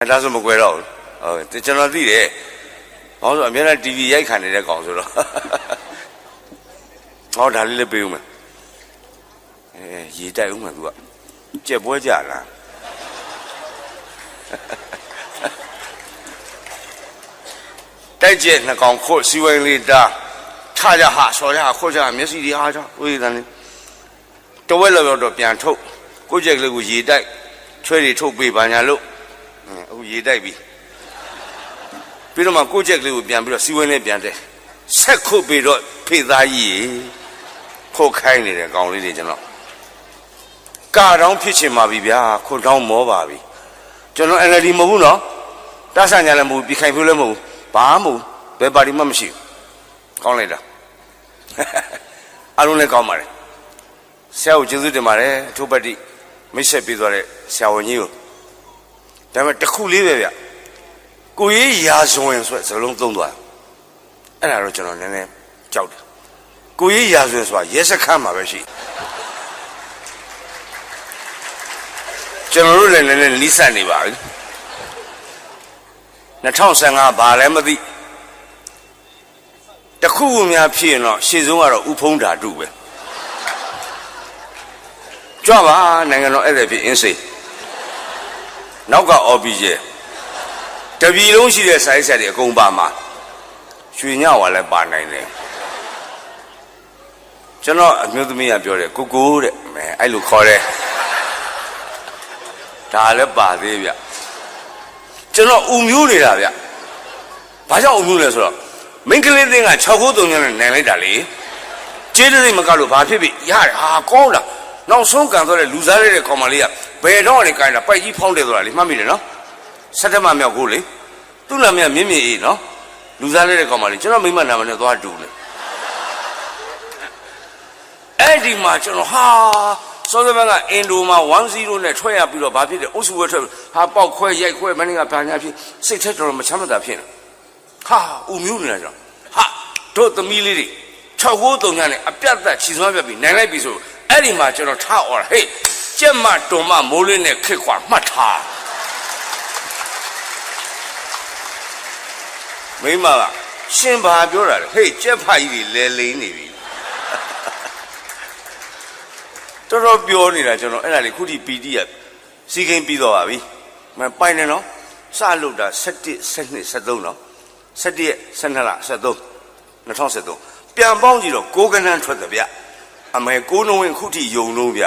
ဒါဆိုမကွယ်တော့ဘူးကျွန်တော်သိတယ်ဘာလို့အများနဲ့ TV ရိုက်ခံနေတဲ့ကောင်ဆိုတော့ဟောဒါလေးလည်းပေးဦးမယ်ရေတိုက်ဦးမယ်သူကကြက်ပွဲကြလားတိုက်ကျက်နှစ်ကောင်ခို့စီဝိုင်းလေးတာထားကြဟာဆော်ကြခို့ကြမျက်စိတွေအားကြဝေးတယ်တဝက်လောက်တော့ပြန်ထုတ်ကိုကြက်ကလေးကိုရေတိုက်ချွဲတွေထုတ်ပေးပါညာလို့အခုရေတိုက်ပြီပြီးတော့မှကိုကြက်ကလေးကိုပြန်ပြီးတော့စီဝိုင်းလေးပြန်တဲ့ဆက်ခုတ်ပြီးတော့ဖေသားကြီးခုတ်ခိုင်းနေတဲ့ကောင်လေးတွေကျွန်တော်ကာတောင်းဖြစ်ချင်ပါပြီဗျာခုတ်တောင်းမောပါပြီကျွန်တော် NLD မဟုတ်ဘူးနော်တဆန်ညာလည်းမဟုတ်ပြခိုင်ဖြိုးလည်းမဟုတ်ဘာမှမဟုတ်ဘယ်ပါတီမှမရှိဘူးကောင်းလိုက်တာအားလုံးလည်းကောင်းပါတယ်ဆရာကိုကျေးဇူးတင်ပါတယ်အထုပ်ပတ်တိမိတ်ဆက်ပေးသွားတဲ့ဆရာဝန်ကြီးကိုဒါပေမဲ့တစ်ခုလေးပဲဗျကိုရေးရာဇဝင်ဆိုတဲ့စကားလုံးသုံးသွားအဲ့ဒါတော့ကျွန်တော်နည်းနည်းကြောက်တယ်ကိုရေးရာဇဝင်ဆိုတာရဲစခန်းမှာပဲရှိကျွန်တော်တို့လည်းနည်းနည်းနီးစပ်နေပါပြီ2015ဘာလည်းမသိတခုခုများဖြစ်ရင်တော့ရှေ့ဆုံးကတော့ဥဖုံးဓာတုပဲကြွပါနိုင်ငံတော်အဲ့ဒါဖြစ်အင်းစိနောက်က OBJ တပြည်လုံးရှိတဲ့ဆိုင်ဆက်တွေအကုန်ပါမှာရွှေညဝါလည်းပါနိုင်တယ်ကျွန်တော်အမျိုးသမီးကပြောတယ်ကိုကိုတဲ့မဲအဲ့လိုခေါ်တယ်ဒါလည်းပါသေးဗျကျွန်တော်ဥမျိုးနေတာဗျဘာကြောင့်ဥမျိုးလဲဆိုတော့မိန်းကလေးတင်းက693နဲ့နိုင်လိုက်တာလေကျေးတွေမကလို့ဘာဖြစ်ဖြစ်ရတယ်ဟာကောင်းလားနောက်ဆုံးကန်သွားတဲ့လူစားတဲ့ကောင်မလေးကဘယ်တော့နေကိုင်းတာပိုက်ကြီးဖောင်းတယ်ဆိုတာလေမှတ်မိတယ်နော်ဆက်တမမြောက်ကိုလေသူ့နာမည်မြင့်မြင့်အေးနော်လူစားတဲ့ကောင်မလေးကျွန်တော်မိမနာမည်နဲ့သွားတူတယ်အဲ့ဒီမှာကျွန်တော်ဟာစောစောဘက်ကအင်ဒိုမှာ1-0နဲ့ထွက်ရပြီးတော့ဘာဖြစ်တယ်အုပ်စုဝဲထွက်ဟာပေါက်ခွဲရိုက်ခွဲမင်းကဘာညာဖြစ်စိတ်ထက်တော်မချမ်းမသာဖြစ်နေဟာဥမျိုးနေတာကျွန်တော်ဟာတို့သမီးလေးတွေ693ညနဲ့အပြတ်သက်ခြေစွမ်းပြပြီးနိုင်လိုက်ပြီဆိုအဲ့ဒီမှာကျွန်တော်ထားអော်ဟေးကြက်မတုံမမိုးလေးနဲ့ခစ်ခွာမှတ်ထားမိမကရှင်ဘာပြောတာလဲဟေးကြက်ဖကြီးတွေလဲလိမ့်နေပြီတော်တော်ပြောနေတာကျွန်တော်အဲ့ဒါလေးခုထိပီတိရစီကိန်းပြီးတော့ပါပြီမပိုင်နေနော်စလုတ်တာ17 12 13နော်17ရက်12လ13 2013ပြန်ပေါင်းကြည့်တော့6ကနန်းထွက်တယ်ဗျအမေကိုနှုံးဝင်ခုထိယုံလုံးဗျ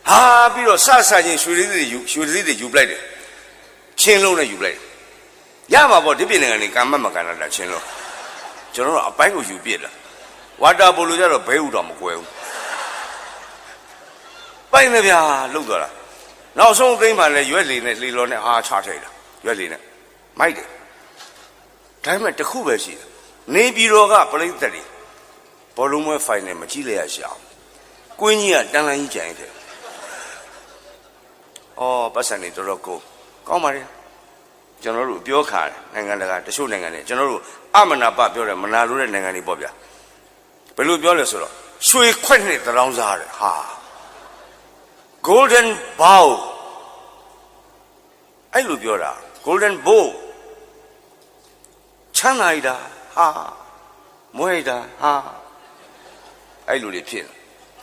ဟာပြီးတော့စချင်းရွှေလေးတွေယူပလိုက်တယ်ချင်းလုံးနဲ့ယူပလိုက်တယ်ရမှာပေါ့ဒီပြည်နိုင်ငံနေကာမမကန်တာချင်းလုံးကျွန်တော်တို့အပိုင်းကိုယူပြစ်လာဝါတာပိုလိုကြတော့ဘဲဥတော်မကွယ်ဘူးပိုင်နေဗျာလှုပ်သွားတာနောက်ဆုံးသိမ်းမှလည်းရွက်လီနဲ့လီလောနဲ့ဟာချထိတ်တာရွက်လီနဲ့မိုက်တယ်ဒါပေမဲ့တခုပဲရှိတယ်နေပြည်တော်ကပရိသတ်တွေဘောလုံးပွဲဖိုင်နယ်မကြည့်လိုက်ရရှာကွင်းကြီးကတန်လန်းကြီးကြိုင်တယ်အော်ပတ်စံနေတော်တော်ကောင်းပါလေကျွန်တော်တို့ပြောခါတယ်နိုင်ငံတကာတချို့နိုင်ငံတွေကျွန်တော်တို့အမနာပပြောတယ်မနာလို့တဲ့နိုင်ငံတွေပေါ့ဗျာဘယ်လိုပြောလဲဆိုတော့ရွှေခွက်နဲ့တရောင်းစားတယ်ဟာ golden bow အဲ့လိုပြောတာ golden bow ချမ်းသာရတာဟာမွေးတာဟာအဲ့လိုတွေဖြစ်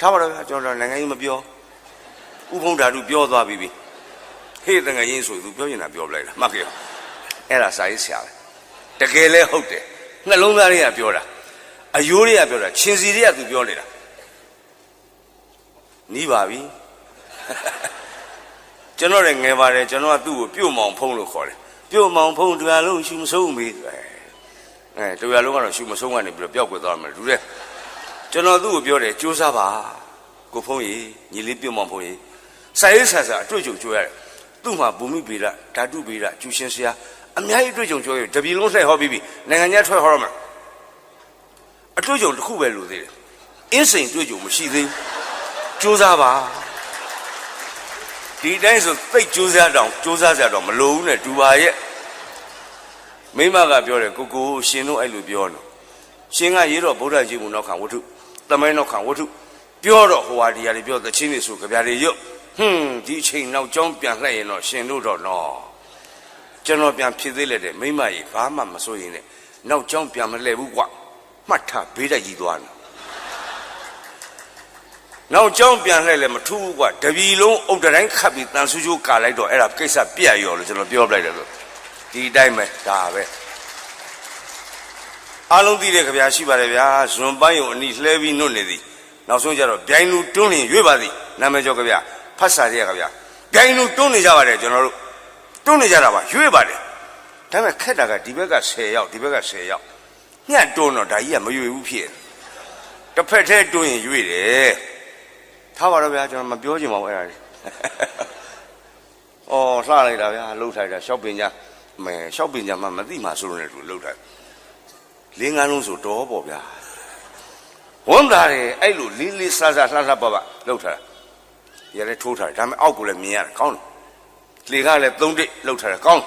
ထားပါတော့ကျွန်တော်နိုင်ငံကြီးမပြောဥဖုံးဓာတုပြောသွားပြီဟေ့တငယ်ရင်းဆိုသူပြောရင်ပြောပလိုက်တာမှတ်ကြအဲ့ဒါစာရေးဆရာပဲတကယ်လဲဟုတ်တယ်နှလုံးသားတွေကပြောတာအယိုးတွေကပြောတာချင်းစီတွေကသူပြောနေတာနီးပါပြီကျွန်တော်လည်းငယ်ပါတယ်ကျွန်တော်ကသူ့ကိုပြုတ်မောင်ဖုံးလို့ခေါ်တယ်ပြုတ်မောင်ဖုံးတရားလုံးရှူမဆုံးပြီတရားလုံးကတော့ရှူမဆုံးကနေပြီးတော့ပျောက်ကွယ်သွားမယ်လူတဲ့ကျွန်တော်သူ့ကိုပြောတယ်ကြိုးစားပါကိုဖုံးကြီးညီလေးပြုတ်မောင်ဖုံးကြီးစာရေးဆရာအတွေ့အကြုံကြိုးရတယ်သူ့မှာဘူမိဗေဒဓာတုဗေဒကျူရှင်ဆရာအများကြီးအတွေ့အကြုံကြိုးရတပြည်လုံးလှည့်ဟောပြီးပြီနိုင်ငံခြားထွက်ဟောရမှာအတွေ့အကြုံတစ်ခုပဲလို့သေးတယ်အင်းစိန်တွေ့ကြုံမရှိသေးဘူးကြိုးစားပါဒီတိုင်းဆိုသိကြိုးစားကြတော့မလိုဘူးနဲ့ဒူပါရဲ့မိမကပြောတယ်ကိုရှင်တို့အဲ့လိုပြောနော်ရှင်ကရေးတော့ဗုဒ္ဓကြီးမူနောက်ခံဝတ္ထုသမိုင်းနောက်ခံဝတ္ထုပြောတော့ဟိုဟာဒီဟာတွေပြောသချင်းတွေဆိုကြပြာတွေရွတ် ဒီချိန်နောက်ကျောင်းပြန်လှည့်ရင်တော့ရှင်တို့တော့နော်ကျွန်တော်ပြန်ဖြစ်သေးလက်တဲ့မိမကြီးဘာမှမစိုးရင်နဲ့နောက်ကျောင်းပြန်မလှည့်ဘူးကွာမှတ်ထားဘေးတိုက်ကြီးသွားတယ်နောက်ကျောင်းပြန်လှည့်လည်းမထူးဘူးကွာတပီလုံးအုတ်တိုင်းခတ်ပြီးတန်ဆူးချိုးကာလိုက်တော့အဲ့ဒါကိစ္စပြတ်ရောလို့ကျွန်တော်ပြောပလိုက်တယ်လို့ဒီတိုင်းပဲဒါပဲအားလုံးသိတဲ့ကြပြာရှိပါတယ်ဗျာဇွန်ပိုင်းုံအနီလှဲပြီးနှုတ်နေသည်နောက်ဆုံးကျတော့ဗျိုင်းလူတွန်းလင်ရွေ့ပါသည်နာမည်ကျော်ကြပြဖတ်စာတဲ့ကြပြဗျိုင်းလူတွန်းနေကြပါတယ်ကျွန်တော်တို့တွန်းနေကြတာပါရွေ့ပါတယ်ဒါပေမဲ့ခက်တာကဒီဘက်က10ယောက်ဒီဘက်က10ယောက်ညှက်တွန်းတော့ဒါကြီးကမရွေ့ဘူးဖြစ်တစ်ဖက်ထဲတွန်းရင်ရွေ့တယ်ထားပါတော့ဗျာကျွန်တော်မပြောချင်ပါဘူးအဲ့ဒါကြီးအော်လှလိုက်တာဗျာလှုပ်ထိုက်တာရှောက်ပင်ကြမဲရှောက်ပင်ကြမှမသိမှဆိုလို့လည်းသူလှုပ်ထိုက်လင်းငန်းလုံးဆိုတော့ပေါ့ဗျာဝန်တာတယ်အဲ့လိုလေးလေးဆာဆာလှလှပပလှုပ်ထားတာရလည်းထိုးထားတယ်ဒါပေမဲ့အောက်ကိုလည်းမြင်ရတယ်ကောင်းတယ်လေကလည်း3တိလှုပ်ထားတယ်ကောင်း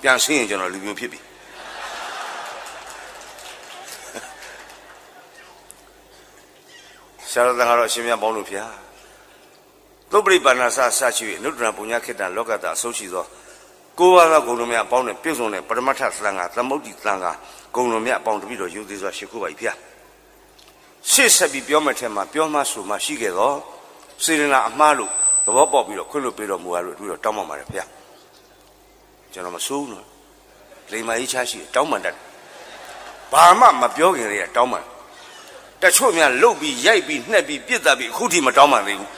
ပြန်ဆင်းရင်ကျွန်တော်လူမျိုးဖြစ်ပြီဆရာတော်ကတော့အရှင်မြတ်ပေါင်းလို့ဗျာသုပ္ပရိပါဏာစရှိ၍နုဒ္ဒရာပုညခေတ္တလောကတာအဆုံးရှိသောကိုးပါးသောဂုဏ်တော်များအပေါင်းနဲ့ပြည့်စုံတဲ့ပရမတ္ထသံဃာသမုဒ္ဒိသံဃာဂုဏ်တော်များအပေါင်းတပိတော်ယူသေးစွာရှိခိုးပါ၏ဗျာရှေ့ဆက်ပြီးပြောမှထဲမှာပြောမှဆိုမှရှိခဲ့တော့စေရနာအမှားလို့သဘောပေါက်ပြီးတော့ခွင့်လွှတ်ပေးတော်မူရလို့ပြီးတော့တောင်းပန်ပါတယ်ဗျာကျွန်တော်မဆိုးဘူးနော်လိမ္မာကြီးချရှိတောင်းပန်တတ်ဘာမှမပြောခင်လေးကတောင်းပန်တချို့များလှုပ်ပြီးရိုက်ပြီးနှက်ပြီးပြစ်တက်ပြီးအခုထိမတောင်းပန်သေးဘူး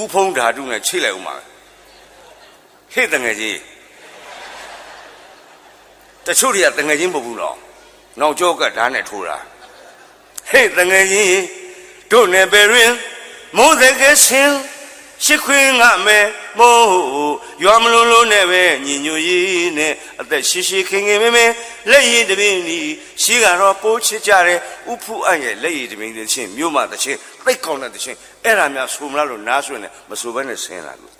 ဥဖုံးဓာတုနဲ့ချိတ်လိုက်ဦးမှာဟဲ့တငယ်ကြီးတချို့တွေကတငယ်ချင်းမဟုတ်ဘူးနော်နောက်ကျောကဓာတ်နဲ့ထိုးတာဟဲ့တငယ်ကြီးတို့နဲ့ပဲရင်မိုးတဲ့ကဆင်းရှိခွင်းငါမဲမို့ရွာမလုံးလုံးနဲ့ပဲညီညွတ်ရေးနဲ့အသက်ရှိရှိခင်ခင်မဲမဲလက်ရည်တပင်းဒီရှိကတော့ပိုးချစ်ကြတယ်ဥဖုအရဲ့လက်ရည်တပင်းတဲ့ချင်းမြို့မတဲ့ချင်းသိတ်ကောင်းတဲ့ချင်းအဲ့ဒါများဆိုမလားလို့နားဆွနေမဆိုဘဲနဲ့ဆင်းလာလို့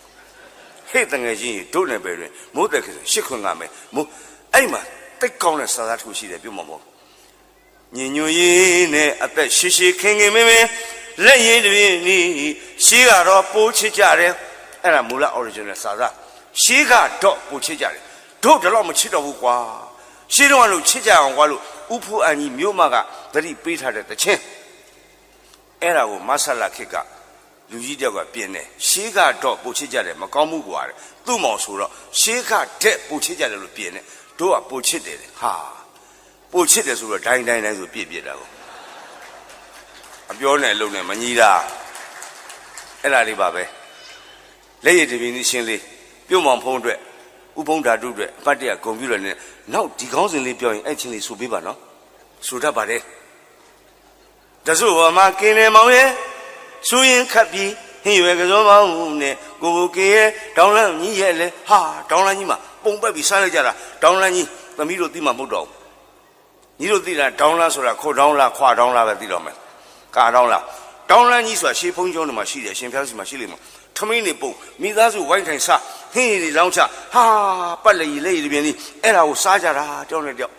ဟဲ့တငယ်ချင်းတို့နဲ့ပဲရင်မိုးတဲ့ကဆင်းရှိခွင်းငါမဲမို့အဲ့မှာသိတ်ကောင်းတဲ့စာသားတစ်ခုရှိတယ်ပြုတ်မှာပေါ့ညီညွတ်ရေးနဲ့အသက်ရှိရှိခင်ခင်မဲမဲလက်ရည်တပင်းဒီရှိကတော့ပိုးချစ်ကြတယ်အဲ့ဒါမူလ original စာသားရှိကတော့ပိုးချစ်ကြတယ်တို့တော့မချစ်တော့ဘူးကွာရှိတော့လို့ချစ်ကြအောင်ကွာလို့ဥဖုအန်ကြီးမြို့မကသတိပေးထားတဲ့တခြင်းအဲ့ဒါကိုမဆလခေတ်ကလူကြီးတယောက်ကပြင်တယ်ရှိကတော့ပိုးချစ်ကြတယ်မကောင်းဘူးကွာတဲ့သူ့မောင်ဆိုတော့ရှိကတဲ့ပိုးချစ်ကြတယ်လို့ပြင်တယ်တို့ကပိုးချစ်တယ်ဟာပိုးချစ်တယ်ဆိုတော့ဒိုင်းဆိုပြစ်တာကိုအပြောနဲ့အလုံးနဲ့မညီတာအဲ့ဒါလေးပါပဲလက်ရည်တပင်းရှင်းလေးပြုံမောင်ဖုံးအတွက်ဥပုံဓာတုအတွက်အပတ်တရဂုံပြူရနဲ့နောက်ဒီကောင်းစဉ်လေးပြောရင်အဲ့ချင်းလေးဆိုပေးပါနော်ဆိုတတ်ပါတယ်တဆုဝမှာကင်းနေမောင်ရဲ့စူရင်ခတ်ပြီးဟင်းရွယ်ကစုံမောင်းနဲ့ကိုကေရဲ့တောင်းလန်းကြီးရဲ့လေဟာတောင်းလန်းကြီးမှာပုံပက်ပြီးစားလိုက်ကြတာတောင်းလန်းကြီးသမီးတို့သိမှမဟုတ်တော့ညီတို့သိတာတောင်းလန်းဆိုတာခိုတောင်းလားခွာတောင်းလားပဲသိတော့မယ်ကာတောင်းလားတောင်းလန်းကြီးဆိုတာရှေးဖုံးကျောင်းတွေမှာရှိတယ်ရှင်ဖျားစီမှာရှိလိမ့်မယ်ထမင်းနေပုံမိသားစုဝိုင်းထိုင်စားဟင်းရီလောင်းချဟာပတ်လေလေဒီပြန်လေးအဲ့ဒါကိုစားကြတာတောင်းနေတောက်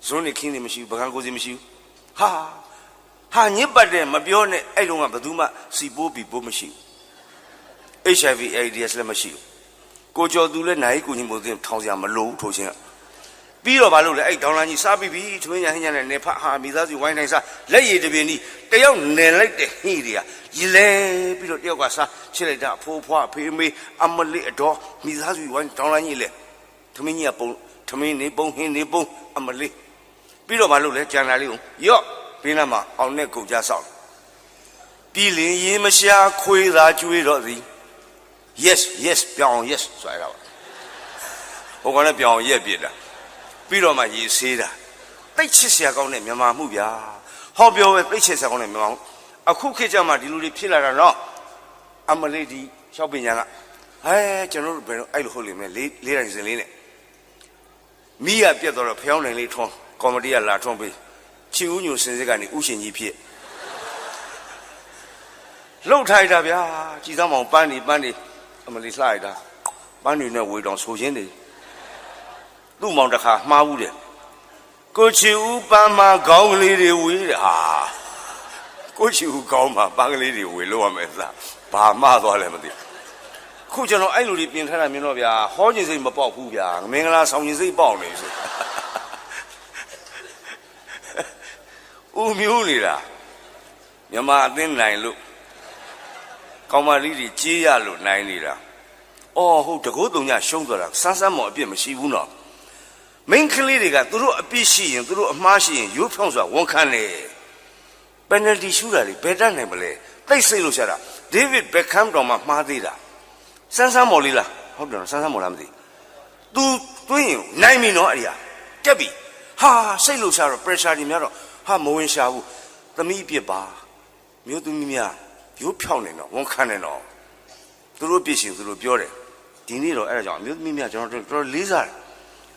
ဇွန်းနေခင်းနေမရှိဘူးဗကန်းကိုစီမရှိဘူးဟာညစ်ပတ်တယ်မပြောနဲ့အဲ့တုန်းကဘယ်သူမှစီပိုးပြီးပိုးမရှိဘူး HIV AIDS လည်းမရှိဘူးကိုကျော်သူလည်းနိုင်ကိုကြီးမို့သိထောင်စရာမလိုဘူးထိုးချင်းပြီးတော့ဘာလို့လဲအဲ့တောင်းလန်းကြီးစားပြီးပြီထွင်းညာဟင်းညာနဲ့နေဖတ်ဟာမိသားစုဝိုင်းတိုင်းစားလက်ရည်တပင်ကြီးတယောက်နယ်လိုက်တဲ့ဟင်းတွေကရလဲပြီးတော့တယောက်ကစားချစ်လိုက်တာအဖိုးဖွားဖေးမေးအမလေးအတော်မိသားစုဝိုင်းတောင်းလန်းကြီးလေထမင်းကြီးကပုံထမင်းနေပုံဟင်းနေပုံအမလေးပြီးတော့ဘာလို့လဲကြံလာလေးကိုရော့ဘေးနားမှာအောင်နဲ့ကုန်ကြဆောက်ပြည်လင်ရေးမရှာခွေးသာကျွေးတော့သည် yes ပြောင်း yes ဆိုရတာပါဟိုကလည်းပြောင်းရက်ပြစ်တာပြီးတော့မှရေဆေးတာတိတ်ချစ်စရာကောင်းတဲ့မြန်မာမှုဗျာဟောပြောပဲတိတ်ချစ်စရာကောင်းတဲ့မြန်မာမှုအခုခေတ်ကျမှဒီလူတွေဖြစ်လာတာတော့အမလေးဒီရှောက်ပညာကကျွန်တော်တို့ဘယ်တော့အဲ့လိုဟုတ်လိမ့်မယ်လေးတိုင်းစင်လေးနဲ့မိရပြတ်တော့ဖျောင်းနိုင်လေးထွန်းကော်မတီကလာထွန်းပေးချီဦးညိုစင်စစ်ကနေဥရှင်ကြီးဖြစ်လှုပ်ထိုက်တာဗျာကြည်သားမောင်ပန်းနေအမလေးလှလိုက်တာပန်းနေနဲ့ဝေတောင်ဆိုချင်းနေသူ့မောင်တစ်ခါမှားဘူးတယ် ကိုချီဦးပန်းမှာခေါင်းကလေးတွေဝေးတာကိုချီဦးခေါင်းမှာပန်းကလေးတွေဝေးလို့ရမယ်စားဘာမှသွားလဲမသိခုကျွန်တော်အဲ့လိုတွေပြင်ထားတာမြင်တော့ဗျာဟောကျင်စိတ်မပေါက်ဘူးဗျာမင်္ဂလာဆောင်ကျင်စိတ်ပေါက်နေဆိုဦးမျိုးနေတာမြမအသင်းနိုင်လို့ကောင်းမလေးတွေကြေးရလို့နိုင်နေတာအော်ဟုတ်တကုတ်တုံညရှုံးသွားတာစမ်းစမ်းမော်အပြစ်မရှိဘူးနော်မိန်းကလေးတွေကသူတို့အပြစ်ရှိရင်သူတို့အမှားရှိရင်ရိုးဖြောင်းစွာဝန်ခံတယ်ပယ်နယ်တီရှူတာလေဘယ်တတ်နိုင်မလဲတိတ်ဆိတ်လို့ရှာတာဒေးဗစ်ဘက်ခမ်တော်မှမှားသေးတာစမ်းစမ်းမော်လေးလားဟုတ်တယ်နော်စမ်းစမ်းမော်လားမသိသူတွင်းရင်နိုင်ပြီနော်အဲ့ဒီဟာတက်ပြီဟာစိတ်လို့ရှာတော့ pressure ကြီးများတော့ဟာမဝင်ရှာဘူးသမီးပြစ်ပါမျိုးသမီးများရိုးဖြောင်းနေတော့ဝန်ခံနေတော့သူတို့ပြစ်ရှင်သူတို့ပြောတယ်ဒီနေ့တော့အဲ့ဒါကြောင့်အမျိုးသမီးများကျွန်တော်တော်လေးစားတယ်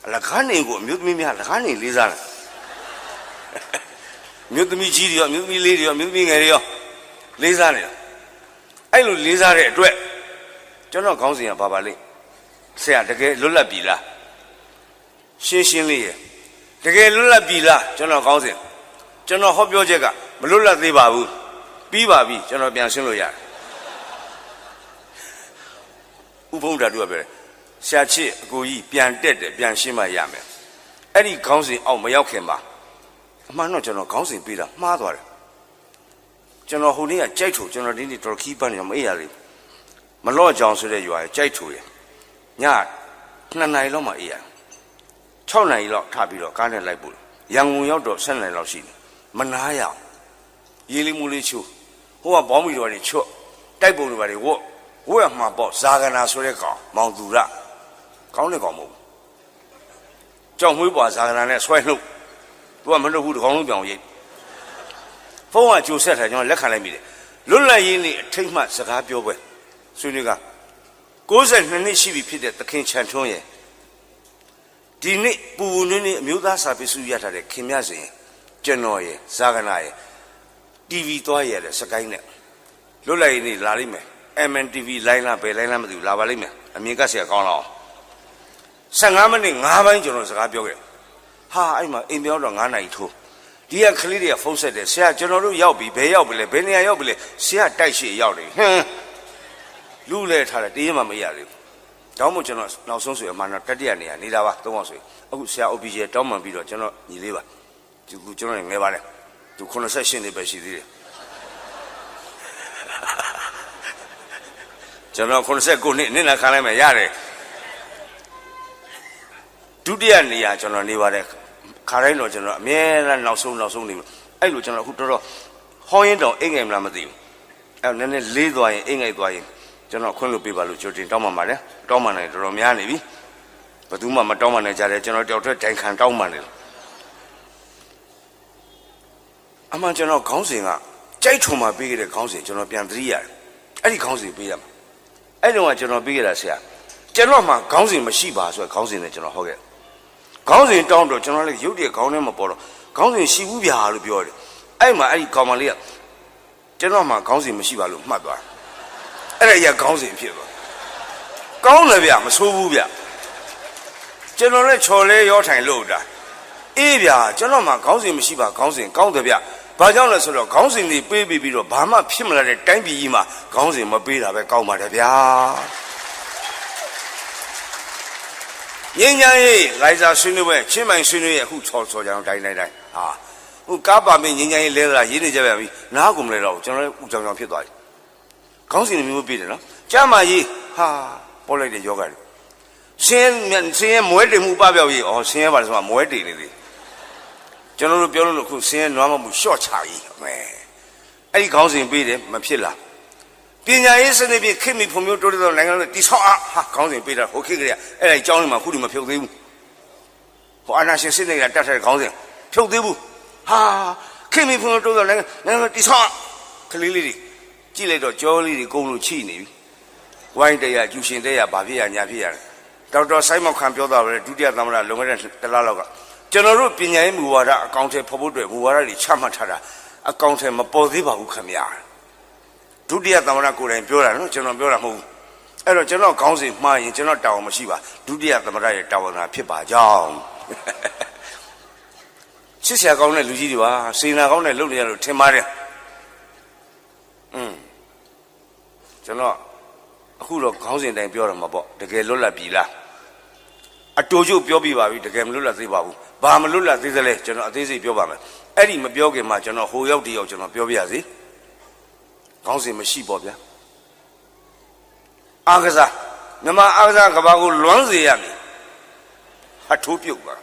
အလကားနေကိုအမျိုးသမီးများလကားနေလေးစားတယ်မြို့သမီးကြီးတွေရောမြို့သမီးလေးတွေရောမြို့သမီးငယ်တွေရောလေးစားနေတာအဲ့လိုလေးစားတဲ့အတွက်ကျွန်တော်ခေါင်းစဉ်ကဘာပါလိမ့်ဆရာတကယ်လွတ်လပ်ပြီလားရှင်းရှင်းလေးရတကယ်လွတ်လပ်ပြီလားကျွန်တော်ခေါင်းစဉ်ကျွန်တော်ဟောပြောချက်ကမလွတ်လပ်သေးပါဘူးပြီးပါပြီကျွန်တော်ပြန်ရှင်းလို့ရတယ်ဥပုံဓာတ်တို့ကပြောတယ်ဆရာချစ်အကိုကြီးပြန်တက်တယ်ပြန်ရှင်းမှရမယ်အဲ့ဒီခေါင်းစဉ်အောက်မရောက်ခင်ပါအမှန်တော့ကျွန်တော်ခေါင်းစဉ်ပေးတာမှားသွားတယ်ကျွန်တော်ဟိုနေ့ကကြိုက်ထူကျွန်တော်ဒီနေ့တော်ခီးပန်းနေမအေးရလေမလော့ကြောင်ဆိုတဲ့ရွာရဲ့ကြိုက်ထူရည2 နာရီလောက်မှအေးရ6 နာရီလောက်ထပြီးတော့ကားနဲ့လိုက်ပို့ရန်ကုန်ရောက်တော့7 နာရီလောက်ရှိတယ်မနာရအောင်ရေးလေးမူလေးချိုးဟိုကဘောင်းမီတော်တွေချွတ်တိုက်ပုံတွေပါတွေဝတ်ရမှာပေါ့ဇာကနာဆိုတဲ့ကောင်မောင်သူရကောင်းတဲ့ကောင်မဟုတ်ဘူးကြောင်မွေးပွားဇာကနာနဲ့ဆွဲနှုတ်သူကမလုပ်ဘူးတကောင်လုံးပြောင်ရိပ်ဖုန်းကကြိုဆက်ထားကျွန်တော်လက်ခံလိုက်မိတယ်လွတ်လပ်ရေးနေ့အထိတ်မှစကားပြောပွဲဆွေးနွေးက62 နှစ်ရှိပြီဖြစ်တဲ့သခင်ချန်ထွန်းရဲ့ဒီနေ့ပူပူနွေးနွေးအမျိုးသားစာပေစုရထားတဲ့ခင်မြစင်ကျွန်တော်ရဲ့ဇာကနာရဲ့ TV သွားရတဲ့စကိုင်းနဲ့လွတ်လပ်ရေးနေ့လာလိမ့်မယ် MNTV လိုင်းလားဘယ်လိုင်းလားမသိဘူးလာပါလိမ့်မယ်အမြင်ကဆရာကောင်းတော့15 မိနစ်5 ပိုင်းကျွန်တော်စကားပြောခဲ့ဟာအဲ့မှာအိမ်ပြောတော့9 နာရီထိုးဒီကကလေးတွေကဖုန်းဆက်တယ်ဆရာကျွန်တော်တို့ရောက်ပြီဘယ်ရောက်ပြီလဲဘယ်နေရာရောက်ပြီလဲဆရာတိုက်ရှိရောက်တယ်ဟမ်လူလဲထားတယ်တေးမှမရသေးဘူးတောင်းမို့ကျွန်တော်နောက်ဆုံးဆိုအမှန်တော့တတိယနေရာနေတာပါ3 ယောက်ဆိုအခုဆရာ OPJ တောင်းမှန်ပြီးတော့ကျွန်တော်ညီလေးပါဒီကူကျွန်တော်ငယ်ပါတယ်သူ88နှစ်ပဲရှိသေးတယ်ကျွန်တော်89နှစ်နစ်နာခံလိုက်မယ်ရတယ်ဒုတိယနေရာကျွန်တော်နေပါတယ်ခါတိုင်းတော့ကျွန်တော်အမြဲတမ်းနောက်ဆုံးနေလို့အဲ့လိုကျွန်တော်အခုတော်တော်ဟောင်းရင်တောင်အိမ်ငယ်မလားမသိဘူးအဲ့နည်းနည်းလေးသွားရင်အိမ်ငယ်သွားရင်ကျွန်တော်ခွင့်လို့ပြပါလို့ကြိုတင်တောင်းပန်ပါတယ်တောင်းပန်တယ်တော်တော်များနေပြီဘယ်သူမှမတောင်းပန်နိုင်ကြတယ်ကျွန်တော်တယောက်တည်းတိုင်ခံတောင်းပန်တယ်အမှန်ကျွန်တော်ခေါင်းစဉ်ကကြိုက်ထုံမှာပေးခဲ့တဲ့ခေါင်းစဉ်ကျွန်တော်ပြန်သတိရတယ်အဲ့ဒီခေါင်းစဉ်ပေးရမှာအဲ့တော့ကျွန်တော်ပေးခဲ့တာဆရာကျွန်တော်မှခေါင်းစဉ်မရှိပါဆိုခေါင်းစဉ်နဲ့ကျွန်တော်ဟောခဲ့ခေါင်းစဉ်တောင်းတော့ကျွန်တော်လည်းရုပ်တရက်ခေါင်းထဲမှာပေါ်တော့ခေါင်းစဉ်ရှိဘူးဗျာလို့ပြောတယ်အဲ့မှာအဲ့ဒီကောင်မလေးကကျွန်တော်မှခေါင်းစဉ်မရှိပါလို့မှတ်သွားအဲ့ဒါကြီးကခေါင်းစဉ်ဖြစ်သွားကောင်းတယ်ဗျမဆိုးဘူးဗျကျွန်တော်လည်းချော်လဲရောထိုင်လို့တာအေးဗျာကျွန်တော်မှခေါင်းစဉ်မရှိပါခေါင်းစဉ်ကောင်းတယ်ဗျဘာကြောင့်လဲဆိုတော့ခေါင်းစဉ်တွေပေးပြီးတော့ဘာမှဖြစ်မလာတဲ့တိုင်းပြည်ကြီးမှာခေါင်းစဉ်မပေးတာပဲကောင်းပါတယ်ဗျာငင်းညာရေးလိုက်စားဆွေးနွေးပွဲချင်းမိုင်ဆွေးနွေးရဲ့အခုချော်ကြအောင်တိုင်းဟာဟိုကားပါမင်းငင်းညာရေးလဲလာရေးနေကြပြန်ပြီနားကုန်မလဲတော့ကျွန်တော်လည်းဥကြောင်ကြောင်ဖြစ်သွားပြီခေါင်းစဉ်မျိုးပေးတယ်နော်ကြားမကြီးဟာပေါ်လိုက်တဲ့ယောဂတွေဆင်းရဲမွဲတင်မှုပပျောက်ရေးဆင်းရဲပါလေဆိုမှမွဲတင်နေသေးကျွန်တော်တို့ပြောလို့ခုဆင်းရဲနွားမမှုရှော့ချရေးအမေအဲ့ဒီခေါင်းစဉ်ပေးတယ်မဖြစ်လားပညာရေးစနစ်ဖြင့်ခေတ်မီဖွံ့ဖြိုးတိုးတက်သောနိုင်ငံတွေတိဆောက်ဟာခေါင်းစဉ်ပေးတာဟိုခေတ်ကလေးအဲ့ဒါအကြောင်းတွေမှာခုဒီမဖြုတ်သေးဘူးဟိုအာနာရှင်စစ်တွေကတတ်တဲ့ခေါင်းစဉ်ဖြုတ်သေးဘူးဟာခေတ်မီဖွံ့ဖြိုးတိုးတက်သောနိုင်ငံတွေတိဆောက်ကလေးလေးတွေကြည့်လိုက်တော့ကြောလေးတွေကုန်လို့ချိနေပြီဝိုင်းတရားကျူရှင်တရားဘာဖြစ်ရညာဖြစ်ရတယ်ဒေါက်တာဆိုင်းမောက်ခံပြောတာပဲဒုတိယသမ္မတလွန်ခဲ့တဲ့1 လလောက်ကကျွန်တော်တို့ပညာရေးမူဝါဒအကောင့်ထဲဖော်ဖို့အတွက်မူဝါဒတွေချမှတ်ထားတာအကောင့်ထဲမပေါ်သေးပါဘူးခင်ဗျာဒုတိယသမ္မတကိုယ်တိုင်ပြောတာနော်ကျွန်တော်ပြောတာမဟုတ်ဘူးအဲ့တော့ကျွန်တော်ခေါင်းစဉ်မှားရင်ကျွန်တော်တာဝန်မရှိပါဒုတိယသမ္မတရဲ့တာဝန်သာဖြစ်ပါကြောင်း ချစ်စရာကောင်းတဲ့လူကြီးတွေပါစေနာကောင်းတဲ့လုပ်နေရလို့ထင်ပါတယ်ကျွန်တော်အခုတော့ခေါင်းစဉ်တိုင်းပြောရမှာပေါ့တကယ်လွတ်လပ်ပြီလားအတူတူပြောပြပါပြီတကယ်မလွတ်လပ်သေးပါဘူးဘာမလွတ်လပ်သေးသလဲကျွန်တော်အသေးစိတ်ပြောပါမယ်အဲ့ဒီမပြောခင်မှာကျွန်တော်ဟိုရောက်ဒီရောက်ကျွန်တော်ပြောပြရစီခေါင်းစဉ်မရှိပေါ့ဗျာအားကစားမြန်မာအားကစားကဘာကိုလွမ်းစေရမည်အထိုးပြုတ်ပါ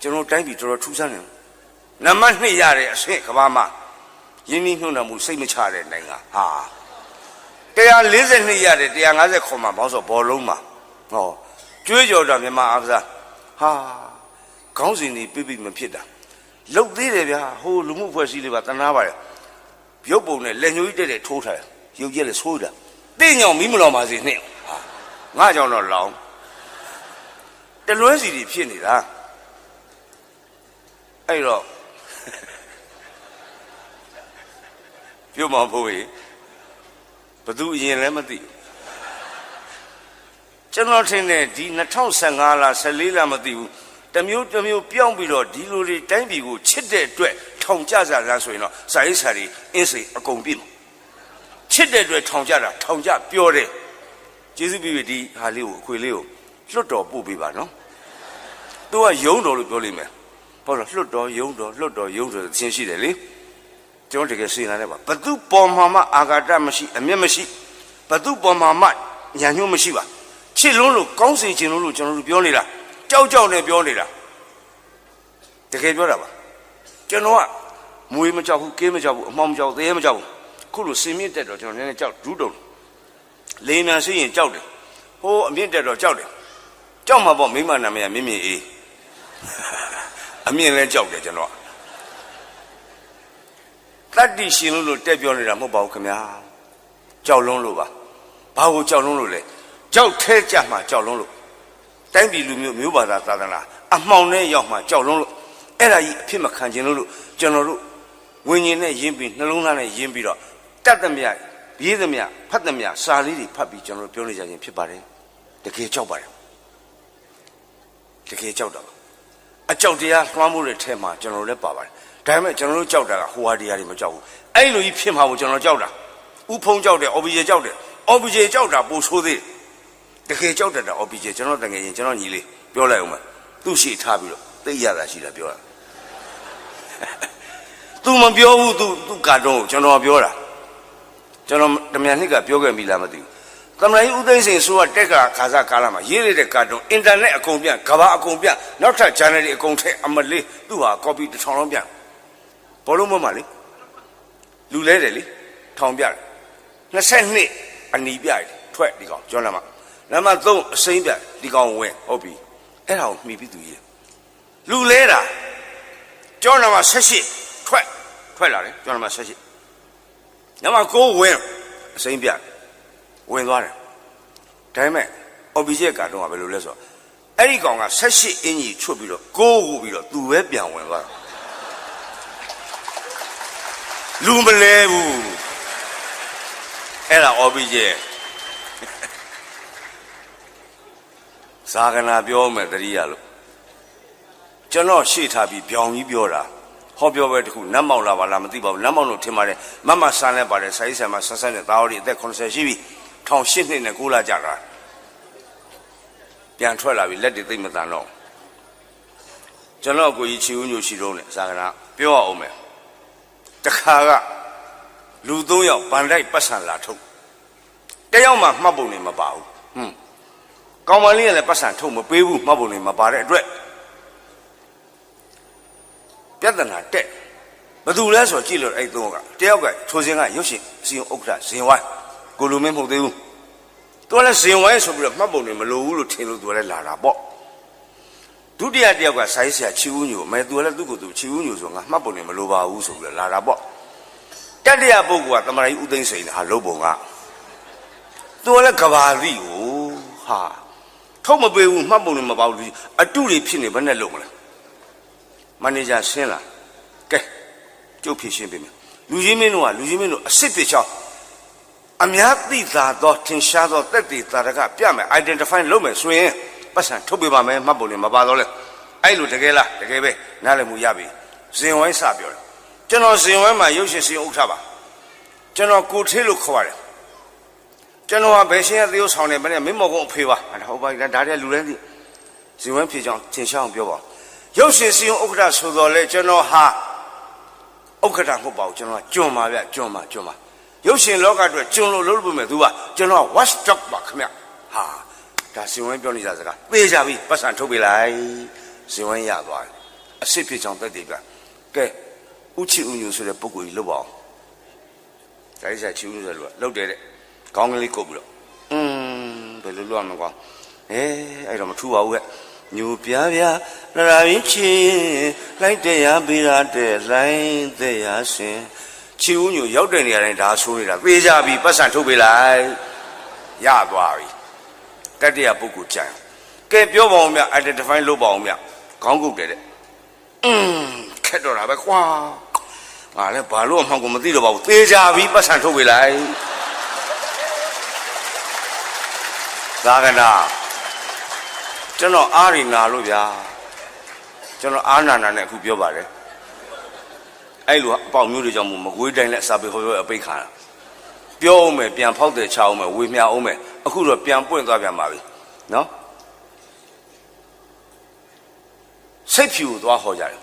ကျွန်တော်တိုင်းပြည်တော်တော်ထူးဆန်းတယ်နံပါတ်2ရတဲ့အဆင့်ကဘာမှာရင်းနှီးမြှုပ်နှံမှုစိတ်မချတဲ့နိုင်ငံဟာ142ရတဲ့150ခွန်မှာဘောင်းစောဘောလုံးမှာဟောကျွေးကြော်တာမြန်မာအားကစားဟာခေါင်းစဉ်တွေပြပြမဖြစ်တာလုတ်သေးတယ်ဗျာဟိုလူမှုဖွဲ့စည်းလေးပါတနာပါတယ်ရုပ်ပုံနဲ့လက်ညှိုးကြီးတဲ့ထိုးထားတယ်ရုပ်ကြီးလည်းဆိုးတာတင်းညောင်မီးမလောင်ပါစေနဲ့ဟာငါကြောင့်တော့လောင်တလွဲစီတွေဖြစ်နေတာအဲ့တော့ပြုံးမဖို့ရေဘသူအရင်လည်းမသိကျွန်တော်ထင်တယ်ဒီ2015လား14လားမသိဘူးတမျိုးပြောင်းပြီးတော့ဒီလိုတွေတိုင်းပြည်ကိုချစ်တဲ့အတွက်ထောင်ကြကြလားဆိုရင်တော့စာရေးစာတွေအင်းစိန်အကုန်ပြည့်မှာချစ်တဲ့အတွက်ထောင်ကြတာထောင်ကြပြောတယ်ကျေးဇူးပြုပြီးဒီဟာလေးကိုအခွေလေးကိုလွတ်တော်ပို့ပေးပါနော်သူကယုံတော်လို့ပြောလိမ့်မယ်ဟုတ်လားလွတ်တော်ယုံတော်လွတ်တော်ယုံတော်သင်ရှိတယ်လေကျွန်တော်တကယ်စေနာနဲ့ပါဘသူပေါ်မှာမှအာဃာတမရှိအမျက်မရှိဘသူပေါ်မှာမှညာညှို့မရှိပါချစ်လုံးလို့ကောင်းစေခြင်းလို့ကျွန်တော်တို့ပြောနေတာကြောက်နဲ့ပြောနေတာတကယ်ပြောတာပါကျွန်တော်ကမွေးမကြောက်ဘူးကင်းမကြောက်ဘူးအမောင်မကြောက်သေးမကြောက်ဘူးခုလိုစင်မြင့်တက်တော့ကျွန်တော်နည်းနည်းကြောက်ဒူးတုံလေမြန်ရှိရင်ကြောက်တယ်ဟိုအမြင့်တက်တော့ကြောက်တယ်ကြောက်မှာပေါ့မိမနာမည်မြင့်အေးအမြင့်လဲကြောက်တယ်ကျွန်တော်တတ္တိရှင်လို့တက်ပြောနေတာမဟုတ်ပါဘူးခင်ဗျာကြောက်လုံးလို့ပါဘာကိုကြောက်လုံးလို့လဲကြောက်ထဲကြမှာကြောက်လုံးလို့တိုင်းပြည်လူမျိုးဘာသာသာသနာအမှောင်နဲ့ရောက်မှကြောက်လုံးလို့အဲ့ဒါကြီးအဖြစ်မခံခြင်းလို့ကျွန်တော်တို့ဝิญဉ်နဲ့ယဉ်ပြီးနှလုံးသားနဲ့ယဉ်ပြီးတော့တတ်သမျှရေးသမျှဖတ်သမျှစာလေးတွေဖတ်ပြီးကျွန်တော်တို့ပြောနေကြခြင်းဖြစ်ပါတယ်တကယ်ကြောက်ပါတယ်တကယ်ကြောက်တာပါအကြောက်တရားလွှမ်းမိုးတဲ့ထဲမှာကျွန်တော်လည်းပါပါတယ်ဒါပေမဲ့ကျွန်တော်တို့ကြောက်တာကဟိုဟာတရားတွေမကြောက်ဘူးအဲ့လိုကြီးဖြစ်မှာကိုကျွန်တော်ကြောက်တာဥဖုံကြောက်တယ် OBJ ကြောက်တယ် OBJ ကြောက်တာပိုဆိုးသေးတကယ်ကြောက်တတ်တာ OBJ ကျွန်တော်တကယ်ရင်ကျွန်တော်ညီလေးပြောလိုက်အောင်မယ်သူ့ရှိထားပြီးတော့သိရတာရှိတာပြောတာသူမပြောဘူးသူကာတွန်းကိုကျွန်တော်ပြောတာကျွန်တော်တမြန်နှစ်ကပြောခဲ့ပြီလားမသိဘူးသမဏေဦးသိန်းစိန်ဆိုကတက်ကခါစားကာလမှာရေးလိုက်တဲ့ကာတွန်းအင်တာနက်အကုန်ပြန်ကဘာအကုန်ပြန်နောက်ထပ် channel တွေအကုန်ထည့်အမလေးသူ့ဟာ copy 1000လုံးပြန်ဘောလုံးမမလေးလူလဲတယ်လေထောင်ပြတယ်22အနီပြတယ်ထွက်ဒီကောင်ကျော်လာမှာနံပါတ်3အစိမ့်ပြဒီကောင်ဝင်ဟုတ်ပြီအဲ့ဒါကိုမှီပြီးသူရေးလူလဲတာကျော်လာမှာ18ထွက်လာတယ်ကျော်လာမှာ18နံပါတ်9ဝင်အစိမ့်ပြဝင်သွားတယ်ဒါပေမဲ့ OBJ ကတော့ဘယ်လိုလဲဆိုတော့အဲ့ဒီကောင်က18အင်ကြီးချွတ်ပြီးတော့9ကိုပြီးတော့သူပဲပြန်ဝင်သွားတာလူမလဲဘူးအဲ့ဒါ OBJ ဇာကနာပြောမယ်တတိယလို့ကျွန်တော်ရှေ့ထားပြီးပြောင်ကြီးပြောတာဟောပြောပဲတခုနတ်မောင်လာပါလားမသိပါဘူးနတ်မောင်လို့ထင်ပါတယ်မမဆန်းလဲပါတယ်စာရေးဆရာမဆက်ဆက်နဲ့သားတော်ဒီအသက်80ရှိပြီ1008နှစ်နဲ့9လကြာတာပြန်ထွက်လာပြီလက်တွေသိမ့်မတန်တော့ကျွန်တော်ကိုကြီးချီဦးညိုရှိတော့နဲ့ဇာကနာပြောအောင်မယ်တခါကလူ3ယောက်ဗန်တိုက်ပတ်စံလာထုတ်တယောက်မှမှတ်ပုံနေမပါဘူးကောင်မလေးကလည်းပတ်စံထုတ်မပေးဘူးမှတ်ပုံနေမပါတဲ့အတွက်ပြဿနာတက်ဘယ်သူလဲဆိုကြည့်လို့အဲ့3ယောက်ကတယောက်ကထိုစဉ်ကရုပ်ရှင်စီယုံဥက္ကဋ္ဌဇင်ဝိုင်းကိုလူမင်းမဟုတ်သေးဘူးသူကလည်းဇင်ဝိုင်းဆိုပြီးတော့မှတ်ပုံနေမလိုဘူးလို့ထင်လို့သူကလည်းလာတာပေါ့ဒုတိယတယောက်ကဆိုင်းဆရာချီဦးညိုမဲသူကလည်းသူ့ကိုယ်သူချီဦးညိုဆိုငါမှတ်ပုံနေမလိုပါဘူးဆိုပြီးတော့လာတာပေါ့တတိယပုဂ္ဂိုလ်ကသမရီဦးသိန်းစိန်ဟာလုတ်ပုံကသူကလည်းကဘာသီးကိုဟာထုတ်မပေးဘူးမှတ်ပုံနေမပါဘူးအတုတွေဖြစ်နေဘယ်နဲ့လုံမလဲမန်နေဂျာရှင်းလာကဲကျုပ်ဖြေရှင်းပေးမယ်လူကြီးမင်းတို့အစ်စ်ပြချောင်းအများသိသာသောထင်ရှားသောတက်တည်သာရကပြမယ် identify လုပ်မယ်ဆိုရင်ပတ်စံထုတ်ပေးပါမယ်မှတ်ပုံနေမပါတော့လဲ အဲ့လိုတကယ်လားတကယ်ပဲနားလည်မှုရပြီဇင်ဝိုင်းစပြောတယ်ကျွန်တော်ဇင်ဝိုင်းမှာရုပ်ရှင်စီဥထားပါကျွန်တော်ကိုထေးလို့ခေါ်ရတယ်ကျွန်တော်ကဘယ်ရှင်ရဲ့သေယုတ်ဆောင်နေမလဲမင်းမော်ကုန်းအဖေပါဟုတ်ပါဒါတဲ့လူတိုင်းသိဇင်ဝိုင်းဖြေချောင်းသင်ရှောင်းပြောပါရုပ်ရှင်စီဥက္ကဋ္ဌဆိုတော်လဲကျွန်တော်ဟာဥက္ကဋ္ဌမဟုတ်ပါဘူးကျွန်တော်ကကျွန်းပါဗျကျွန်းပါရုပ်ရှင်လောကအတွက်ကျွန်းလို့လုပ်လို့မယ်သူကကျွန်တော် watch dog ပါခင်ဗျဟာဒါဇင်ဝိုင်းပြောနေတာစကားသေချာပြီပတ်စံထုတ်ပေးလိုက်ဇင်ဝိုင်းရသွားတယ်အစ်စ်ဖြစ်ချောင်းတက်တယ်ဗျကဲဥချီဥညူဆိုတဲ့ပုဂ္ဂိုလ်ကြီးလုပ်ပါအောင်ဒါကြီးစားချီဥညူဆိုလို့လုပ်တယ်တဲ့ခေါင်းကလေးကုတ်ပြီးတော့ဘယ်လိုလုပ်ရမလဲကွာအဲ့တော့မထူပါဘူးကညူပြားပြားလာလာရင်းချင်းလိုက်တရားပေးရတဲ့လိုင်းတဲ့ရရှင်ချီဥညူရောက်တဲ့နေရာတိုင်းဒါဆိုးနေတာသေချာပြီပတ်စံထုတ်ပေးလိုက်ရသွားပြီတတိယပုဂ္ဂိုလ်ကြံကဲပြောပါဦးမြ identify လုပ်ပါဦးမြခေါင်းကုတ်တယ်တဲ့ခက်တော့တာပဲကွာငါလည်းဘာလို့အမှန်ကိုမသိတော့ပါဘူးသေချာပြီပတ်စံထုတ်ပေးလိုက်သာကနာကျွန်တော်အားရနာလို့ဗျာကျွန်တော်အားနာနဲ့အခုပြောပါတယ်အဲ့လိုအပေါက်မျိုးတွေကြောင့်မကွေးတိုင်းလက်စာပေဟောပြောအပိတ်ခါတာပြောအောင်မယ်ပြန်ဖောက်တယ်ချအောင်မယ်ဝေမျှအောင်မယ်အခုတော့ပြန်ပွင့်သွားပြန်ပါပြီနော်စိတ်ဖြူသွားဟောကြတယ်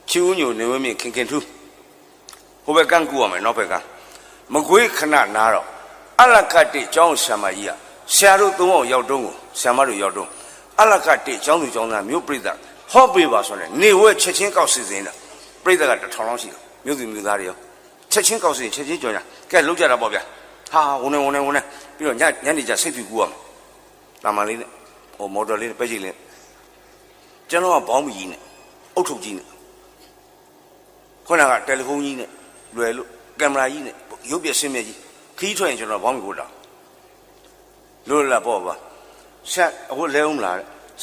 ချီဦးညိုနေဝင်းမြင့်ခင်ထူးဟိုဘက်ကန်းကူရမယ်နောက်ဘက်ကမကွေးခဏနားတော့အလကတိကျောင်းဆရာမကြီးကဆရာတို့သုံးအောင်ရောက်တုံးကိုဆရာမတို့ရောက်တုံးအလကတိကျောင်းသူကျောင်းသားမြို့ပြိဿဟောပေးပါဆိုရင်နေဝဲချက်ချင်းကောက်စီစဉ်တာပြိဿက1000လောက်ရှိတယ်မြို့သူမြို့သားတွေရောချက်ချင်းကောက်စီချက်ချင်းကြော်ညာကဲလောက်ကြတာပေါ့ဗျာဟာဝင်နေပြီးတော့ညနေကျစိတ်ဖြူကူရမယ်တာမန်လေးနဲ့ဟိုမော်တော်လေးနဲ့ပဲ့ချိတ်လေးကျွန်တော်ကဘောင်းမကြီးနဲ့အုတ်ထုတ်ကြီးနဲ့ခုနကတယ်လီဖုန်းကြီးနဲ့လွယ်လို့ကင်မရာကြီးနဲ့ရုပ်ပြဆင်းမြက်ကြီးခီးထွက်ရင်ကျွန်တော်ဘောင်းမကိုတာလို့လာပေါ့ပါဆက်အခုလဲအောင်မလား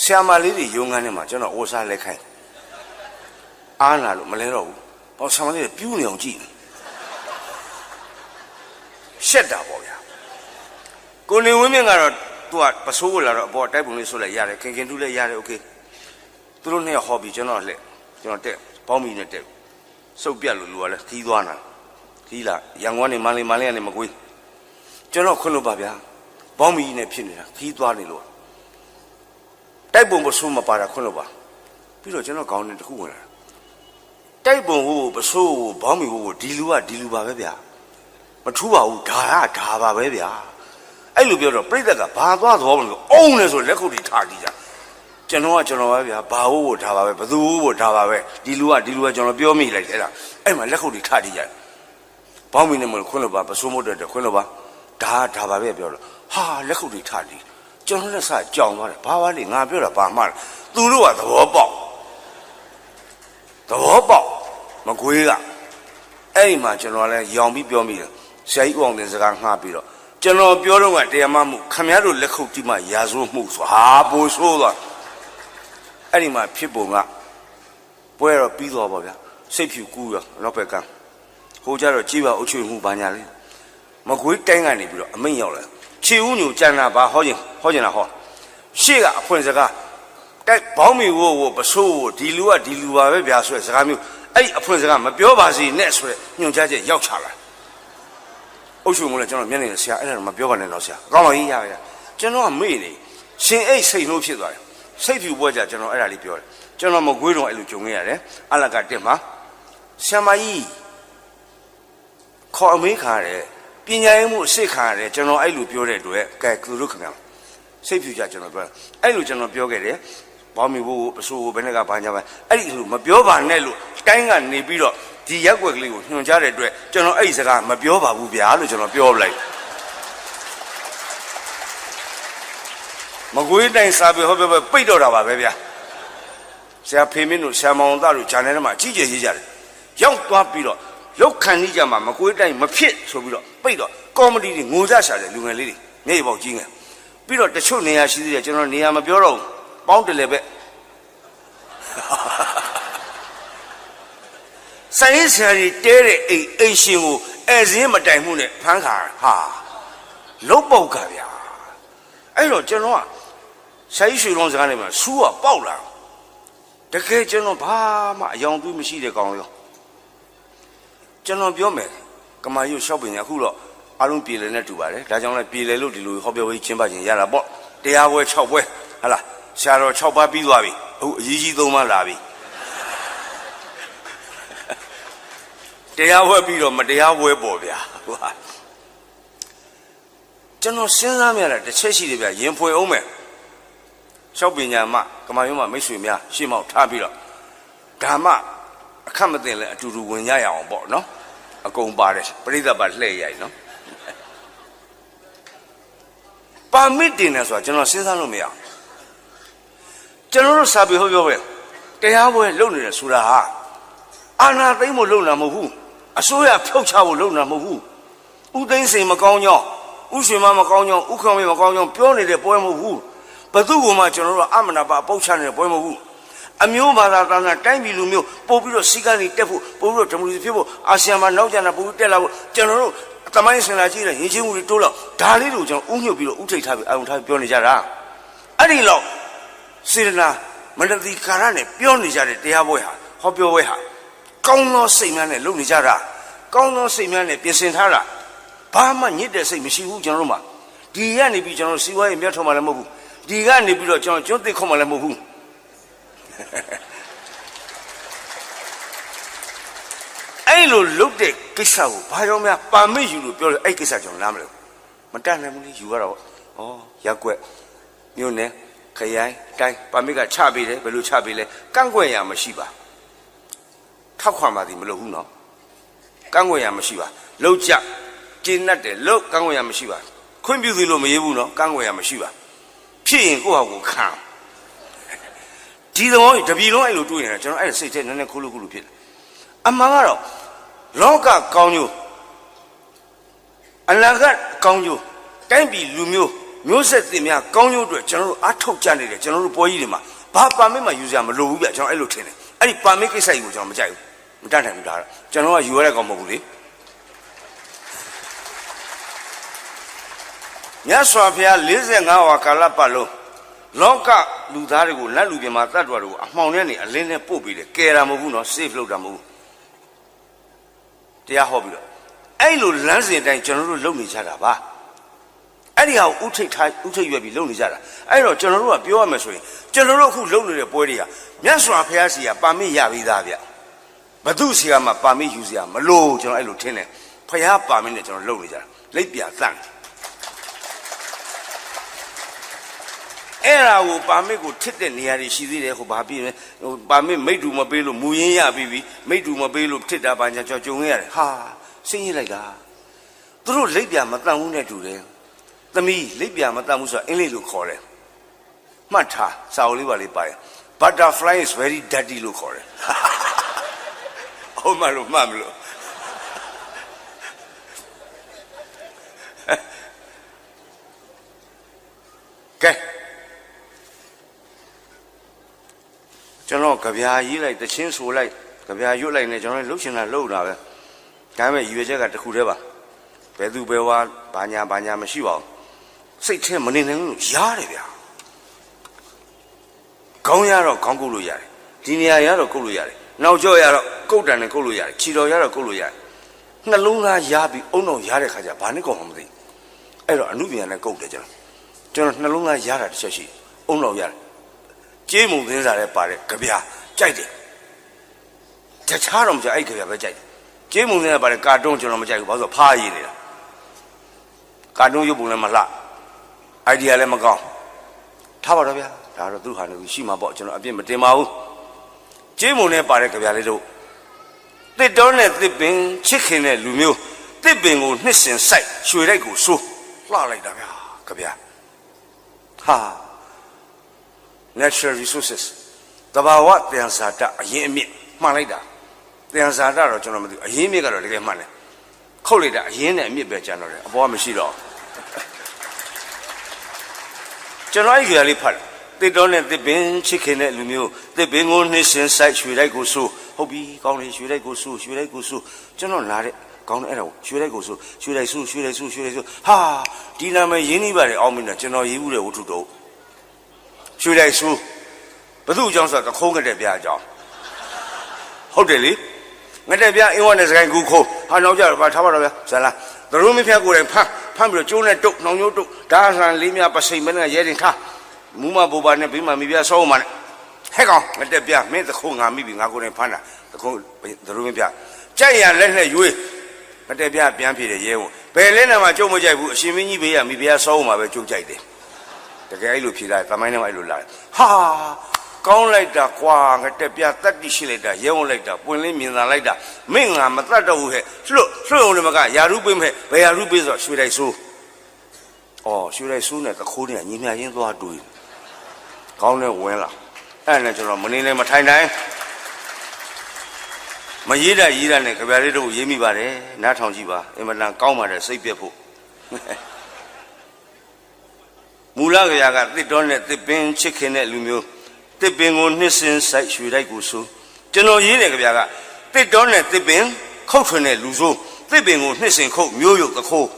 ဆရာမလေးတွေရုံငန်းထဲမှာကျွန်တော်အိုးစားလဲခိုင်းအားနာလို့မလဲတော့ဘူးဟောဆရာမလေးတွေပြူးနေအောင်ကြည့်ရှက်တာပေါ့ဗျာကိုနေဝင်းမြင့်ကတော့သူကပစိုးကိုလာတော့အပေါ်တိုက်ပုံလေးဆွတ်လိုက်ရတယ်ခင်တူးလည်းရတယ်โอเคသူတို့နှစ်ယောက်ဟောပြီးကျွန်တော်လက်ကျွန်တော်တက်ဘောင်းမီနဲ့တက်စုပ်ပြတ်လို့လူကလည်းခီးသွားတာခီးလာရန်ကုန်ကနေမန္တလေးကနေမကွေးကျွန်တော်ခွင့်လို့ပါဗျာဘောင်းမီနဲ့ဖြစ်နေတာခီးသွားနေလို့တိုက်ပုံပစိုးမပါတာခွင့်လို့ပါပြီးတော့ကျွန်တော်ခေါင်းနဲ့တခုဝင်လာတိုက်ပုံဟိုပစိုးဟိုဘောင်းမီဟိုဒီလူပါပဲဗျာမထူးပါဘူးဒါပါပဲဗျာအဲ့လိုပြောတော့ပြိဿကဘာသွားသွားမလို့အုံးလဲဆိုလက်ခုပ်တွေထားကြည့်ကြကျွန်တော်ပဲဗျာဘာဟုတ်ဒါပါပဲဘသူဟုတ်ဒါပါပဲဒီလူကကျွန်တော်ပြောမိလိုက်တယ်အဲ့မှာလက်ခုပ်တွေထားကြည့်ကြဘောင်းမီနဲ့မလို့ခွန်းလို့ပါပစိုးမတဲ့ခွန်းလို့ပါဒါပါပဲပြောတော့ဟာလက်ခုပ်တွေထားကြည့်ကျွန်တော်လက်စကြောင်သွားတယ်ဘာပါလေငါပြောတာဘာမှသူတို့ကသဘောပေါက်မကွေးကအဲ့ဒီမှာကျွန်တော်လည်းရောင်ပြီးပြောမိတယ်ဆရာကြီးဦးအောင်တင်စကားငှားပြီးတော့ကျွန်တော်ပြောတော့ကတရားမမှုခမည်းတော်လက်ခုပ်တိမှရာဇဝမှုဆိုဟာပိုဆိုးသွားအဲ့ဒီမှာဖြစ်ပုံကပွဲတော့ပြီးသွားပါဗျာစိတ်ဖြူကူးရနောက်ဘက်ကဟိုကြတော့ကြည်ပါအုပ်ချုပ်မှုဘာညာလေးမကွေးတိုင်းကနေပြီးတော့အမိန့်ရောက်လာခြေဦးညိုကြံတာဘာဟောကျင်တာဟောရှေ့ကအဖွင့်စကားတိုက်ဘောင်းမီဝို့ပစိုးဝို့ဒီလူပါပဲဗျာဆိုတဲ့စကားမျိုးအဲ့ဒီအဖွင့်စကားမပြောပါစေနဲ့ဆိုတဲ့ညွှန်ကြားချက်ရောက်ချလာအုပ်ချုပ်မှုလည်းကျွန်တော်မျက်နှာနဲ့ဆရာအဲ့ဒါမပြောပါနဲ့တော့ဆရာအကောင်းပါကြီးရပါကျွန်တော်ကမေ့နေရှင်အိတ်စိတ်လို့ဖြစ်သွားတယ်စိတ်ဖြူပွဲကြကျွန်တော်အဲ့ဒါလေးပြောတယ်ကျွန်တော်မကွေးတော့အဲ့လိုကြုံခဲ့ရတယ်အလကတက်မှာဆရာမကြီးခေါ်အမေးခါတယ်ပညာရေးမှုအစ်ခါရတယ်ကျွန်တော်အဲ့လိုပြောတဲ့အတွက်ကဲသူတို့ခင်ဗျာစိတ်ဖြူကြကျွန်တော်ပြောအဲ့လိုကျွန်တော်ပြောခဲ့တယ်ဘောင်းမီဘိုးအဆိုးဘယ်နဲ့ကဘာညာပဲအဲ့ဒီလိုမပြောပါနဲ့လို့တိုင်းကနေပြီးတော့ဒီရက်ွက်ကလေးကိုညွှန်ကြားတဲ့အတွက်ကျွန်တော်အဲ့ဒီစကားမပြောပါဘူးဗျာလို့ကျွန်တော်ပြောပလိုက်မကွေးတိုင်းစာပေဟောပြောပိတ်တော့တာပါပဲဗျာဆရာဖေမင်းတို့ဆရာမောင်သားတို့ဂျာနယ်ထဲမှာအကြီးကျယ်ရေးကြတယ်ရောက်သွားပြီးတော့လောက်ခံနေကြမှာမကွေးတိုင်းမဖြစ်ဆိုပြီးတော့ပိတ်တော့ကော်မတီတွေငိုကြရှာတယ်လူငယ်လေးတွေမျက်ရည်ပေါက်ကြီးငယ်ပြီးတော့တချို့နေရာရှိသေးတယ်ကျွန်တော်နေရာမပြောတော့ဘူးပေါင်းတယ်လေပဲဆိုင်ဆရာကြီးတဲတဲ့အိမ်ရှင်ကိုအဲစင်းမတိုင်မှုနဲ့ဖမ်းခါဟာလုတ်ပုတ်ကဗျာအဲ့တော့ကျွန်တော်ကဆရာကြီးရွှေလုံးစကားနေမှာစူးကပေါက်လာ တကယ်ကျွန်တော်ဘာမှအယောင်သွေးမရှိတဲ့ကောင်ရောကျွန်တော်ပြောမယ်ကမာရုပ်လျှောက်ပင်ညာအခုတော့အားလုံးပြည်လည်နဲ့တူပါတယ်ဒါကြောင့်လည်းပြည်လည်လို့ဒီလိုဟောပြောရေးကျင်းပခြင်းရတာပေါ့တရားပွဲ6ပွဲဟလားဆရာတော်6ပါးပြီးသွားပြီအခုအရေးကြီး3ပါးလာပြီတရားပွဲပြီးတော့မတရားပွဲပေါ်ဗျာဟုတ်ပါကျွန်တော်စဉ်းစားမြင်တာတစ်ချက်ရှိတယ်ဗျရင်ဖွယ်အောင်မယ်လျှောက်ပညာမှကမာရုံမှမိတ်ဆွေများရှေ့မောက်ထားပြီးတော့ဓမ္မအခက်မသိလဲအတူတူဝင်ရရအောင်ပေါ့နော်အကုန်ပါတယ်ပရိသတ်ပါလှည့်ရိုက်နော်ပါမစ်တင်တယ်ဆိုတာကျွန်တော်စဉ်းစားလို့မရအောင်ကျွန်တော်တို့စာပေဟောပြောပဲတရားပွဲလုပ်နေတယ်ဆိုတာဟာအာနာသိမ့်ဖို့လုပ်တာမဟုတ်ဘူးအစိုးရဖြုတ်ချဖို့လုပ်တာမဟုတ်ဘူးဥသိမ်းစိန်မကောင်းကြောင်းဥရွှေမမကောင်းကြောင်းဥခေါမေမကောင်းကြောင်းပြောနေတဲ့ပွဲမဟုတ်ဘူးဘသူ့ကမှကျွန်တော်တို့အမနာပါပုတ်ချနေတဲ့ပွဲမဟုတ်ဘူးအမျိုးဘာသာသားများတိုင်းပြည်လူမျိုးပို့ပြီးတော့စီကံတွေတက်ဖို့ပို့ပြီးတော့ဒီမိုကရေစီဖြစ်ဖို့အာဆီယံမှာနောက်ကျန်တာပို့ပြီးတက်လာဖို့ကျွန်တော်တို့သမိုင်းစင်လာကြည့်တဲ့ရင်းချင်းမှုတွေတိုးလောက်ဒါလေးတို့ကျွန်တော်ဥညွတ်ပြီးတော့ဥထိတ်ထားပြီးအာရုံထားပြောနေကြတာအဲ့ဒီလောက်စေတနာမနတိကာရနဲ့ပြောနေကြတဲ့တရားပွဲဟာဟောပြောပွဲဟာကောင်းသောစိတ်များနဲ့လုပ်နေကြတာကောင်းသောစိတ်များနဲ့ပြင်ဆင်ထားတာဘာမှညစ်တဲ့စိတ်မရှိဘူးကျွန်တော်တို့မှာဒီကနေပြီးကျွန်တော်စီးပွားရေးမြတ်ထော်မှလည်းမဟုတ်ဘူးဒီကနေပြီးတော့ကျွန်တော်ကျွတ်သိခုံမှလည်းမဟုတ်ဘူးအဲ့လိုလုတ်တဲ့ကိစ္စကိုဘာကြောင့်များပါမစ်ယူလို့ပြောလို့အဲ့ကိစ္စကျွန်တော်နားမလဲမတတ်နိုင်ဘူးလေယူရတော့ဩရက်ွက်မြို့နယ်ခရိုင်တိုင်းပါမစ်ကချပေးတယ်ဘယ်လိုချပေးလဲကန့်ကွက်ရမရှိပါထောက်ခွာမှသည်မလုပ်ဘူးနော်ကန့်ကွက်ရမရှိပါလှုပ်ကြကျင်းတ်တယ်လှုပ်ကန့်ကွက်ရမရှိပါခွင့်ပြုသည်လို့မရေးဘူးနော်ကန့်ကွက်ရမရှိပါဖြစ်ရင်ကိုယ့်ဟာကိုခံဒီသဘောတပြည်လုံးအဲ့လိုတွေ့နေတာကျွန်တော်အဲ့စိတ်ထဲနည်းနည်းခိုးလို့ဖြစ်တယ်အမှန်ကတော့လောကကောင်းကျိုးအလကကောင်းကျိုးတိုင်းပြည်လူမျိုးမျိုးဆက်သစ်များကောင်းကျိုးအတွက်ကျွန်တော်တို့အားထုတ်ကြနေတယ်ကျွန်တော်တို့ပွဲကြီးတွေမှာဘာပါမစ်မှယူစရာမလိုဘူးဗျကျွန်တော်အဲ့လိုထင်တယ်အဲ့ဒီပါမစ်ကိစ္စကြီးကိုကျွန်တော်မကြိုက်ဘူးမတတ်နိုင်ဘူးဒါကျွန်တော်ကယူရတဲ့ကောင်မဟုတ်ဘူးလေမြတ်စွာဘုရား45ဝါကာလပတ်လုံးလောကလူသားတွေကိုလက်လူပြင်မှာတတ်တော်တွေကိုအမှောင်နဲ့နေအလင်းနဲ့ပို့ပြီးတယ်ကယ်တာမဟုတ်ဘူးနော် safe လုပ်တာမဟုတ်ဘူးတရားဟောပြီးတော့အဲ့လိုလမ်းစဉ်တိုင်းကျွန်တော်တို့လုပ်နေကြတာပါအဲ့ဒီဟာကိုဥထိတ်ရွက်ပြီးလုပ်နေကြတာအဲ့တော့ကျွန်တော်တို့ကပြောရမယ်ဆိုရင်ကျွန်တော်တို့အခုလုပ်နေတဲ့ပွဲတွေကမြတ်စွာဘုရားစီကပါမစ်ရပြီးသားဗျဘသူစီကမှပါမစ်ယူစရာမလိုကျွန်တော်အဲ့လိုထင်တယ်ဘုရားပါမစ်နဲ့ကျွန်တော်လုပ်နေကြတာလက်ပြသန့်အဲ့ဒါကိုပါမစ်ကိုထစ်တဲ့နေရာတွေရှိသေးတယ်ဟိုဘာပြည့်လဲဟိုပါမစ်မိတ်တူမပေးလို့မူရင်းရပြီးပြီမိတ်တူမပေးလို့ထစ်တာပါညာကြောက်ကြုံရတယ်ဟာစိတ်ရလိုက်တာသူတို့လက်ပြမတန့်ဘူးနဲ့တူတယ်သမီးလက်ပြမတန့်ဘူးဆိုတာအင်္ဂလိပ်လိုခေါ်တယ်မှတ်ထားစာအုပ်လေးပါလေးပါတယ် butterfly is very dirty လို့ခေါ်တယ်ဟုတ်မလို့မှတ်မလို့ကဲကျွန်တော်ကြပြာရေးလိုက်တချင်းဆိုလိုက်ကြပြာရွတ်လိုက်နေကျွန်တော်လှုပ်ရှင်တာလှုပ်တာပဲဒါပေမဲ့ရွေချက်ကတခုတည်းပါဘယ်သူဘယ်ဝါဘာညာမရှိပါဘူးစိတ်ထဲမနေနိုင်လို့ရားတယ်ဗျာခေါင်းရတော့ခေါင်းကုတ်လို့ရတယ်ဒီနေရာရတော့ကုတ်လို့ရတယ်နောက်ကျောရတော့ကုတ်တန်နဲ့ကုတ်လို့ရတယ်ခြေတော်ရတော့ကုတ်လို့ရတယ်နှလုံးသားရားပြီးအုံတော့ရားတဲ့ခါကျဘာနဲ့ကုန်မှမသိအဲ့တော့အနုပညာနဲ့ကုတ်တယ်ကျွန်တော်နှလုံးသားရားတာတစ်ချက်ရှိအုံတော့ရတယ်ကျေးမုံသင်းစားလည်းပါတယ်ကြပြာကြိုက်တယ်တခြားတော့မကြိုက်အဲ့ကြပြာပဲကြိုက်တယ်ကျေးမုံသင်းကပါတယ်ကာတွန်းကျွန်တော်မကြိုက်ဘူးဘာလို့ဆိုဖားရည်နေတာကာတွန်းရုပ်ပုံလည်းမလှအိုင်ဒီယာလည်းမကောင်းထားပါတော့ဗျာဒါတော့သူ့ဟာနေရှိမှာပေါ့ကျွန်တော်အပြစ်မတင်ပါဘူးကျေးမုံနဲ့ပါတယ်ကြပြာလေးတို့တစ်တော်နဲ့တစ်ပင်ချစ်ခင်တဲ့လူမျိုးတစ်ပင်ကိုနှစ်စင်စိုက်ရွှေလိုက်ကိုစိုးလှလိုက်တာဗျာကြပြာဟာ natural resources တဘာဝတန်စာတအရင်အမြင့်မှန်လိုက်တာတန်စာတတော့ကျွန်တော်မသိဘူးအရင်မြင့်ကတော့တကယ်မှန်တယ်ခုတ်လိုက်တာအရင်နဲ့အမြင့်ပဲကျန်တော့တယ်အပေါ်ကမရှိတော့ကျွန်တော်အဲ့ဒီကလေးဖတ်တစ်တော်နဲ့တစ်ပင်ချစ်ခင်တဲ့လူမျိုးတစ်ပင်ကိုနှစ်စင်စိုက်ရွှေလိုက်ကိုစိုးဟုတ်ပြီကောင်းတယ်ရွှေလိုက်ကိုစိုးရွှေလိုက်ကိုစိုးကျွန်တော်လာတဲ့ကောင်းတယ်အဲ့ဒါရွှေလိုက်ကိုစိုးရွှေလိုက်စိုးရွှေလိုက်စိုးရွှေလိုက်စိုးဟာဒီနာမည်ရင်းနှီးပါတယ်အောင်မင်းနဲ့ကျွန်တော်ရေးဘူးတဲ့ဝတ္ထုတော့ရွှေလိုက်စိုး ဘသူ့ကြောင့်ဆိုတော့ခိုးငတဲ့ပြအကြောင်းဟုတ်တယ်လေငတဲ့ပြအင်းဝနဲ့စကိုင်းကူခိုးဟာနောက်ကြတော့ဘာထားပါတော့ဗျာဇာလားသရုံးမဖျက်ကိုယ်တိုင်ဖမ်းပြီးတော့ကျိုးနဲ့တုတ်နှောင်ကျိုးတုတ်ဒါဆန်လေးများပစိမ့်မနဲ့ရဲတင်ထားမူမဘူပါနဲ့ဘေးမှာမိပြဆောင်းမှနဲ့ဟဲ့ကောင်ငတဲ့ပြမင်းသခိုးငါမိပြီငါကိုယ်တိုင်ဖမ်းတာသခိုးသရုံးမဖျက်ကြိုက်ရလက်နဲ့ရွေးငတဲ့ပြပြန်ပြေတယ်ရဲဝင်ဘယ်လဲနဲ့မှကျုံမကြိုက်ဘူးအရှင်မင်းကြီးဘေးကမိပြဆောင်းမှပဲကျုံကြိုက်တယ်တကယ်အဲ့လိုဖြေလိုက်သမိုင်းထဲမှာအဲ့လိုလာဟာကောင်းလိုက်တာကွာငတက်ပြတတ်တိရှိလိုက်တာရဲဝံလိုက်တာပွင့်လင်းမြင်သာလိုက်တာမင်းငါမတတ်တော့ဘူးဟဲ့လွတ်ုံလည်းမကယာရုပေးမဲ့ဘယ်ယာရုပေးဆိုရွှေတိုက်ဆိုးရွှေတိုက်ဆိုးနဲ့သခိုးနဲ့ညီမြချင်းသွားတွေ့ကောင်းတဲ့ဝင်လာအဲ့နဲ့ကျွန်တော်မနေလည်းမထိုင်နိုင်မရေးတာရေးတာနဲ့ကြပြလေးတို့ရေးမိပါတယ်နားထောင်ကြည့်ပါအင်မတန်ကောင်းပါတယ်စိတ်ပြက်ဖို့မူလကြရာကတစ်တော်နဲ့တစ်ပင်ချစ်ခင်တဲ့လူမျိုးတစ်ပင်ကိုနှစ်စင်ဆိုင်ရွှေတိုက်ကိုဆိုကျွန်တော်ရေးတယ်ကြပြကတစ်တော်နဲ့တစ်ပင်ခုတ်ထွင်တဲ့လူဆိုတစ်ပင်ကိုနှစ်စင်ခုတ်မျိုးရုပ်သခိုး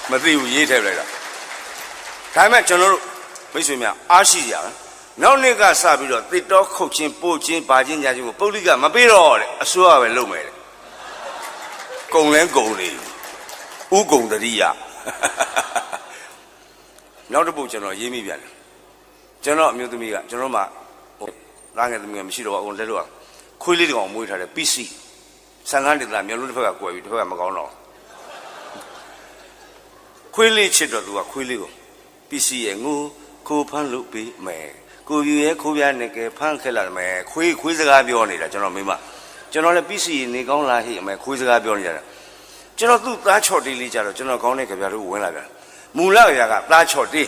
မသိဘူးရေးထည့်လိုက်တာဒါပေမဲ့ကျွန်တော်တို့မိတ်ဆွေများအားရှိကြပါနောက်နေ့ကစပြီးတော့တစ်တော်ခုတ်ချင်းပို့ချင်းဘာချင်းညာချင်းကိုပုဂ္ဂလိကမပေးတော့တဲ့အစိုးရပဲလုပ်မယ်တဲ့ကုံလဲကုံနေဥကုံတရိယနောက်တစ်ပုတ်ကျွန်တော်ရေးမိပြန်တယ်ကျွန်တော်အမျိုးသမီးကကျွန်တော်မှသားငယ်သမီးကမရှိတော့ဘူးအကုန်လက်လို့ခွေးလေးတကောင်မွေးထားတယ် PC ဆန်ကားဒေသမျိုးလုံးတစ်ဖက်ကကွယ်ပြီးတစ်ဖက်ကမကောင်းတော့ခွေးလေးချစ်တော့သူကခွေးလေးကို PC ရဲ့ငိုခိုးဖမ်းလို့ပြီးမယ်ကိုယူရဲ့ခိုးပြားနဲ့ကဲဖမ်းခဲ့လာမယ်ခွေးစကားပြောနေတာကျွန်တော်မိမကျွန်တော်လည်း PC နေကောင်းလားဟိအမေခွေးစကားပြောနေကြတာကျွန်တော်သူ့သားချော့တေးလေးကြတော့ကျွန်တော်ကောင်းတဲ့ကြပြတို့ဝင်လာပြန်မူလကြကသားချော့တေး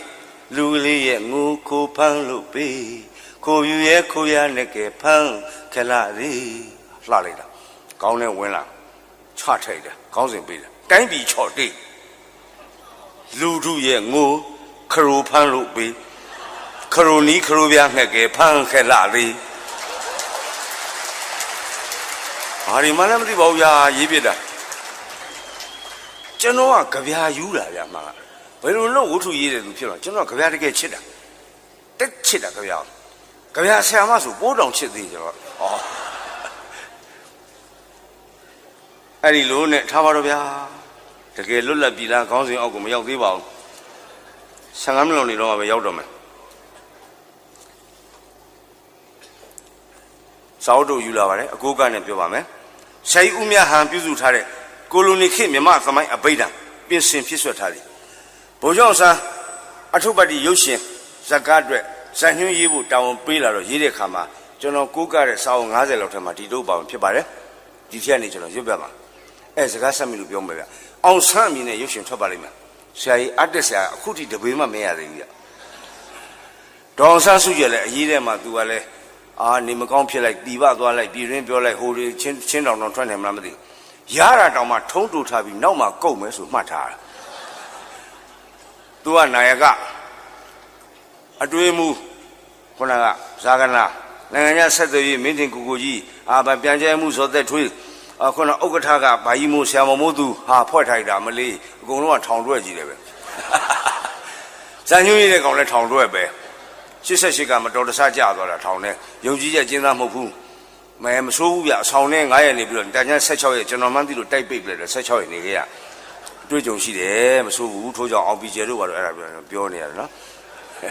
လူလေးရဲ့ငိုခိုးဖမ်းလို့ပေးကိုယူရဲ့ခိုးရနဲ့ကဲဖမ်းခလာလေးလှလိုက်တာကောင်းတဲ့ဝင်လာချထိုက်တယ်ခေါင်းစဉ်ပေးတယ်တိုင်းပြည်ချော့တေးလူတို့ရဲ့ငိုခရိုဖမ်းလို့ပေးခရိုနီခရိုပြားနဲ့ကဲဖမ်းခလာလေးဘာဒီမှလည်းမသိပါဘူးဗျာရေးပြတာကျွန်တော်ကကြပြာယူတာဗျာမှာဘယ်လိုလုပ်ဝတ္ထုရေးတယ်သူဖြစ်တော့ကျွန်တော်ကြပြာတကယ်ချစ်တာတက်ချစ်တာကြပြာဆရာမဆိုပိုးတောင်ချစ်သေးကျွန်တော်အဲ့ဒီလိုနဲ့ထားပါတော့ဗျာတကယ်လွတ်လပ်ပြီလားခေါင်းစဉ်အောက်ကိုမရောက်သေးပါဘူး15မိနစ်နေတော့မှပဲရောက်တော့မယ်စာအုပ်တို့ယူလာပါတယ်အကိုကနဲ့ပြောပါမယ်ဆရာကြီးဦးမြတ်ဟန်ပြုစုထားတဲ့ကိုလိုနီခေတ်မြမသမိုင်းအဘိဓာန်ပြင်ဆင်ဖြစ်ဆွတ်ထားသည်ဘိုးကျောင်းဆန်းအထုပ္ပတ္တိရုပ်ရှင်ဇာတ်ကားအတွက်ဇာတ်ညွှန်းရေးဖို့တာဝန်ပေးလာတော့ရေးတဲ့အခါမှာကျွန်တော်ကိုးကားတဲ့စာအုပ်90လောက်ထဲမှာဒီတို့ပါဝင်ဖြစ်ပါတယ်ဒီထက်နေကျွန်တော်ရွတ်ပြပါအဲစကားဆက်မိလို့ပြောမယ်ဗျအောင်ဆန်းအမည်နဲ့ရုပ်ရှင်ထွက်ပါလိမ့်မယ်ဆရာကြီးအတက်ဆရာအခုထိတပေးမှမရသေးဘူးဗျဒေါအောင်ဆန်းစုကြလည်းအရေးထဲမှာသူကလည်းနေမကောင်းဖြစ်လိုက်တီးပသွားလိုက်ပြည်ရင်းပြောလိုက်ဟိုတွေချင်းတောင်ထွက်နေမှလားမသိဘူးရတာတောင်မှထုံးတူထားပြီးနောက်မှကုတ်မယ်ဆိုမှတ်ထားတာသူကနာယကအတွေးမှုခုနကဇာကနာနိုင်ငံခြားဆက်သွယ်ရေးမင်းတင်ကိုကြီးပြန်ကျဲမှုစောသက်ထွေးခုနဥက္ကဋ္ဌကဘာကြီးမိုးဆရာမမိုးသူဖွဲ့ထိုက်တာမလေးအကုန်လုံးကထောင်တွဲကြည့်တယ်ပဲဇန်ညွှန်းရတဲ့ကောင်လည်းထောင်တွဲပဲ88ကမတော်တဆကြသွားတာထောင်နဲ့ယုံကြည်ချက်ကျင်းသားမဟုတ်ဘူးမဆိုးဘူးဗျအဆောင်နဲ့9ရက်နေပြီးတော့တန်ချမ်း16ရက်ကျွန်တော်မှန်းသိလို့တိုက်ပိတ်ပြတယ်16ရက်နေခဲ့ရတွေ့ကြုံရှိတယ်မဆိုးဘူးထိုးကြောင်အောင်ပီကျဲတို့ကတော့အဲ့ဒါပြောနေရတယ်နော်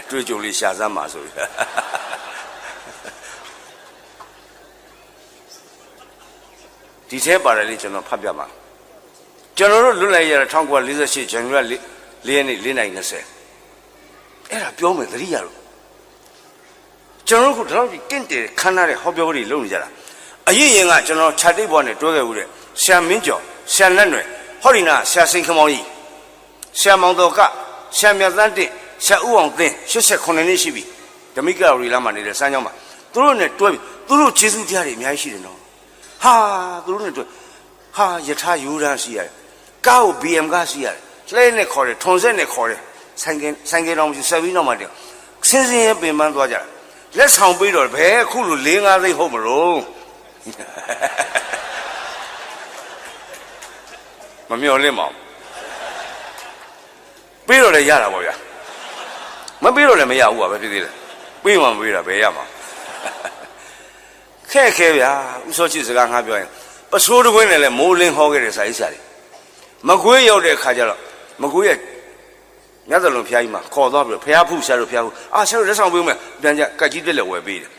တွေ့ကြုံလေးရှာစမ်းပါဆိုပြီးဒီထဲပါတယ်လေကျွန်တော်ဖတ်ပြပါကျွန်တော်တို့လွတ်လိုက်ရတဲ့1948ဇန်နဝါရီ4ရက်နေ့4:20အဲ့ဒါပြောမယ်သတိရတော့ကျွန်တော်တို့ကဒီလောက်ကြီးတင့်တယ်ခမ်းနားတဲ့ဟောပြောတွေလုပ်နေကြတာအရင်ကကျွန်တော်ခြာတိတ်ဘွားနဲ့တွဲခဲ့ဦးတဲ့ဆရာမင်းကျော်ဆရာလက်နွယ်ဟောဒီနာဆရာစိန်ခမောင်းကြီးဆရာမောင်တော်ကဆရာမြတ်သန်းတင့်ဆရာဦးအောင်သင်း89နှစ်ရှိပြီဓမိကရီလာမှာနေတဲ့စမ်းကြောင်းမှာသူတို့နဲ့တွဲပြီးသူတို့ကျေးဇူးတရားတွေအများကြီးရှိတယ်နော်သူတို့နဲ့တွဲယထာယူရန်ရှိရတယ်ကားကို BM ကားရှိရတယ်လှဲနဲ့ခေါ်တယ်ထွန်ဆက်နဲ့ခေါ်တယ်ဆိုင်ကယ်တော်မရှိဆက်ပြီးတော့မှတယ်စင်းစင်းရဲ့ပင်ပန်းသွားကြတယ်လက်ဆောင်ပေးတော့ဘယ်အခုလို4-5သိန်းဟုတ်မလို့မမျော်လင့်ပါဘူးပေးတော့လည်းရတာပေါ့ဗျာမ ပေးတော့လည်းမရဘူးပါပဲဖြစ်သေးတယ်ပေးမှမပေးတာဘယ်ရမှာခဲခဲဗျာဥစောချစ်စကားငါပြောရင်ပစိုးတကွင်းနဲ့လည်းမိုးလင်းဟောခဲ့တဲ့စာရေးဆရာတွေမကွေးရောက်တဲ့အခါကျတော့မကွေးရဲ့မြတ်သလုံးဖျားကြီးမှာခေါ်သွားပြီးတော့ဖျားဖူးဆရာတို့ဖျားဖူးဆရာတို့လက်ဆောင်ပေးမယ်ပြန်ကြကတ်ကြီးတက်လက်ဝယ်ပေးတယ်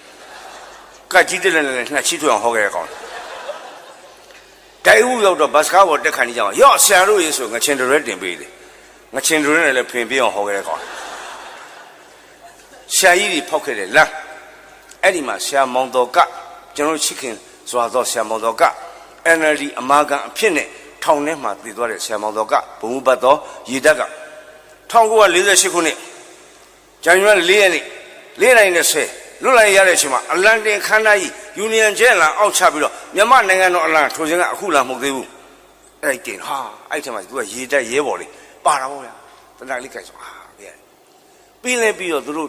ကတ်ကြီးတက်လက်နဲ့နှက်ချီထွေအောင်ဟောခဲ့တဲ့ကောင်တိုင်ဦးရောက်တော့ဘတ်စကားပေါ်တက်ခံနေကြအောင်ရော့ဆရာတို့ရေဆိုငချင်းတွေတင်ပေးတယ်ငချင်းတွေနဲ့လည်းဖင်ပြအောင်ဟောခဲ့တဲ့ကောင်ဆရာကြီးတွေဖောက်ခဲ့တယ်လမ်းအဲ့ဒီမှာဆရာမောင်တော်ကကျွန်တော်ချစ်ခင်စွာသောဆရာမောင်တော်က NLD အမာခံအဖြစ်နဲ့ထောင်ထဲမှာတည်သွားတဲ့ဆရာမောင်တော်ကဘုံဘတ်တော်ရေတက်က1948ခုနှစ်ဇန်နဝါရီ4ရက်နေ့4:20လွတ်လပ်ရတဲ့အချိန်မှာအလန်တင်ခန်းသားကြီးယူနီယံကျဲလန်အောက်ချပြီးတော့မြန်မာနိုင်ငံတော်အလံထိုခြင်းကအခုလာမဟုတ်သေးဘူးအဲ့ဒီတင်ဟာအဲ့ဒီမှာသူကရေတက်ရဲပေါ်လေးပါတာပေါ့ဗျာတနက်လေးကြိုက်ဆိုဗျာပြီးလဲပြီးတော့သူတို့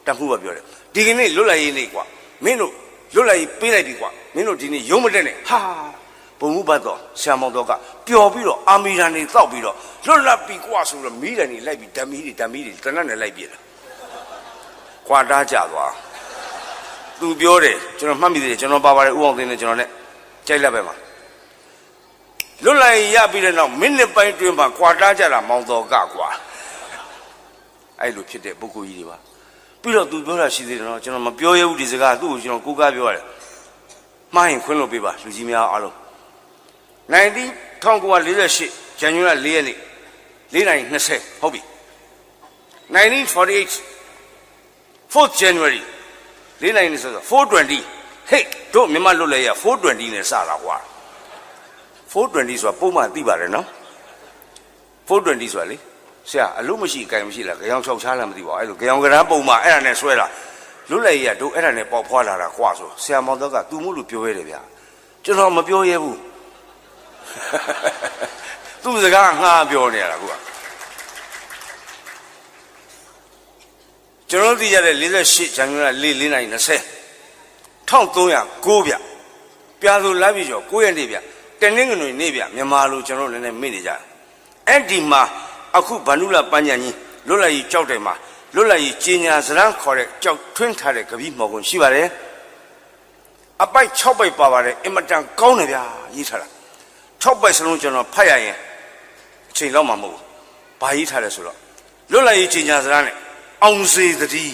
တမှုပဲပြောတယ်ဒီကနေ့လွတ်လပ်ရေးနေ့ကွာမင်းတို့လွတ်လပ်ရေးပေးလိုက်ပြီကွာမင်းတို့ဒီနေ့ရုံးမတက်နဲ့ဟာဘုံမှုဘတ်တော်ဆရာမောင်တော်ကပျော်ပြီးတော့အာမီရန်တွေတောက်ပြီးတော့လွတ်လပ်ပြီကွာဆိုတော့မီးတန်တွေလိုက်ပြီးဓာမီတွေတနတ်နဲ့လိုက်ပြတယ်ခွာတားကြသွားသူပြောတယ်ကျွန်တော်မှတ်မိသေးတယ်ကျွန်တော်ပါပါတယ်ဥအောင်သိန်းနဲ့ကျွန်တော်နဲ့ကြိုက်လက်ပဲမှာလွတ်လပ်ရေးရပြီးတဲ့နောက်မိနစ်ပိုင်းတွင်းမှာခွာတားကြတာမောင်တော်ကကွာအဲ့လိုဖြစ်တဲ့ပုဂ္ဂိုလ်ကြီးတွေပါပြီးတော့သူပြောတာရှိသေးတယ်နော်ကျွန်တော်မပြောရဘူးဒီစကားသူ့ကိုကျွန်တော်ကိုးကားပြောရတယ်မှားရင်ခွင့်လို့ပေးပါလူကြီးများအားလုံး1948ဇန်နဝါရီ4ရက်နေ့4:20ဟုတ်ပြီ1948 4th January 4:20ဆိုတော့420ဟေ့တို့မြန်မာလွတ်လပ်ရ420နဲ့စတာကွာ420ဆိုတာပုံမှန်သိပါတယ်နော်420ဆိုတာလေဆရာအလို့မရှိအကင်မရှိလားကြောင်6ချားလားမသိပါဘူးအဲ့လိုကြောင်ကရမ်းပုံမှန်အဲ့ဒါနဲ့ဆွဲတာလွတ်လပ်ရတို့အဲ့ဒါနဲ့ပေါက်ဖွာလာတာကွာဆိုဆရာမောင်တော်ကသူမို့လို့ပြောရတယ်ဗျာကျွန်တော်မပြောရဘူးသူ့စကားငှားပြောနေရတာကွာကျွန်တော်သိရတဲ့48ဇန်နဝါရီ4:20 1309ဗျပြာသူလိုက်ပြီကျော်9ရက်နေ့ဗျတနင်္ဂနွေနေ့ဗျမြန်မာလိုကျွန်တော်လည်းနည်းမေ့နေကြအဲ့ဒီမှာအခုဗန္ဓုလပန်းညံကြီးလွတ်လပ်ရေးကြောက်တယ်မှာလွတ်လပ်ရေးကြီးညာစရန်ခေါ်တဲ့ကြောက်ထွင်းထားတဲ့ကပီးမော်ကွန်ရှိပါတယ်အပိုက်6ပိုက်ပါပါတယ်အင်မတန်ကောင်းတယ်ဗျာရေးထားတာ6ပိုက်စလုံးကျွန်တော်ဖတ်ရရင်အချိန်လောက်မှမဟုတ်ဘူးဘာရေးထားလဲဆိုတော့လွတ်လပ်ရေးကြီးညာစရန်နဲ့အောင်စေတတိ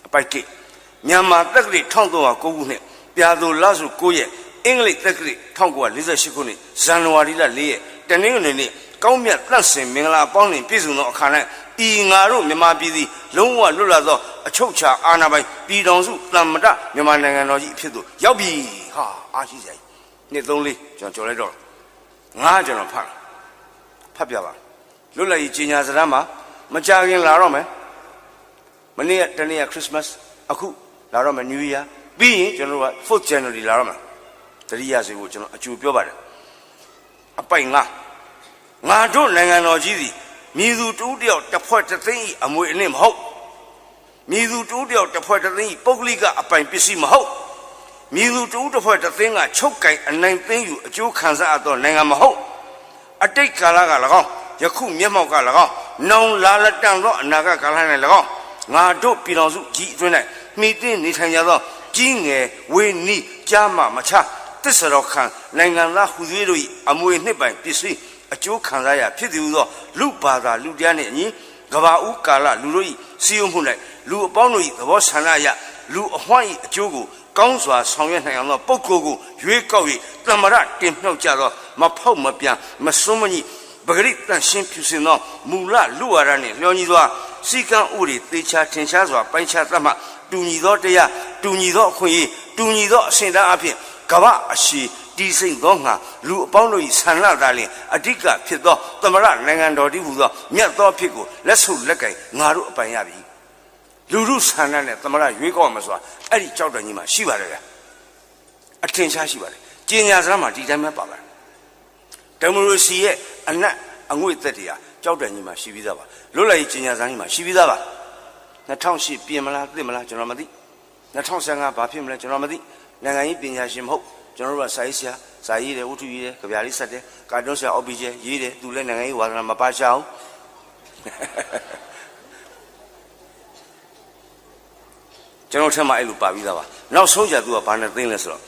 အပိုက်ကိမြန်မာတက္ကသိုလ်1309ခုနှစ်ပြာသူလစု9ရက်အင်္ဂလိပ်တက္ကသိုလ်1948ခုနှစ်ဇန်နဝါရီလ4ရက်တနင်္ဂနွေနေ့ကောင်းမြတ်သန့်စင်မင်္ဂလာပေါင်းတင်ပြည့်စုံသောအခါ၌ဤငါတို့မြန်မာပြည်သည်လုံးဝလွတ်လပ်သောအချုပ်ချာအာဏာပိုင်ပြည်တော်စုသမ္မတမြန်မာနိုင်ငံတော်ကြီးအဖြစ်သို့ရောက်ပြီဟာအားရှိစရာနှစ်3-4ကျွန်တော်ကြော်လိုက်တော့ငါကျွန်တော်ဖတ်ပြပါလွတ်လပ်ရေးကြီးညာစရမ်းမှာမကြခင်လာတော့မယ်မနေ့ကတနေ့ကခရစ်စမတ်အခုလာတော့မယ် New Year ပြီးရင်ကျွန်တော်တို့က 4th January လာတော့မယ်တတိယစီကိုကျွန်တော်အကျိုးပြောပါတယ်အပိုင်ငါတို့နိုင်ငံတော်ကြီးသည်မြည်သူတူးတယောက်တစ်ဖွဲ့တစ်သိန်းအမွေအနှစ်မဟုတ်မြည်သူတူးတယောက်တစ်ဖွဲ့တစ်သိန်းပုဂ္ဂလိကအပိုင်ပစ္စည်းမဟုတ်မြည်သူတူးတစ်ဖွဲ့တစ်သိန်းကချုပ်ကင်အနိုင်သိမ်းယူအကျိုးခံစားအပ်သောနိုင်ငံမဟုတ်အတိတ်ကာလက၎င်းယခုမျက်မှောက်က၎င်းနောင်လာလက်တန်သောအနာဂတ်ကာလ၌၎င်းငါတို့ပြည်တော်စုကြီးအတွင်း၌မိတင်းနေထိုင်ကြသောကြီးငယ်ဝေနီးကြားမှမချတစ္ဆတော်ခံနိုင်ငံသားဟူသည်တို့၏အမွေနှစ်ပိုင်ပစ္စည်းအကျိုးခံစားရဖြစ်သည်ဟူသောလူဘာသာလူတရားနှင့်အညီကဘာဦးကာလလူတို့၏စီယုံမှု၌လူအပေါင်းတို့၏သဘောဆန္ဒအရလူအဝှမ်း၏အကျိုးကိုကောင်းစွာဆောင်ရွက်နိုင်အောင်သောပုဂ္ဂိုလ်ကိုရွေးကောက်၍သမ္မတတင်မြှောက်ကြသောမဖောက်မပြန်မစွန်းမညိပဂရိတန်ရှင်းဖြူစင်သောမူလလူဝါဒနှင့်လျော်ညီစွာစီကံဥတွေသေချာထင်ရှားစွာပိုင်းခြားသတ်မှတ်တူညီသောတရားတူညီသောအခွင့်အရေးတူညီသောအစဉ်အလာအဖြစ်ကမ္ဘာအရှိတီးစိမ့်သောငါလူအပေါင်းတို့၏ဆန္ဒသာလျှင်အဓိကဖြစ်သောသမရနိုင်ငံတော်တည်းဟူသောမြတ်သောဖြစ်ကိုလက်ဆုပ်လက်ကင်ငါတို့အပိုင်ရပြီလူလူဆန္ဒနဲ့သမရရွေးကောက်မှာဆိုတာအဲ့ဒီကြောက်တယ်ကြီးမှာရှိပါတယ်ဗျအထင်ရှားရှိပါတယ်ကျင်ညာစရာမှာဒီတိုင်းပဲပါပါတယ်ဒီမိုကရေစီရဲ့အနက်အငွေ့သက်တရားကြောက်တယ်ကြီးမှာရှိပြီးသားပါလွတ်လပ်ရေးကျင်ညာစရာကြီးမှာရှိပြီးသားပါ2008ပြင်မလားသိမလားကျွန်တော်မသိ2015ဘာဖြစ်မလဲကျွန်တော်မသိနိုင်ငံရေးပညာရှင်မဟုတ်ကျွန်တော်တို့ကစာရေးဆရာစာရေးတယ်ဝတ္ထုရေးတယ်ကြပြလေးဆက်တယ်ကာတွန်းဆရာအော်ပီဂျဲရေးတယ်သူလည်းနိုင်ငံရေးဝါသနာမပါရှာဘူး ကျွန်တော်ထက်မှအဲ့လိုပါပြီးသားပါနောက်ဆုံးကြသူကဘာနဲ့သိလဲဆိုတော့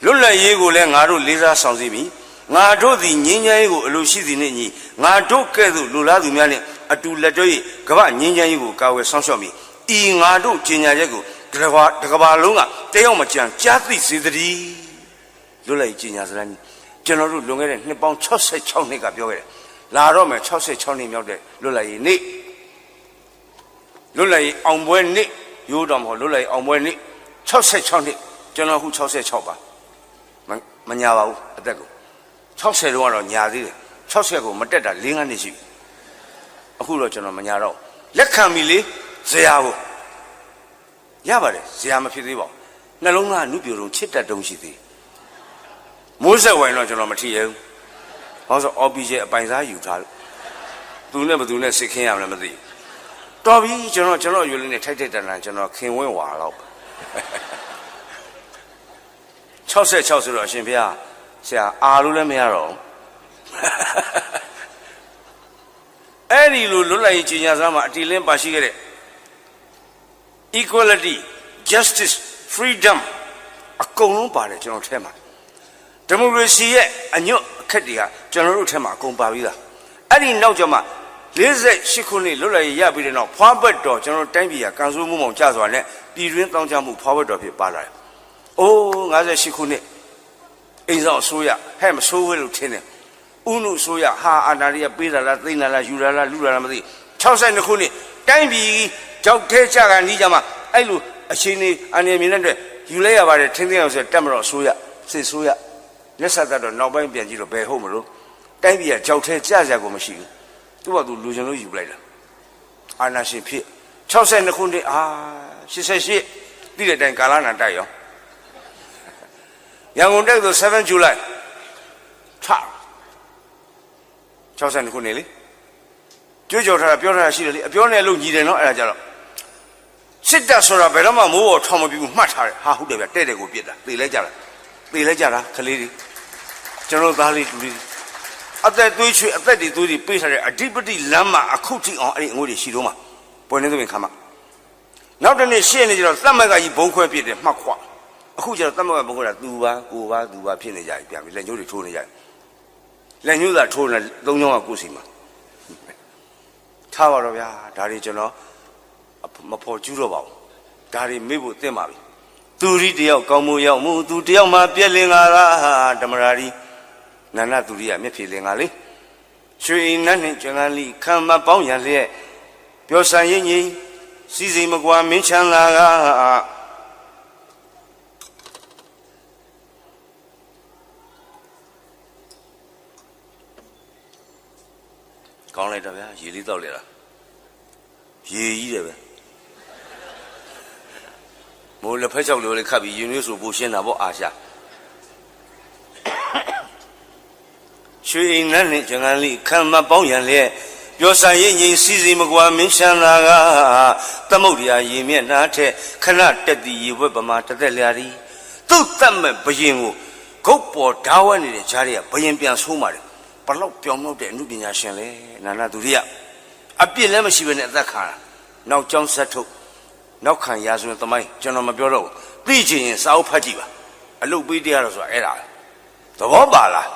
လွတ်လပ်ရေးကိုလည်းငါတို့လေးစားဆောင်စည်းပြီးငါတို့သည်ငြိမ်းချမ်းရေးကိုအလိုရှိသည်နှင့်ညီငါတို့ကဲ့သို့လူလားသူများနှင့်အတူလက်တွဲ၍ကမ္ဘာငြိမ်းချမ်းရေးကိုကာဝယ်ဆောင်ရှောက်ပြီးဤငါတို့ကျင်ညာချက်ကိုတကဘာလုံးကတယောက်မကြံကြားသိစေတည်းလွတ်လပ်ရေးကျင်ညာစကားကြီးကျွန်တော်တို့လွန်ခဲ့တဲ့နှစ်ပေါင်း66နှစ်ကပြောခဲ့တယ်လာတော့မယ်66နှစ်မြောက်တဲ့လွတ်လပ်ရေးနေ့လွတ်လပ်ရေးအောင်ပွဲနေ့ရိုးတော်မဟုတ်လွတ်လပ်ရေးအောင်ပွဲနေ့66နှစ်ကျွန်တော်အခု66ပါမညာပါဘူးအသက်ကို60တော့ကတော့ညာသေးတယ်60ကိုမတက်တာ4-5နှစ်ရှိပြီအခုတော့ကျွန်တော်မညာတော့လက်ခံပြီလေဇရာကိုရပါတယ်ဇရာမဖြစ်သေးပါဘူးနှလုံးသားနုပြိုတုံချစ်တတ်တုံရှိသေးမိုးဆက်ဝိုင်တော့ကျွန်တော်မထီရဘူးဟောဆိုအော်ပီဂျီအပိုင်စားယူထားလို့သူနဲ့ဘသူနဲ့စစ်ခင်းရမလဲမသိတော်ပြီကျွန်တော်ရွေးလေးနဲ့ထိုက်ထိုက်တန်တန်ကျွန်တော်ခင်ဝင်းဝါတော့66ဆိုတော့အရှင်ဘုရားဆရာအာလို့လည်းမရတော့အဲ့ဒီလိုလွတ်လပ်ရေးကြီးညာစားမှာအတီလင်းပါရှိခဲ့တဲ့ equality justice freedom အကုန်လုံးပါတယ်ကျွန်တော်ထဲမှာဒီမိုကရေစီရဲ့အညွတ်အခက်တွေကကျွန်တော်တို့ထဲမှာအကုန်ပါပြီးသားအဲ့ဒီနောက်ကျမှ48ခုနှစ်လွတ်လပ်ရေးရပြီးတဲ့နောက်ဖွားဘက်တော်ကျွန်တော်တိုင်းပြည်ကကန်ဆိုးမှုမောင်ကြစွာနဲ့ပြည်တွင်းတောင်းကြမှုဖွားဘက်တော်ဖြစ်ပါလာတယ်။အိုး58ခုနှစ်အိမ်ဆောင်အစိုးရဟဲ့မဆိုးဝဲလို့ထင်တယ်။ဥနုအစိုးရဟာအာဏာရပေးတာလားသိမ်းတာလားယူတာလားလူတာလားမသိ62ခုနှစ်တိုင်းပြည်ကြောက်ထဲကြကန်ကြီးကြမှာအဲ့လိုအချိန်လေးအနေမြင်တဲ့အတွက်ယူလိုက်ရပါတယ်ထင်းထင်းအောင်ဆိုတက်မတော်အစိုးရစစ်အစိုးရလက်ဆက်တော့နောက်ပိုင်းပြန်ကြည့်တော့ဘယ်ဟုတ်မလို့တိုင်းပြည်ကကြောက်ထဲကြကြကိုမရှိဘူးသူ့ဘာသူလူချင်လို့ယူလိုက်တာအာဏာရှင်ဖြစ်62ခုနှစ်88တိတဲ့အတိုင်းကာလနာတိုက်ရောရန်ကုန်တက်ဆို7 July 62ခုနှစ်လေကြွကြော်ထားတာပြောထားတာရှိတယ်လေအပြောနဲ့လို့ညီတယ်နော်အဲ့ဒါကြတော့စစ်တပ်ဆိုတာဘယ်တော့မှမိုးပေါ်ထောင်မပြီးဘူးမှတ်ထားတယ်ဟာဟုတ်တယ်ဗျတဲ့တဲ့ကိုပြစ်တာသေလဲကြတာခလေးတွေကျွန်တော်သားလေးတူလေးအသက်သွေးချွေအသက်တွေသွေးတွေပေးထားတဲ့အဓိပတိလမ်းမှာအခုထိအောင်အဲ့ဒီငွေတွေရှိတော့မှာပွင့်နေသွင်းခါမှာနောက်တနေ့ရှေ့နေကြတော့သတ်မှတ်ကကြီးဘုံခွဲပြစ်တယ်မှတ်ခွအခုကျတော့သတ်မှတ်ကဘုံခွဲတာသူပါကိုပါသူပါဖြစ်နေကြပြီပြန်ပြီလက်ညှိုးတွေထိုးနေကြပြီလက်ညှိုးသာထိုးနေသုံးချောင်းကကိုယ်စီမှာထားပါတော့ဗျာဒါတွေကျွန်တော်မဖော်ကျူးတော့ပါဘူးဒါတွေမေ့ဖို့သင့်ပါပြီသူရီတယောက်ကောင်းမှုရောက်မှုသူတယောက်မှပြက်လင်လာတာဓမ္မရာဒီနန္ဒသူရိယမျက်ဖြေလင်္ကာလေရွှေအိမ်နတ်နှင့်ကျွမ်းကန်းလိခံမပေါင်းရလျက်ပျော်ဆန်ရင်ကြီးစီစိမ်မကွာမင်းချမ်းသာကကောင်းလိုက်တော့ဗျာရေလေးတောက်လေလားရေကြီးတယ်ပဲမိုးလက်ဖက်ချောက်လိုလေးခတ်ပြီးယူနေဆိုပိုရှင်းတာပေါ့အာရှာရွှေအိမ်နဲ့နှင့်ကျွမ်းကန်းလိခံမပေါင်းရန်လျက်ပျော်ဆန်ရင်ကြီးစီစီမကွာမင်းချမ်းသာကသမုဒ္ဒရာရေမျက်နှာထက်ခဏတက်သည်ရေဝက်ပမာတသက်လျာသည်သူ့တတ်မဲ့ဘယင်ကိုဂုတ်ပေါ်ဓာဝတ်နေတဲ့ဂျားတွေကဘယင်ပြန်ဆိုးပါတယ်ဘလောက်ပြောင်းလို့တဲ့အမှုပညာရှင်လဲနာနာသူရိယအပြစ်လည်းမရှိဘဲနဲ့အသက်ခံတာနောက်ကျောင်းဆက်ထုတ်နောက်ခံရာဇဝင်သမိုင်းကျွန်တော်မပြောတော့ဘူးသိချင်ရင်စာအုပ်ဖတ်ကြည့်ပါအလုပ်ပေးတရားတော့ဆိုတာအဲ့ဒါသဘောပါလား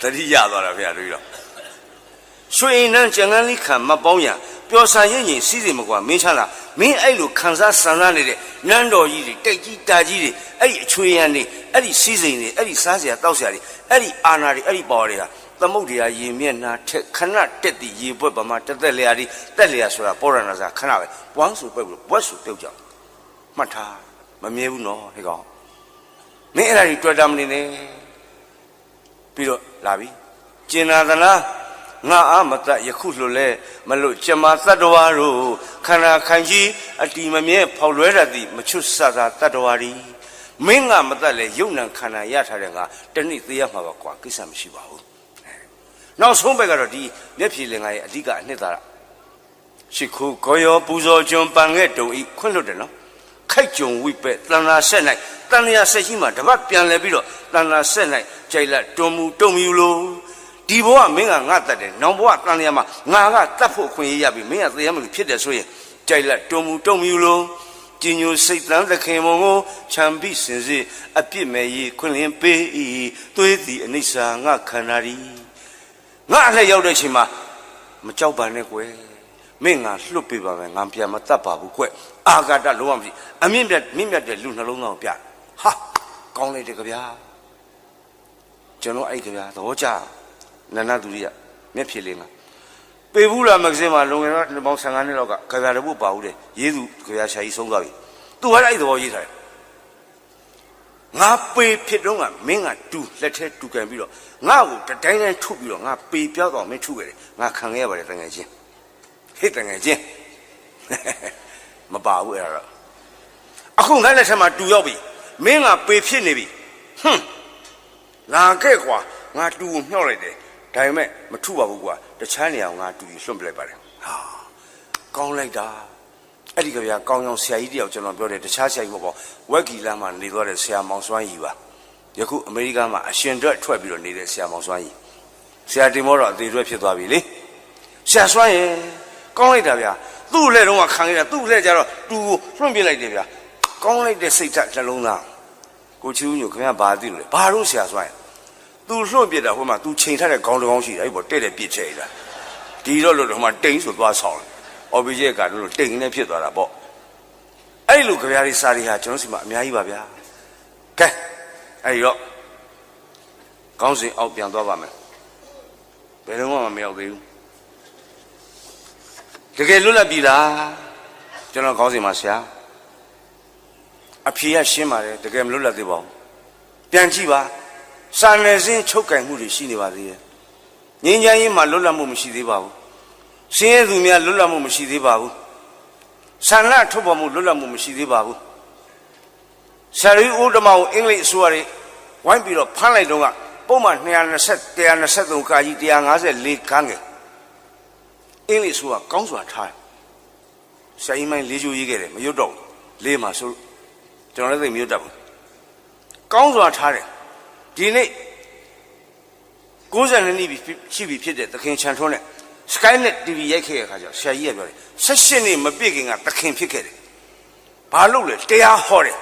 တတိယသွားတာဗျာတို့တော့ရွှေနန်းကျန်ကန်းလေးခံမပေါင်းရပျော်ဆန်ရင်ရင်စီးစီမကွာမင်းချမ်းသာမင်းအဲ့လိုခံစားဆန္ဒနေတဲ့နန်းတော်ကြီးတွေတိတ်ကြီးတာကြီးတွေအဲ့ဒီအချွေရန်တွေအဲ့ဒီစီးစိမ်တွေအဲ့ဒီစားစရာတောက်စရာတွေအဲ့ဒီအာနာတွေအဲ့ဒီပါဝါတွေဟာသမုဒ္ဒရာရေမျက်နှာထက်ခဏတက်သည်ရေပွက်ပမာတက်သက်လျာဒီတက်လျာဆိုတာပောရဏစာခဏပဲပွမ်းဆိုပဲဘွက်ဆိုပြုတ်ကြမှတ်ထားမမြဲဘူးနော်ဟဲ့ကောင်မင်းအဲ့ဒါတွေတွေ့တာမနေနဲ့ပြီးတော့လာပြီကျင်နာသလားငါအာမတယခုလွတ်လဲမလို့ကျမသတ္တဝါတို့ခန္ဓာခိုင်ကြီးအတီမမြဲဖောက်လွဲတတ်သည်မချွတ်ဆသာတတ္တဝါဒီမင်းကမတတ်လဲယုံနံခန္ဓာရထားတဲ့ငါတနည်းသေးရမှာပါကွာကိစ္စမရှိပါဘူးနောက်ဆုံးဘက်ကတော့ဒီမျက်ဖြေလင်္ကာရဲ့အဓိကအနှစ်သာရရှိခုခေါ်ရောပူဇော်ကျွန်ပန်ခဲ့တုံဤခွင့်လွတ်တယ်နော်ခိုက်ကြုံဝိပဲ့တဏ္ဍာဆက်၌တဏ္ဍာဆက်ရှိမှတပတ်ပြန်လဲပြီးတော့တဏ္ဍာဆက်၌ကြိုက်လက်တွမှုတုံမြူလို့ဒီဘဝမင်းကငါတတ်တယ်နောက်ဘဝတန်လျာမှာငါကတတ်ဖို့ခွင့်ရပြီမင်းကသေရမလို့ဖြစ်တယ်ဆိုရင် ကြိုက်လက်တုံမူတုံမူလုံးကျင်ညိုစိတ်တန်းသခင်မုံကိုခြံပြီးစင်စစ်အပြစ်မဲ့ရေးခွင့်လင်းပေးသွေးသည်အနိစ္စငါခန္ဓာရီငါအလှည့်ရောက်တဲ့အချိန်မှာမကြောက်ပါနဲ့ကွယ်မင်းငါလွတ်ပေးပါမယ်ငါပြန်မတတ်ပါဘူးကွအာဃာတလုံးဝမရှိအမြင့်မြတ်တဲ့လူနှလုံးသားကိုပြဟာကောင်းလိုက်တယ်ကြဗျာကျွန်တော်အဲ့ကြဗျာသဘောကျနန္ဒသူရိယမျက်ဖြေလေးငါပေဘူးလားမဂ္ဂဇင်းမှာလုံငယ်တော့ပေါင်း15နှစ်လောက်ကကြဗျာတပုတ်ပါဦးတယ်ရေးသူကြဗျာဆရာကြီးဆုံးသွားပြီသူကလည်းအဲ့သဘောရေးထားတယ်ငါပေဖြစ်တော့ကမင်းကတူလက်ထဲတူကန်ပြီးတော့ငါ့ကိုတိုင်းတိုင်းထုတ်ပြီးတော့ငါပေပြောက်တော့မင်းထုတ်ခဲ့တယ်ငါခံခဲ့ရပါတယ်တကယ်ချင်းဟိတ်တကယ်ချင်းမပါဘူးအဲ့ဒါတော့အခုငါလက်ထက်မှာတူရောက်ပြီမင်းကပေဖြစ်နေပြီလာခဲ့ကွာငါတူကိုမြှောက်လိုက်တယ်ဒါပေမဲ့မထုပါဘူးကွာတခြားနေရာငါတူကြီးလွှတ်ပလိုက်ပါတယ်ဟာကောင်းလိုက်တာအဲ့ဒီကဗျာကောင်းအောင်ဆရာကြီးတယောက်ကျွန်တော်ပြောတယ်တခြားဆရာကြီးပေါ့ဝက်ကီလမ်းမှာနေသွားတဲ့ဆရာမောင်စွမ်းကြီးပါယခုအမေရိကန်မှာအရှင်တွက်ထွက်ပြီးတော့နေတဲ့ဆရာမောင်စွမ်းကြီးဆရာတင်မောတော့အသေးတွက်ဖြစ်သွားပြီလေဆရာစွမ်းရင်ကောင်းလိုက်တာဗျာသူ့လက်တော့ခံခဲ့တာသူ့လက်ကြတော့တူကိုလွှင့်ပြလိုက်တယ်ဗျာကောင်းလိုက်တဲ့စိတ်ဓာတ်နှလုံးသားကိုချူးညိုခင်ဗျာဘာသိလို့လဲဘာလို့ဆရာစွမ်းရင်သူလွှင့်ပြတာဟိုမှာသူချိန်ထားတဲ့ခေါင်းတစ်ခေါင်းရှိတယ်အဲ့ပေါ်တဲ့ပြစ်ချဲတာဒီတော့လို့ဟိုမှာတိန်ဆိုသွားဆောင်တယ်အော်ဘီဂျက်ကလို့တိန်နဲ့ဖြစ်သွားတာပေါ့အဲ့လိုကြဗျာဒီစာတွေဟာကျွန်တော်စီမှာအများကြီးပါဗျာကဲအဲ့တော့ခေါင်းစဉ်အောက်ပြန်သွားပါမယ်ဘယ်တော့မှမရောက်သေးဘူးတကယ်လွတ်လပ်ပြီလားကျွန်တော်ခေါင်းစဉ်မှာဆရာအဖြေရရှင်းပါတယ်တကယ်မလွတ်လပ်သေးပါဘူးပြန်ကြည့်ပါစာနယ်ဇင်းချုပ်ကင်မှုတွေရှိနေပါသေးတယ်ငြိမ်းချမ်းရေးမှာလွတ်လပ်မှုမရှိသေးပါဘူးစင်းရဲသူများလွတ်လပ်မှုမရှိသေးပါဘူးဆန္ဒထုတ်ဖော်မှုလွတ်လပ်မှုမရှိသေးပါဘူးဆရာကြီးဦးဓမ္မကိုအင်္ဂလိပ်အစိုးရတွေဝိုင်းပြီးတော့ဖမ်းလိုက်တော့ကပုံမှန်123ကာကြီး154ခန်းငယ်အင်္ဂလိပ်အစိုးရကောင်းစွာထားဆရာကြီးမိုင်းလေးချိုးရေးခဲ့တယ်မရွတ်တော့လေးမှာဆိုကျွန်တော်လည်းသိမရွတ်တတ်ဘူးကောင်းစွာထားတယ်ဒီနေ့92နှစ်ရှိပြီဖြစ်တဲ့သခင်ချန်ထွန်းနဲ့ Skynet TV ရိုက်ခဲ့တဲ့အခါကျဆရာကြီးကပြောတယ်18နှစ်မပြည့်ခင်ကသခင်ဖြစ်ခဲ့တယ်ဘာလို့လဲတရားဟောတယ်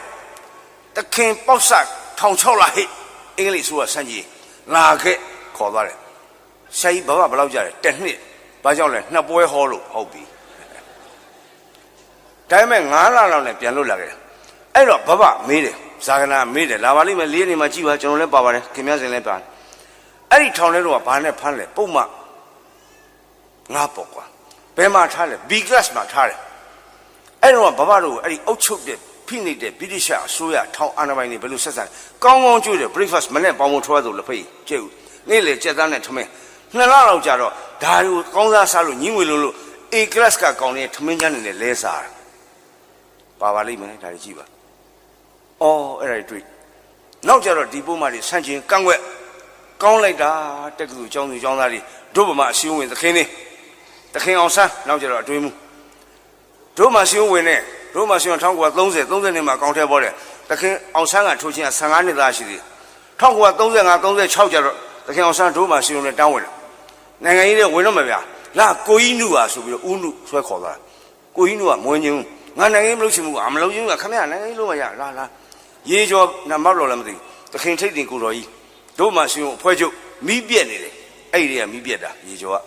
သခင်ပေါက်ဆက်16လဟိအင်္ဂလိပ်ဆိုကစမ်းကြည့်လာခဲ့ခေါ်သွားတယ်ဆရာကြီးဘာဘလောက်ကြတယ်တစ်နှစ်ဘာကြောင့်လဲနှစ်ပွဲဟောလို့ဟုတ်ပြီဒါပေမဲ့9လလောက်နဲ့ပြန်လွတ်လာခဲ့တယ်အဲ့တော့ဘမေးတယ်ဇာကနာမေးတယ်လာပါလိမ့်မယ်လေးနေမှာကြည့်ပါကျွန်တော်လည်းပါပါတယ်ခင်ဗျားစင်လည်းပါအဲ့ဒီထောင်ထဲတော့ဘာနဲ့ဖမ်းလဲပုံမှန်ငါပေါ့ကွာဘယ်မှာထားလဲ B class မှာထားတယ်အဲ့တော့ဘတို့အဲ့ဒီအုတ်ချုပ်တဲ့ဖိနေတဲ့ဗြိတိရှအစိုးရထောင်အာဏာပိုင်တွေဘယ်လိုဆက်ဆံကောင်းကောင်းကြွတယ် breakfast မနဲ့ပေါင်မထွားလို့လက်ဖိတ်ကျဲဦးနေ့လေကြက်သားနဲ့ထမင်း2လလောက်ကြာတော့ဒါကိုကောင်းစားစားလို့ညင်းငွေလို့ A class ကကောင်းနေထမင်းချမ်းနေလဲစားပါလိမ့်မယ်ဒါကြီးကြည့်ပါအော်အဲ့ဒါတွေ့နောက်ကြတော့ဒီပုံမှန်တွေဆန့်ကျင်ကန့်ွက်ကောင်းလိုက်တာတက္ကသိုလ်ကျောင်းသူကျောင်းသားတွေတို့ဗမာအစည်းအဝေးသခင်အောင်ဆန်းနောက်ကြတော့အတွင်းမှုတို့မှအစည်းအဝေးနဲ့တို့မှအစည်းအဝေး1930နှစ်မှာကောင်းထဲပေါ်တယ်သခင်အောင်ဆန်းကထိုးချင်း15နှစ်သားရှိသေး1935 36ကျတော့သခင်အောင်ဆန်းတို့မှအစည်းအဝေးနဲ့တောင်းဝင်တယ်နိုင်ငံကြီးတွေဝင်တော့မဗျာလာကိုကြီးနုပါဆိုပြီးတော့ဦးနုဆွဲခေါ်သွားတယ်ကိုကြီးနုကမွေးချင်းငါနိုင်ငံမလုပ်ချင်ဘူးမလုပ်ချင်းကခမရနိုင်ငံကြီးလို့မရလာရေကျော်နမောက်တော်လည်းမသိသခင်ထိတ်တင်ကိုတော်ကြီးတို့မှရှင်အဖွဲချုပ်မီးပြက်နေတယ်အဲ့ဒီကမီးပြက်တာရေကျော်က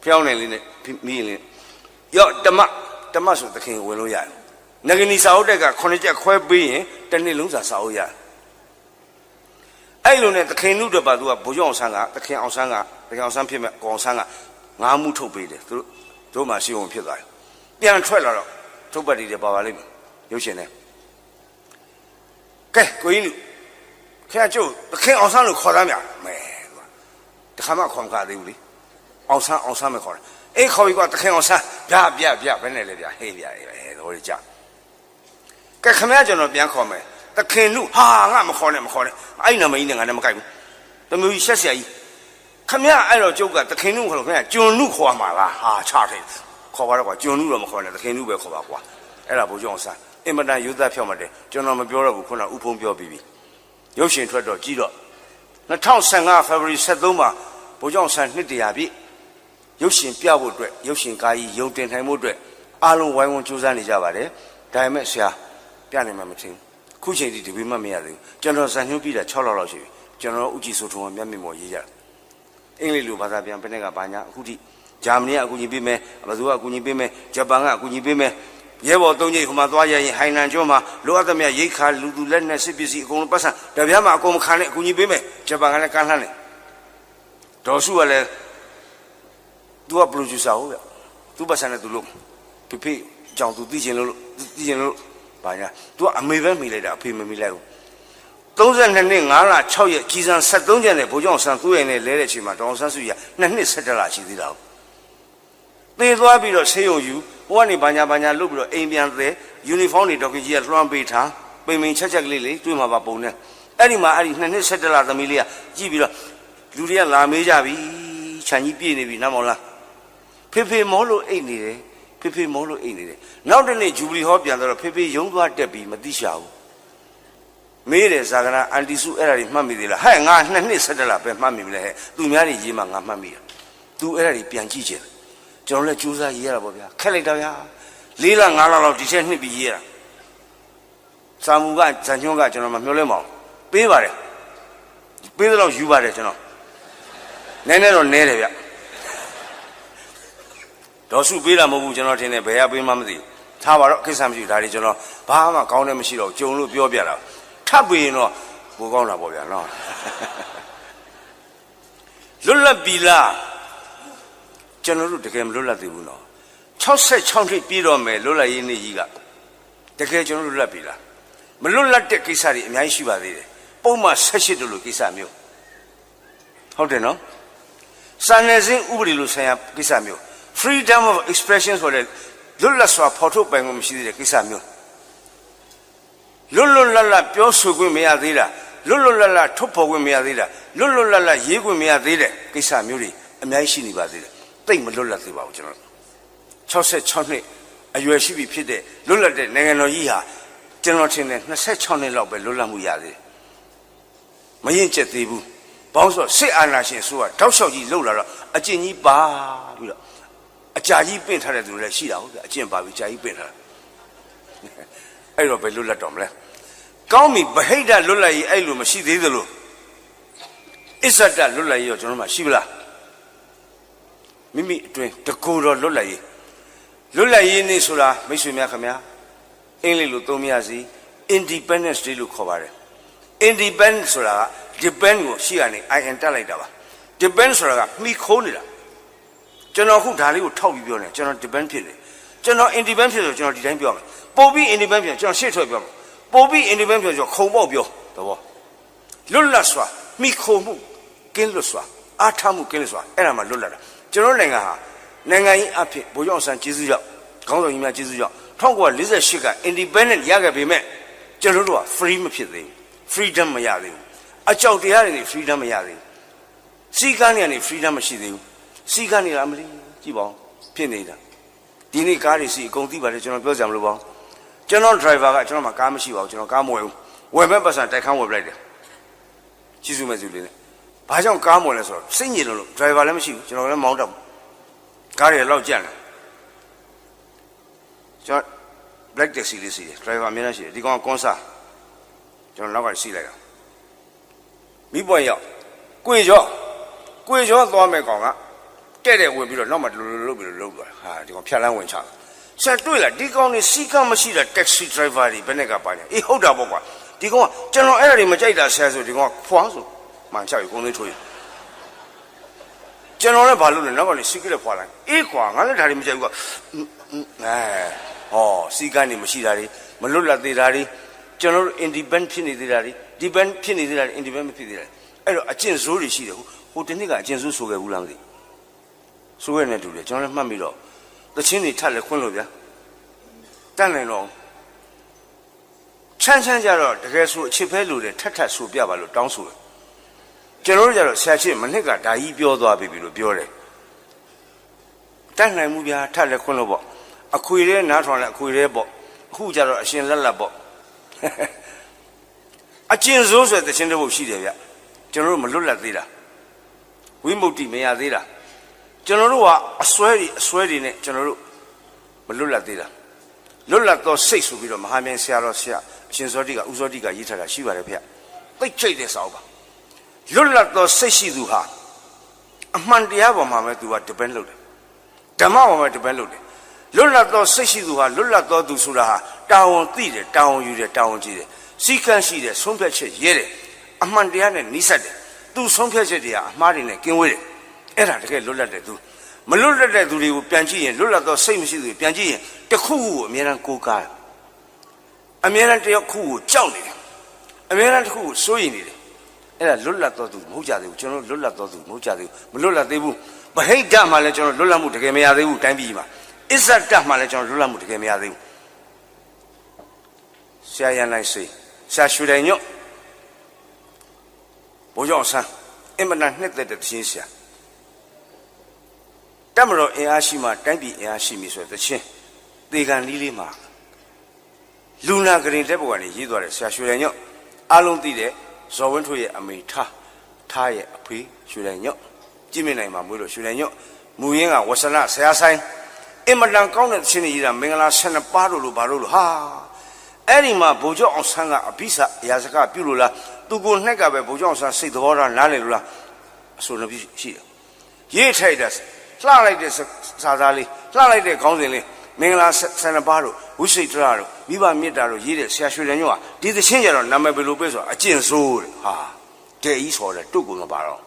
ဖျောင်းနေလေးနဲ့မီးလေးရော့တမဆိုသခင်ဝင်လို့ရတယ်ငကနီစာအုပ်တက်က9ချက်ခွဲပေးရင်တစ်နှစ်လုံးစာအုပ်ရတယ်အဲ့လိုနဲ့သခင်နုတော့ပါသူကဘိုးကျောင်းအောင်ဆန်းကသခင်အောင်ဆန်းဖြစ်မဲ့ကိုအောင်ဆန်းက9မှုထုတ်ပေးတယ်သူတို့မှရှင်ဝင်ဖြစ်သွားတယ်ပြန်ထွက်လာတော့ထုတ်ပတ်တည်တယ်ပါလိမ့်မယ်ရုပ်ရှင်နဲ့ကဲကိုကြီးလူခင်ဗျကျုပ်သခင်အောင်ဆန်းလို့ခေါ်သားမြမဲတခါမှခေါ်မကားသေးဘူးလေအောင်ဆန်းမခေါ်တယ်အေးခေါ်ပြီးကွာသခင်အောင်ဆန်းဗျဘယ်နဲ့လဲဗျဟေးဗျတော့ကြကဲခင်ဗျကျွန်တော်ပြန်ခေါ်မယ်သခင်လူဟာငါမခေါ်နဲ့အဲ့နာမကြီးနဲ့ငါလည်းမကြိုက်ဘူးတမျိုးကြီးဆက်ဆရာကြီးခင်ဗျအဲ့တော့ကျုပ်ကသခင်လူခေါ်လို့ခင်ဗျကျွန်လူခေါ်မှာလားဟာချတယ်ခေါ်ပါတော့ကွာကျွန်လူတော့မခေါ်နဲ့သခင်လူပဲခေါ်ပါကွာအဲ့ဒါဘိုးကျောင်းအောင်ဆန်းအင်မတန်ယူသားဖြောက်မှတယ်ကျွန်တော်မပြောတော့ဘူးခုနဥဖုံးပြောပြီးပြီရုပ်ရှင်ထွက်တော့ကြည့်တော့2015 February 23မှာဘိုးကျောင်းဆန်းနှစ်တရာပြည့်ရ ရုပ်ရှင်ပြဖို့အတွက်ရုပ်ရှင်ကားကြီးယုံတင်နိုင်မှုအတွက်အားလုံးဝိုင်းဝန်းကြိုးစားနေကြပါတယ်ဒါပေမဲ့ဆရာပြနိုင်မှာမထင်ခုချိန်ဒီတပည့်မှမရသေးဘူးကျွန်တော်ဇန်ညွှန်းပြီးတာ6လောက်ရှိပြီကျွန်တော်ဥကြည်ဆိုထုံးကမျက်မြင်ပေါ်ရေးကြတယ်အင်္ဂလိပ်လိုဘာသာပြန်ဘယ်နဲ့ကဘာညာအခုထိဂျာမနီကအကူအညီပေးမယ်ဘယ်သူကအကူအညီပေးမယ်ဂျပန်ကအကူအညီပေးမယ်ရဲဘော်၃ချိန်ဟိုမှာသွားရရင်ဟိုင်နန်ကျွန်းမှာလိုအပ်သမျှရိတ်ခါလူသူလက်နဲ့စစ်ပစ္စည်းအကုန်လုံးပတ်စံတပြားမှအကုန်မခံနဲ့အကူအညီပေးမယ်ဂျပန်ကလည်းကမ်းလှမ်းတယ်ဒေါ်စုကလည်းသူကပရိုဂျူဆာဟုတ်ဗျသူပတ်စံနဲ့သူလို့ဖေဖေကြောင့်သူသိချင်လို့ဘာညာသူကအမေပဲမိလိုက်တာအဖေမမိလိုက်ဘူး32နှစ်5လ6ရက်ကြီးစံ73ကျန်တဲ့ဘိုးကျောင်းဆန်သူ့ရဲ့နဲ့လဲတဲ့အချိန်မှာဒေါအောင်ဆန်းစုကြည်2နှစ်17လရှိသေးတာသေသွားပြီးတော့ဆေးရုံယူဟိုကနေဘာညာလုတ်ပြီးတော့အိမ်ပြန်သေးယူနီဖောင်းတွေဒေါက်ကြီးကလွှမ်းပေးထားပိန်ပိန်ချက်ကလေးလေးတွေ့မှာပါပုံနဲ့အဲ့ဒီမှာအဲ့ဒီ2နှစ်17လသမီးလေးကကြည့်ပြီးတော့လူတွေကလာမေးကြပြီခြံကြီးပြည့်နေပြီနားမောင်လားဖေဖေမောလို့အိတ်နေတယ်ဖေမောလို့အိတ်နေတယ်နောက်တစ်နေ့ဂျူဘလီဟောပြန်တော့ဖေရုံသွားတက်ပြီးမသိရှာဘူးမေးတယ်ဇာကနာအန်တီစုအဲ့ဒါတွေမှတ်မိသေးလားဟဲ့ငါ2နှစ်17လပဲမှတ်မိမလဲဟဲ့သူများတွေရေးမှငါမှတ်မိတာသူအဲ့ဒါတွေပြန်ကြည့်ချင်ကျွန်တော်လည်းကြိုးစားရေးရတာပေါ့ဗျာခက်လိုက်တော့ဗျာ4လ5လလောက်ဒီချက်နှစ်ပြီးရေးရတာစာမူကဇန်ညွှန်းကကျွန်တော်မမျှော်လင့်ပါဘူးပေးပါတယ်ပေးတော့ယူပါတယ်ကျွန်တော်နည်းနည်းတော့နဲတယ်ဗျဒေါ်စုပေးတာမဟုတ်ဘူးကျွန်တော်ထင်တယ်ဘယ်ကပေးမှမသိထားပါတော့ကိစ္စမရှိဘူးဒါတွေကျွန်တော်ဘာမှကောင်းတယ်မရှိတော့ကြုံလို့ပြောပြတာထပ်ပေးရင်တော့ပိုကောင်းတာပေါ့ဗျာနော်လွတ်လပ်ပြီလားကျွန်တော်တို့တကယ်မလွတ်လပ်သေးဘူးနော်66နှစ်ပြည့်တော့မယ်လွတ်လပ်ရေးနေ့ကြီးကတကယ်ကျွန်တော်တို့လွတ်လပ်ပြီလားမလွတ်လပ်တဲ့ကိစ္စတွေအများကြီးရှိပါသေးတယ်ပုံမှန်18တို့လိုကိစ္စမျိုးဟုတ်တယ်နော်စာနယ်ဇင်းဥပဒေလိုဆိုင်ရာကိစ္စမျိုး freedom of expression ဆိုတဲ့လွတ်လပ်စွာဖော်ထုတ်ပိုင်ခွင့်မရှိသေးတဲ့ကိစ္စမျိုးလွတ်လပ်ပြောဆိုခွင့်မရသေးတာလွတ်လပ်ထုတ်ဖော်ခွင့်မရသေးတာလွတ်လပ်ရေးခွင့်မရသေးတဲ့ကိစ္စမျိုးတွေအများကြီးရှိနေပါသေးတယ်တိတ်မလွတ်လပ်သေးပါဘူးကျွန်တော်66နှစ်အရွယ်ရှိပြီဖြစ်တဲ့လွတ်လပ်တဲ့နိုင်ငံတော်ကြီးဟာကျွန်တော်ထင်တယ်26နှစ်လောက်ပဲလွတ်လပ်မှုရသေးတယ်မရင်ကျက်သေးဘူးဘောင်းဆိုစစ်အာဏာရှင်ဆိုတာတောက်လျှောက်ကြီးလှုပ်လာတော့အကျင့်ကြီးပါပြီးတော့အကြာကြီးပင့်ထားတဲ့သူလည်းရှိတာဟုတ်ဗျအကျင့်ပါပြီးကြာကြီးပင့်ထားတာအဲ့တော့ပဲလွတ်လပ်တော်မလဲကောင်းပြီဗဟိတလွတ်လပ်ရေးအဲ့လိုမရှိသေးသလိုအစ္ဆဒလွတ်လပ်ရေးရောကျွန်တော်မှရှိပလားမိမိအတွင်းတကူတော်လွတ်လပ်ရေးနေ့ဆိုတာမိတ်ဆွေများခင်ဗျာအင်္ဂလိပ်လိုသုံးမရစီ Independence Day လို့ခေါ်ပါတယ် Independence ဆိုတာက depend ကိုရှေ့ကနေ in တက်လိုက်တာပါ depend ဆိုတာကမှီခိုးနေတာကျွန်တော်ခုဒါလေးကိုထောက်ပြီးပြောနေကျွန်တော် depend ဖြစ်နေကျွန်တော် independent ဖြစ်ဆိုကျွန်တော်ဒီတိုင်းပြောမယ်ပို့ပြီး independent ဖြစ်ကျွန်တော်ရှေ့ထွက်ပြောမယ်ပို့ပြီး independent ဖြစ်ကျွန်တော်ခုံပေါက်ပြောသဘောလွတ်လပ်စွာမှီခိုးမှုကင်းလွတ်စွာအားထားမှုကင်းလွတ်စွာအဲ့ဒါမှလွတ်လပ်တာကျွန်တော်နိုင်ငံဟာနိုင်ငံကြီးအဖြစ်ဗိုလ်ချုပ်အောင်ဆန်းကျေးဇူးကြောင့်ခေါင်းဆောင်ကြီးများကျေးဇူးကြောင့်1948က independent ရခဲ့ပေမဲ့ကျွန်တော်တို့က free မဖြစ်သေးဘူး freedom မရသေးဘူးအကြောက်တရားတွေနဲ့ freedom မရသေးဘူးစီကန်းတွေနဲ့ freedom မရှိသေးဘူးစီကန်းနေတာမလေးကြည့်ပါဦးဖြစ်နေတာဒီနေ့ကားတွေစီအကုန်သိပါတယ်ကျွန်တော်ပြောကြမလို့ပါကျွန်တော် driver ကကျွန်တော်မှာကားမရှိပါဘူးကျွန်တော်ကားမဝယ်ဘူးဝယ်မဲ့ပတ်စံတိုက်ခန်းဝယ်ပလိုက်တယ်ကြည့်စုမဲ့စုလေးနဲ့ဘာကြောင့်ကားမဝယ်လဲဆိုတော့စိတ်ညစ်လို့ driver လည်းမရှိဘူးကျွန်တော်လည်းမောင်းတော့ကားတွေလောက်ကြံ့တယ်ကျွန်တော် black taxi လေးစီတယ် driver အများကြီးရှိတယ်ဒီကောင်ကွန်ဆာကျွန်တော်နောက်ကစီးလိုက်တာမိပွင့်ရောက်ကိုယ်ကျော်သွားမဲ့ကောင်ကတဲ့ဝင်ပြီးတော့နောက်မှလုတ်ပြီးတော့လုတ်သွားဟာဒီကောင်ဖြတ်လန်းဝင်ချတာဆက်တွေ့လားဒီကောင်နေစီကမ်းမရှိတာ taxi driver တွေဘယ်နဲ့ကပါညာအေးဟုတ်တာပေါ့ကွာဒီကောင်ကကျွန်တော်အဲ့ဒါတွေမကြိုက်တာဆဲဆိုဒီကောင်ကဖွာဆိုမှန်ချပြီကုန်းလေးထွေးကျွန်တော်လည်းဘာလို့လဲနောက်ကနေစီကလက်ဖွာလိုက်အေးကွာငါလည်းဒါတွေမကြိုက်ဘူးကွာစီကမ်းနေမရှိတာတွေမလွတ်လပ်သေးတာတွေကျွန်တော်တို့ independent ဖြစ်နေသေးတာတွေ depend ဖြစ်နေသေးတာတွေ independent ဖြစ်သေးတာအဲ့တော့အကျင့်ဆိုးတွေရှိတယ်ဟိုတနေ့ကအကျင့်ဆိုးဆိုခဲ့ဘူးလားမသိဆိုရနေတူတယ်ကျွန်တော်လည်းမှတ်ပြီးတော့သချင်းတွေထပ်လဲခွန်းလို့ဗျာတတ်နိုင်တော့ချမ်းကြတော့တကယ်ဆိုအချစ်ဖဲလို့တယ်ထပ်ဆိုပြပါလို့တောင်းဆိုတယ်ကျွန်တော်တို့ကြတော့ဆရာချစ်မနှစ်ကဒါကြီးပြောသွားပြီလို့ပြောတယ်တတ်နိုင်မှုဗျာထပ်လဲခွန်းလို့ပေါ့အခွေရဲနားထောင်လဲအခွေရဲပေါ့အခုကြတော့အရှင်လက်ပေါ့အကျင့်ဆိုးဆိုတဲ့သချင်းတစ်ပုဒ်ရှိတယ်ဗျကျွန်တော်တို့မလွတ်လပ်သေးတာဝိမု ക്തി မရသေးတာ ကျွန်တော်တို့ကအစွဲတွေနဲ့ကျွန်တော်တို့မလွတ်လပ်သေးတာလွတ်လပ်သောစိတ်ဆိုပြီးတော့မဟာမြိုင်ဆရာတော်ဆရာအရှင်ဇောတိကဥဇောတိကရေးထားတာရှိပါတယ်ဖေ။သိချိတ်တဲ့စာအုပ်ပါလွတ်လပ်သောစိတ်ရှိသူဟာအမှန်တရားပေါ်မှာပဲသူက depend လုပ်တယ်ဓမ္မပေါ်မှာ depend လုပ်တယ်လွတ်လပ်သောစိတ်ရှိသူဟာလွတ်လပ်သောသူဆိုတာဟာတာဝန်သိတယ်တာဝန်ယူတယ်တာဝန်ကြည့်တယ်စီကံရှိတယ်ဆုံးဖြတ်ချက်ရဲတယ်အမှန်တရားနဲ့နှိစက်တယ်သူဆုံးဖြတ်ချက်တွေဟာအမှားတွေနဲ့ကင်းဝေးတယ်အဲ့ဒါတကယ်လွတ်လပ်တဲ့သူမလွတ်လပ်တဲ့သူတွေကိုပြန်ကြည့်ရင်လွတ်လပ်သောစိတ်မရှိသူတွေပြန်ကြည့်ရင်တစ်ခုခုကိုအများအားကိုးကားအများအားတယောက်ခုကိုကြောက်နေတယ်အများအားတစ်ခုကိုစိုးရိမ်နေတယ်အဲ့ဒါလွတ်လပ်သောသူမဟုတ်ကြသေးဘူးကျွန်တော်လွတ်လပ်သောသူမဟုတ်ကြသေးဘူးမလွတ်လပ်သေးဘူးဗဟိတမှလည်းကျွန်တော်လွတ်လပ်မှုတကယ်မရသေးဘူးတိုင်းပြည်မှာအစ္ဆတမှလည်းကျွန်တော်လွတ်လပ်မှုတကယ်မရသေးဘူးဆရာရန်လိုက်စေဆရာရွှေတိုင်ညွတ်ဘိုးကျောင်းဆန်းအင်မတန်နှစ်သက်တဲ့သင်းဆရာတမတော်အင်အားရှိမှတိုင်းပြည်အင်အားရှိပြီဆိုတဲ့သင်းသေကန်လေးမှာလူနာကရင်တက်ပေါ်ကနေရေးသွားတယ်ဆရာရွှေတိုင်ညွတ်အားလုံးသိတဲ့ဇော်ဝင်းထွေရဲ့အမေထားရဲ့အဖေရွှေတိုင်ညွတ်ကြည့်မြင်နိုင်မှာမွေးလို့ရွှေတိုင်ညွတ်မူရင်းကဝဆလဆရာဆိုင်အင်မတန်ကောင်းတဲ့သင်းကြီးတာမင်္ဂလာ12ပါးလို့ဘာလို့ဟာအဲ့ဒီမှာဗိုလ်ချုပ်အောင်ဆန်းကအဘိဆအရာစကားပြုလို့လားသူကိုနှက်ကပဲဗိုလ်ချုပ်အောင်ဆန်းစိတ်သဘောထားနားလည်လို့လားအဆိုနှစ်ပြည့်ရှိတယ်ရေးထိုက်တဲ့လှလိုက်တဲ့စာသားလေးလှလိုက်တဲ့ခေါင်းစဉ်လေးမင်္ဂလာ12ပါးတို့ဝိစိတ်တရတို့မိဘမေတ္တာတို့ရေးတဲ့ဆရာရွှေတိုင်ညွတ်ကဒီသချင်းကြတော့နာမည်ဘယ်လိုပဲဆိုအကျင့်ဆိုးတဲ့ဟာတဲ့ကြီးဆိုတဲ့တုတ်ကုန်မပါတော့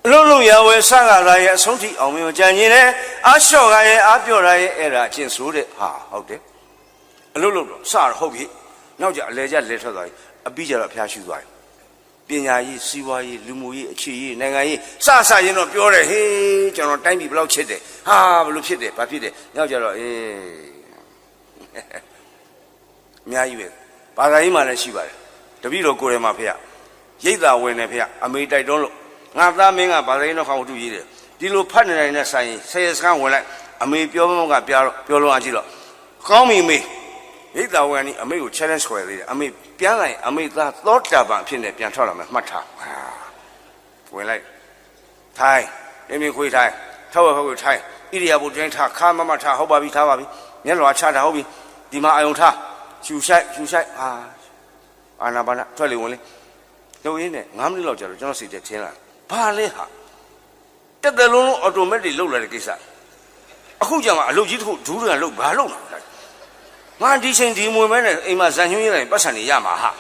အလုံးလုံးရဝဲဆကလာရဲ့အဆုံးထိအောင်မျိုးကြံနေတယ်အာလျှော့ကရဲ့အာပြော့ရရဲ့အဲ့ဒါအကျင့်ဆိုးတဲ့ဟာဟုတ်တယ်အလုံးလုံးတော့စတော့ဟုတ်ပြီနောက်ကြအလဲကျလဲထွက်သွားပြီအပြီးကြတော့ဖျားရှူသွားပြီပညာရေးစီးပွားရေးလူမှုရေးအခြေရေးနိုင်ငံရေးစရင်တော့ပြောတယ်ဟေးကျွန်တော်တိုင်းပြည်ဘယ်လောက်ချစ်တယ်ဟာဘယ်လိုဖြစ်တယ်ဘာဖြစ်တယ်နောက်ကြတော့အများကြီးပဲဘာသာရေးမှလည်းရှိပါတယ်တပည့်တော်ကိုယ်ထဲမှာဖေရရိတ်သာဝင်နေဖေရအမေတိုက်တွန်းလို့ငါသားမင်းကဘာသာရေးတော့ခေါင်းတူရေးတယ်ဒီလိုဖတ်နေနိုင်တဲ့ဆိုင်ဆယ်စကားဝင်လိုက်အမေပြောမကပြောလို့အားကြည့်တော့ကောင်းပြီမေရိတ်သာဝင်นี่အမေကို challenge ဆွဲသေးတယ်အမေပြန်လိုက်အမေသားသောတာပန်ဖြစ်နေပြန်ထွက်လာမယ်မှတ်ထားဝင်လိုက်ထိုင်အမေခွေးထိုင်ထောက်ခွေးထိုင်ဣရိယာပုတိုင်းထားခါမမထားဟုတ်ပါပြီထားပါပြီမျက်လွှာချတာဟုတ်ပြီဒီမှာအယုံထားရှူဆိုင်အာနာပါနာထွက်လေဝင်လေလုံရင်းနဲ့9မိနစ်လောက်ကြာတော့ကျွန်တော်စိတ်ထဲထင်းလာဘာလဲဟာတက်တယ်လုံးအော်တိုမက်တစ်လောက်လာတဲ့ကိစ္စအခုကြာမှအလုပ်ကြီးတစ်ခုဒူးတွေကလောက်ဘာလောက်လာငါဒီချိန်ဒီမွေမဲနဲ့အိမ်မှာဇန်ညွှန်းရလိုက်ပတ်စံနေရမှာဟာ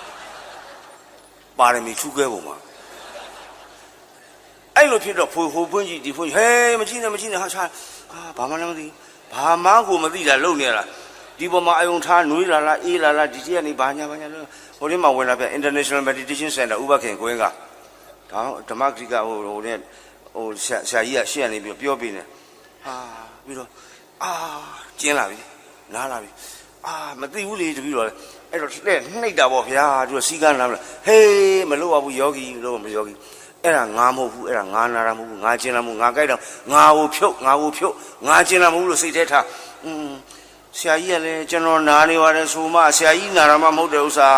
ပါရမီထူးခဲပုံမှာအဲ့လိုဖြစ်တော့ဟိုဖွင့်ကြည့်ဒီဖွင့်ဟဲမကြည့်နဲ့ဟာချာဘာမှလည်းမသိဘာမှကိုမသိတာလုံနေရလားဒီပေါ်မှာအယုံထားနွေးလာလားအေးလာလားဒီကြီးကနေဘာညာလို့ဟိုထဲမှာဝင်လာပြ International Meditation Center ဥပခင်ကိုင်းကဒါဓမ္မဂရိကဟိုနဲ့ဆရာကြီးကရှေ့ကနေပြီးပြောပြီးနေပြီးတော့ကျင်းလာပြီနားလာပြီမသိဘူးလေတပည့်တော်အဲ့တော့နှိပ်တာပေါ့ဗျာသူကစီကန်းလာမလားဟေးမလို့ပါဘူးယောဂီလို့မယောဂီအဲ့ဒါငါမဟုတ်ဘူးအဲ့ဒါငါနာတာမဟုတ်ဘူးငါကျင်းလာမှုငါကြိုက်တော့ငါကိုဖြုတ်ငါကျင်းလာမှုလို့စိတ်ထဲထားဆရာကြီးကလည်းကျွန်တော်နာနေပါတယ်ဆိုမှဆရာကြီးနာတာမှမဟုတ်တဲ့ဥစ္စာ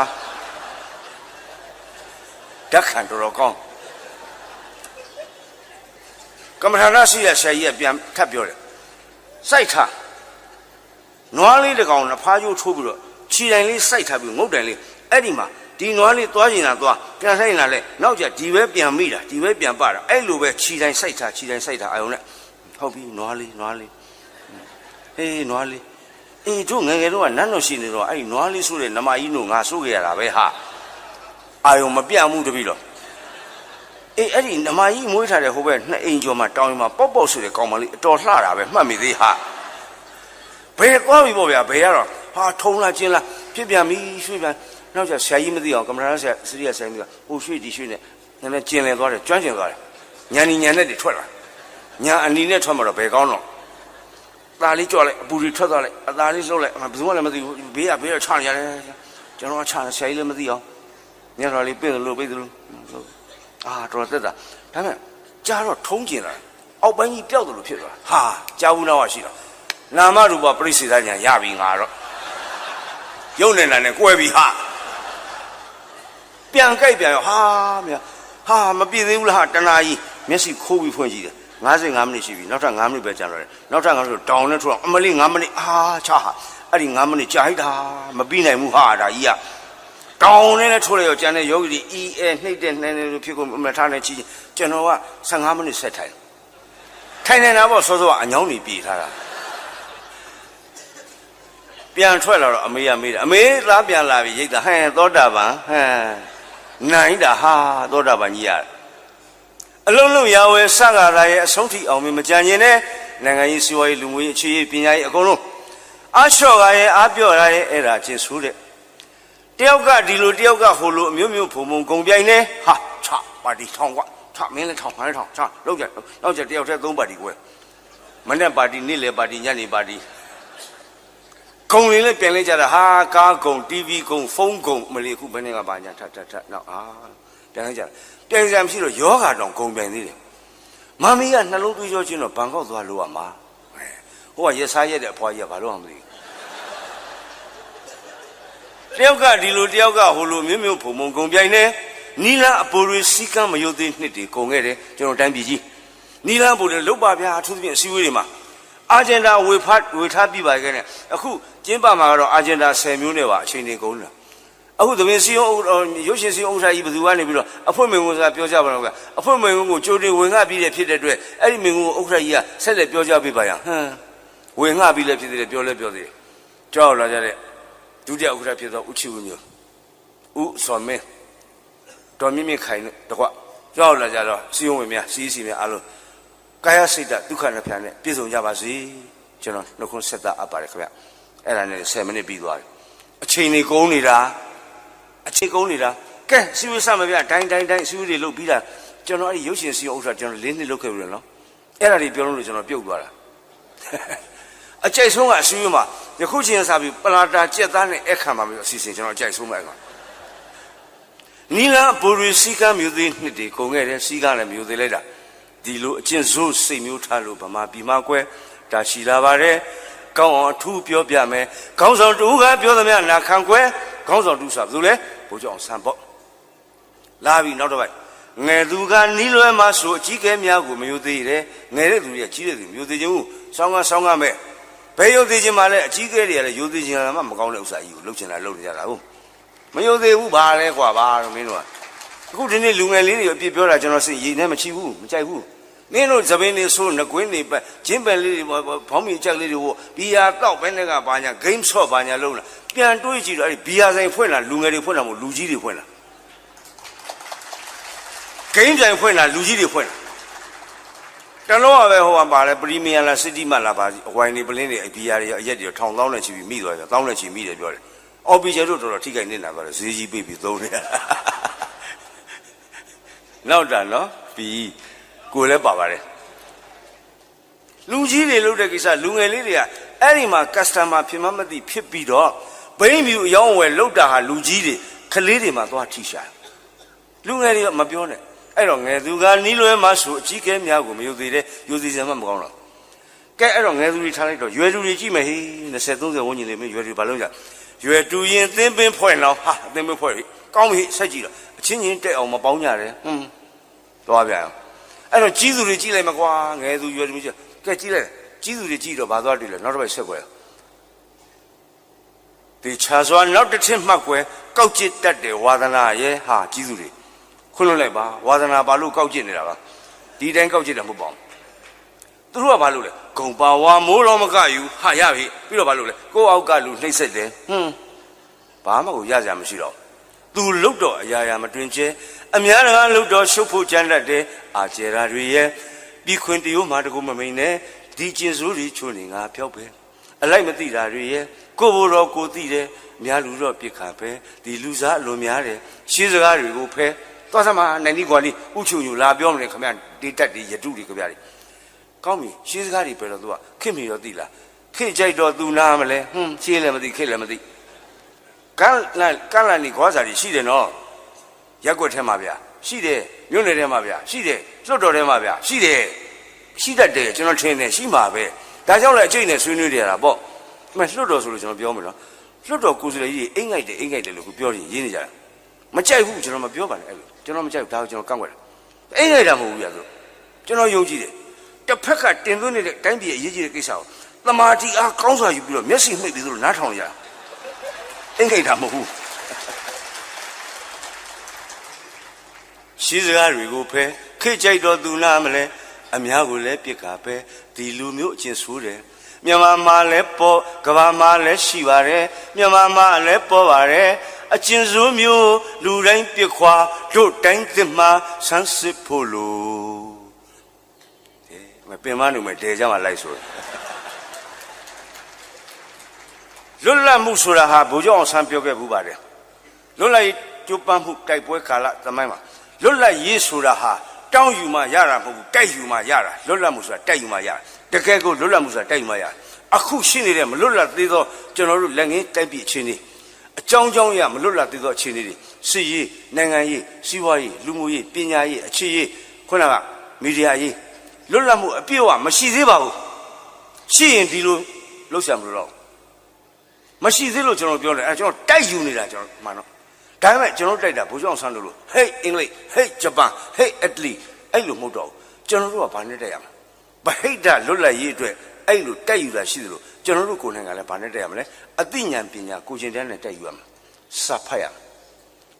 ဓာတ်ခံတော်ကောင်းကမ္မထာရရှိရဆရာကြီးကပြန်ထပ်ပြောတယ်စိုက်ထားနွားလေးတစ်ကောင်နဖားကျိုးထိုးပြီးတော့ခြေတိုင်လေးစိုက်ထားပြီးငုတ်တိုင်လေးအဲ့ဒီမှာဒီနွားလေးသွားကျင်တာသွားပြန်ဆိုင်လာလဲနောက်ကျဒီပဲပြန်မိတာဒီပဲပြန်ပတာအဲ့လိုပဲခြေတိုင်စိုက်ထားအာယုံနဲ့ဟုတ်ပြီနွားလေးဟေးနွားလေးတို့ငယ်တော့နတ်တော်ရှိနေတော့အဲ့ဒီနွားလေးဆိုတဲ့နမကြီးတို့ငါဆိုးခဲ့ရတာပဲဟာအာယုံမပြတ်မှုတပြီတော့အဲ့ဒီနမကြီးမွေးထားတဲ့ဟိုဘက်2အိမ်ကျော်မှာတောင်းရင်မှာပေါ့ဆိုတဲ့ကောင်မလေးအတော်လှတာပဲမှတ်မိသေးဟာဘယ်သွားပြီပေါ့ဗျာဘယ်ရတော့ထုံလာကျင်းလာဖြစ်ပြန်ပြီရွှေ့ပြန်နောက်ကျဆရာကြီးမသိအောင်ကမ္မရာဆရာစရိယဆရာကြီးကဟိုရွှေ့ဒီရွှေ့နဲ့နည်းနည်းကျင်းလည်သွားတယ်ကျွမ်းကျင်သွားတယ်ညာနဲ့တွေထွက်လာညာအနီနဲ့ထွက်မှာတော့ဘယ်ကောင်းတော့ตาလေးကြော့လိုက်အပူတွေထွက်သွားလိုက်အသားလေးလှုပ်လိုက်ဘယ်သူမှလည်းမသိဘူးဘေးကချနေရတယ်ကျွန်တော်ကချနေဆရာကြီးလည်းမသိအောင်ညတော်လေးပြည့်လို့တော်သက်တာဒါပေမဲ့ကြားတော့ထုံးကျင်လာအောက်ပိုင်းကြီးပျောက်တယ်လို့ဖြစ်သွားဟာကြားဘူးတော့ရှိတော့နာမရူပပရိစ္ဆေသညာရပြီငါတော့ရုပ်နဲ့နဲ့ကွဲပြီဟာပြန်ကြိုက်ပြန်ရောဟာမပြည့်သေးဘူးလားဟာတနာကြီးမျက်စိခိုးပြီးဖွင့်ကြည့်တယ် 55မိနစ်ရှိပြီနောက်ထပ်5မိနစ်ပဲကြာတော့တယ်နောက်ထပ်5မိနစ်တောင်းနဲ့ထွက်အမလေး5မိနစ်ချာအဲ့ဒီ5မိနစ်ကြာဟိတာမပြီးနိုင်ဘူးဟာဒါကြီးကတောင်းနဲ့ထိုးလိုက်ရောကျန်တဲ့ယောဂီတွေနှိမ့်တဲ့နှဲနေလို့ဖြစ်ကုန်မထားနဲ့ချီကျွန်တော်က15မိနစ်ဆက်ထိုင်နေတာပေါ့စောစောကအညောင်းနေပြေးထားတာပြန်ထွက်လာတော့အမေကမေးတယ်အမေသားပြန်လာပြီရိတ်တာဟဲ့သောတာပန်နိုင်တာဟာသောတာပန်ကြီးရအလုံးလုံးရဝဲစကားရဲ့အဆုံးထိအောင်မကြံရင်နဲ့နိုင်ငံရေးစီးပွားရေးလူမှုရေးအခြေရေးပညာရေးအကုန်လုံးအလျှော့ကရဲ့အပြော့ရရဲ့အဲ့ဒါချင်းဆိုးတဲ့တယောက်ကဒီလိုတယောက်ကဟိုလိုအမျိုးမျိုးဖုံဖုံဂုံပြိုင်နေဟာချပါတီထောင်ကွာချမင်းလည်းထောင်ခိုင်းထောင်ချလောက်ကြနောက်ကြတယောက်တည်း3ပါတီကွယ်မနေ့ပါတီနေ့လေပါတီညနေပါတီဂုံလေးလည်းပြန်လဲကြတာဟာကားဂုံ TV ဂုံဖုန်းဂုံမလေးခုဘယ်နဲ့ကပါညာထနောက်ပြန်လဲကြတာပြန်ကြံဖြစ်တော့ယောဂါတောင်ဂုံပြန်သေးတယ်မမီးကနှလုံးသွေးကြောချင်းတော့ဘန်ကောက်သွားလို့ရမှာဟိုကရက်စားရက်တဲ့အဖွားကြီးကဘာလို့အောင်မသိတယောက်ကဒီလိုတယောက်ကဟိုလိုမျိုးမျိုးဖုံဖုံဂုံပြိုင်နေနီလာအပေါ်တွေစီကံမယုတ်သေးနှစ်တွေကုန်ခဲ့တယ်ကျွန်တော်တိုင်းပြည်ကြီးနီလာပေါ်တွေလုတ်ပါဗျာအထူးသဖြင့်အစည်းအဝေးတွေမှာအာဂျင်ဒါဝေထားပြပါခဲ့တဲ့အခုကျင်းပမှာကတော့အာဂျင်ဒါ10မျိုးနဲ့ပါအချိန်တွေကုန်လာအခုသမင်းစီရုပ်ရှင်စီဥစ္စာကြီးဘယ်သူကနေပြီးတော့အဖွင့်မင်္ဂလာပြောကြပါတော့ကအဖွင့်မင်္ဂလာကိုကြိုတင်ဝင်ငှပြီးတဲ့ဖြစ်တဲ့အတွက်အဲ့ဒီမင်္ဂလာဥက္ခရာကြီးကဆက်လက်ပြောကြပေးပါရဝင်ငှပြီးလည်းဖြစ်တယ်ပြောလည်းပြောသေးတယ်ကြောက်လာကြတဲ့ဒုတိယဥက္ခရာဖြစ်သောဥချီဝမျိုးဥစော်မင်းတော်မြင့်မြင့်ခိုင်တကွကြောက်လာကြတော့စီယုံဝင်များစီးစီများအားလုံးကာယစိတ်ဓာတ်ဒုက္ခနဲ့ဖြာနဲ့ပြည့်စုံကြပါစေကျွန်တော်နှုတ်ခွန်းဆက်တာအပ်ပါတယ်ခင်ဗျအဲ့ဒါနဲ့10မိနစ်ပြီးသွားပြီအချိန်နေကုန်နေတာကဲစီဝစမပြတိုင်းစီဝတွေလုတ်ပြီးတာကျွန်တော်အဲ့ဒီရုပ်ရှင်စီဥစ္စာကျွန်တော်4နှစ်လုတ်ခဲ့ပြီနော်အဲ့ဒါတွေပြောလို့ကျွန်တော်ပြုတ်သွားတာအကြိုက်ဆုံးကအစီအစဉ်မှာယခုချင်းစားပြီးပလာတာကြက်သားနဲ့အခမ်းပါပြီးအစီအစဉ်ကျွန်တော်အကြိုက်ဆုံးပဲကွာနီလာဘူရီစီကမျိုးသေးနှစ်တွေကုန်ခဲ့တယ်စီကလည်းမျိုးသေးလိုက်တာဒီလိုအကျင့်ဆိုးစိတ်မျိုးထားလို့ဗမာပြည်မှာကွယ်ဒါရှိလာပါတယ်ကောင်းအောင်အထူးပြောပြမယ်ခေါင်းဆောင်တူကပြောသမျှနာခံကွယ်ခေါင်းဆောင်တူဆိုဘယ်သူလဲဘိုးကျောင်းဆန်ပေါ့လာပြီနောက်တစ်ပိုက်ငယ်သူကနီးလွဲမှဆိုအကြီးကဲများကိုမယုံသေးတယ်ငယ်တဲ့သူတွေကကြီးတဲ့သူမျိုးသေးခြင်းကိုဆောင်းကမဲ့ဘယ်ယုံသေးခြင်းမှလည်းအကြီးကဲတွေကလည်းယုံသေးခြင်းမှမကောင်းတဲ့ဥစ္စာကြီးကိုလှုပ်ချင်တာလှုပ်နေကြတာဟုတ်မယုံသေးဘူးဘာလဲကွာဘာလို့မင်းတို့ကအခုဒီနေ့လူငယ်လေးတွေအပြစ်ပြောတာကျွန်တော်စိတ်ရည်နဲ့မချဘူးမကြိုက်ဘူးမင်းတို့သပင်းနေဆိုးငကွင်းနေပတ်ဂျင်းပယ်လေးတွေဘောင်းမီကြက်လေးတွေကိုဘီယာတောက်ဘဲနဲ့ကဘာညာဂိမ်းဆော့ဘာညာလုံးလာပြန်တွေးကြည့်တော့အဲ့ဒီဘီယာဆိုင်ဖွင့်လာလူငယ်တွေဖွင့်လာမို့လူကြီးတွေဖွင့်လာဂိမ်းဆိုင်ဖွင့်လာလူကြီးတွေဖွင့်လာတလုံးကပဲဟိုကပါလဲပရီမီယာလားစစ်တီမလားပါအဝိုင်းနေပလင်းတွေဘီယာတွေအရက်တွေထောင်သောင်းနဲ့ချီပြီးမိသွားတယ်တောင်းနဲ့ချီမိတယ်ပြောတယ်အော်ပီကျတို့တော်တော်ထိခိုက်နေတာပါလေဈေးကြီးပေးပြီးသုံးနေနောက်တာနော်ပြီးကိုလည်းပါပါတယ်လူကြီးတွေလုပ်တဲ့ကိစ္စလူငယ်လေးတွေကအဲ့ဒီမှာ customer ဖြစ်မှမသိဖြစ်ပြီးတော့ဘိန်းမြူအယောင်းဝယ်လုပ်တာဟာလူကြီးတွေကလေးတွေမှာသွားထိရှာလူငယ်တွေကမပြောနဲ့အဲ့တော့ငယ်သူကနီးလွဲမှဆိုအကြီးကဲများကိုမယုံသေးတဲ့ယုံသေးစရာမကောင်းတော့ကဲအဲ့တော့ငယ်သူတွေထားလိုက်တော့ရွယ်သူတွေကြည့်မယ်ဟေး20 30ဝန်းကျင်တွေမင်းရွယ်သူဘာလို့ကြရွယ်တူရင်သင်းပင်းဖွဲ့လောင်းဟာသင်းပင်းဖွဲ့ပြီကောင်းပြီဆက်ကြည့်တော့အချင်းချင်းတက်အောင်မပေါင်းကြတယ်သွားပြန်အဲ့တော့ကြီးသူတွေကြည့်လိုက်မကွာငယ်သူရွယ်သူကြီးကဲကြည့်လိုက်ကြီးသူတွေကြည့်တော့ဘာသွားတွေ့လဲနောက်တစ်ပိုက်ဆက်ွယ်ဒီခြာစွာနောက်တစ်ထစ်မှတ်ွယ်ကောက်ကျစ်တတ်တယ်ဝါသနာရဲ့ဟာကြီးသူတွေခွန်းလွတ်လိုက်ပါဝါသနာဘာလို့ကောက်ကျစ်နေတာပါဒီတိုင်းကောက်ကျစ်တယ်မဟုတ်ပါဘူးသူတို့ကဘာလို့လဲဂုံပါဝါမိုးတော်မကယူဟာရပြီပြီးတော့ဘာလို့လဲကိုယ့်အောက်ကလူနှိမ့်ဆက်တယ်ဘာမှကိုရကြမရှိတော့သူလုတ်တော့အရာရာမတွင်ကျဲအများတကားလုတ်တော့ရှုပ်ဖို့ကြမ်းတတ်တယ်အာကျဲရာတွေရဲ့ပြီးခွင်တရိုးမှာတကူမမိန်နဲ့ဒီကျင်စိုးတွေချိုးနေငါဖြောက်ပဲအလိုက်မသိတာတွေရဲ့ကိုဘိုးတော်ကိုသိတယ်များလူတော့ပြစ်ခါပဲဒီလူစားအလွန်များတယ်ရှင်းစကားတွေကိုဖဲသွားစမ်းမနိုင်ဒီကွာလေးဥချုံညူလာပြောမလဲခင်ဗျဒီတက်ဒီရတုတွေခင်ဗျတွေကောင်းပြီရှင်းစကားတွေပဲတော့သူကခင်မီတော့သိလားခေကြိုက်တော့သူနားမလဲရှင်းလည်းမသိခေလည်းမသိကန့်လန်နေခွာစာတွေရှိတယ်နော်ရက်ွက်ထဲမှာဗျာရှိတယ်မြို့နယ်ထဲမှာဗျာရှိတယ်လွတ်တော်ထဲမှာဗျာရှိတယ်ရှိတတ်တယ်ကျွန်တော်ထင်တယ်ရှိမှာပဲဒါကြောင့်လည်းအကျိတ်နဲ့ဆွေးနွေးကြရတာပေါ့မလွတ်တော်ဆိုလို့ကျွန်တော်ပြောမယ်နော်လွတ်တော်ကိုယ်စားလှယ်ကြီးအိမ်ငိုက်တယ်လို့ပြောရင်ရင်းနေကြတာမကြိုက်ဘူးကျွန်တော်မပြောပါနဲ့အဲ့လိုကျွန်တော်မကြိုက်ဘူးဒါကိုကျွန်တော်ကန့်ကွက်တယ်အိမ်ငိုက်တာမဟုတ်ဘူးဗျာဆိုကျွန်တော်ယုံကြည်တယ် တစ်ဖက်ကတင်သွင်းနေတဲ့တိုင်းပြည်အရေးကြီးတဲ့ကိစ္စကိုသမာဓိအားကောင်းစွာယူပြီးတော့မျက်စိမှိတ်ပြီးတော့နားထောင်ရအင်္ဂိတ်တာမဟုတ်ဘူးရှိစကားတွေကိုဖဲခိတ်ကြိုက်တော့သူနာမလဲအများကိုလည်းပြစ်ကာပဲဒီလူမျိုးအချင်းဆိုးတယ်မြန်မာမှာလည်းပေါ်ကဘာမှာလည်းရှိပါတယ်မြန်မာမှာလည်းပေါ်ပါတယ်အချင်းဆိုးမျိုးလူတိုင်းပြစ်ခွာတို့တိုင်းသစ်မှာဆန်းစစ်ဖို့လို့မပင်မနေမယ်တဲကြမှာလိုက်ဆိုလွတ်လပ်မှုဆိုတာဟာဗိုလ်ချုပ်အောင်ဆန်းပြောခဲ့ဘူးပါတယ်လွတ်လပ်ရေးကျိုးပန်းမှုတိုက်ပွဲကာလသမိုင်းမှာလွတ်လပ်ရေးဆိုတာဟာတောင်းယူမှရတာမဟုတ်ဘူးတိုက်ယူမှရတာလွတ်လပ်မှုဆိုတာတိုက်ယူမှရတာတကယ်ကိုလွတ်လပ်မှုဆိုတာတိုက်ယူမှရတာအခုရှိနေတဲ့မလွတ်လပ်သေးသောကျွန်တော်တို့လက်ငင်းတိုက်ပြီးအခြေအနေအကြောင်းကြောင်းရမလွတ်လပ်သေးသောအခြေအနေတွေစစ်ရေးနိုင်ငံရေးစီးပွားရေးလူမှုရေးပညာရေးအခြေရေးခုနကမီဒီယာရေးလွတ်လပ်မှုအပြည့်အဝမရှိသေးပါဘူးရှိရင်ဒီလိုလှုပ်ရှားမလို့တော့မရှိသေးလို့ကျွန်တော်ပြောတယ်အဲကျွန်တော်တိုက်ယူနေတာကျွန်တော်မှန်တော့ဒါပေမဲ့ကျွန်တော်တိုက်တာဘိုးကျောင်းဆန်းလို့ဟေးအင်္ဂလိပ်ဟေးဂျပန်ဟေးအက်တလီအဲ့လိုမဟုတ်တော့ကျွန်တော်တို့ကဘာနဲ့တိုက်ရမလဲဗဟိတလွတ်လပ်ရေးအတွက်အဲ့လိုတိုက်ယူတာရှိသလိုကျွန်တော်တို့ကိုယ်နိုင်ငံလည်းဘာနဲ့တိုက်ရမလဲအသိဉာဏ်ပညာကိုရှင်တန်းနဲ့တိုက်ယူရမယ်စာဖတ်ရမယ်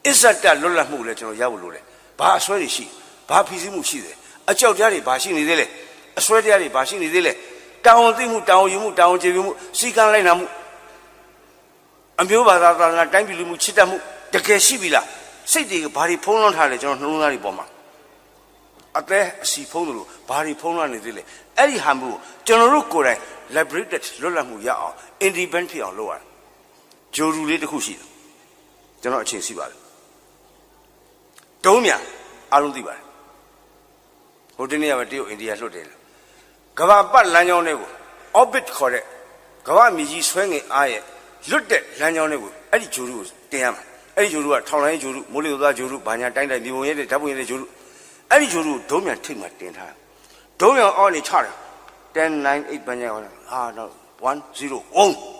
အစ္ဆတလွတ်လပ်မှုလည်းကျွန်တော်ရဖို့လိုတယ်ဘာအစွဲတွေရှိဘာဖိစီးမှုရှိတယ်အကြောက်တရားတွေဘာရှိနေသေးလဲအစွဲတရားတွေဘာရှိနေသေးလဲတောင်းသိမှုတောင်းယူမှုတောင်းကျေပြမှုစီကံလိုက်နာမှုအမျိုးဘာသာသာနာတိုင်းပြည်လူမှုချစ်တတ်မှုတကယ်ရှိပြီလားစိတ်တွေကဘာတွေဖုံးလွှမ်းထားလဲကျွန်တော်နှလုံးသားတွေပေါ်မှာအသက်အစီဖုံးလို့ဘာတွေဖုံးလွှမ်းနေသေးလဲအဲ့ဒီဟာမျိုးကျွန်တော်တို့ကိုယ်တိုင် liberated လွတ်လပ်မှုရအောင် independent ဖြစ်အောင်လုပ်ရတယ်ဂျိုရူလေးတစ်ခုရှိတယ်ကျွန်တော်အချိန်ရှိပါတယ်တုံးမြန်အားလုံးသိပါတယ်ဟိုတနေ့ကပဲတရုတ်အိန္ဒိယလွတ်တယ်ကမ္ဘာပတ်လမ်းကြောင်းတွေကို orbit ခေါ်တဲ့ကမ္ဘာမြေကြီးဆွဲငင်အားရဲ့လွတ်တဲ့လမ်းကြောင်းတွေကိုအဲ့ဒီဂျိုရူကိုတင်ရမှာအဲ့ဒီဂျိုရူကထောင်လိုင်းဂျိုရူမိုးလေဝသဂျိုရူဘာညာတိုင်းတိုင်းမြေပုံရဲတဲ့ဓာတ်ပုံရဲတဲ့ဂျိုရူအဲ့ဒီဂျိုရူဒုံးမြန်ထိတ်မှတင်ထားဒုံးမြန်အောက်နေချတယ်10 9 8ဘာညာဟာတော့1 0 1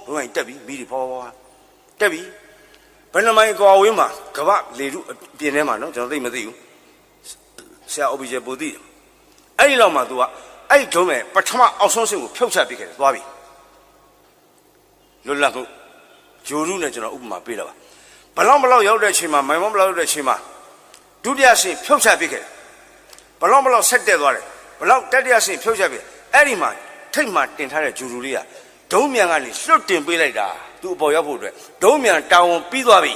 ဒုံးမြန်တက်ပြီမိတွေဖွာဖွာတက်ပြီဘယ်နှမိုင်ကွာဝေးမှာကမ္ဘာလေထုပြင်ထဲမှာနော်ကျွန်တော်သိမသိဘူးဆရာ OBJ ပိုသိတယ်အဲ့ဒီလောက်မှာ तू ကအဲ့ဒီဒုံးမြန်ပထမအောက်ဆုံးဆင့်ကိုဖြုတ်ချပစ်ခဲ့တယ်သွားပြီလွတ်လပ်မှုဂျိုရူနဲ့ကျွန်တော်ဥပမာပေးတာပါဘလောက်ရောက်တဲ့အချိန်မှာမိုင်ဘလောက်ရောက်တဲ့အချိန်မှာဒုတိယဆင့်ဖြုတ်ချပစ်ခဲ့တယ်ဘလောက်ဆက်တက်သွားတယ်ဘလောက်တတိယဆင့်ဖြုတ်ချပစ်အဲ့ဒီမှာထိတ်မှတင်ထားတဲ့ဂျိုရူလေးကဒုံးမြန်ကနေလွတ်တင်ပေးလိုက်တာသူ့အပေါ်ရောက်ဖို့အတွက်ဒုံးမြန်တောင်ပြီးသွားပြ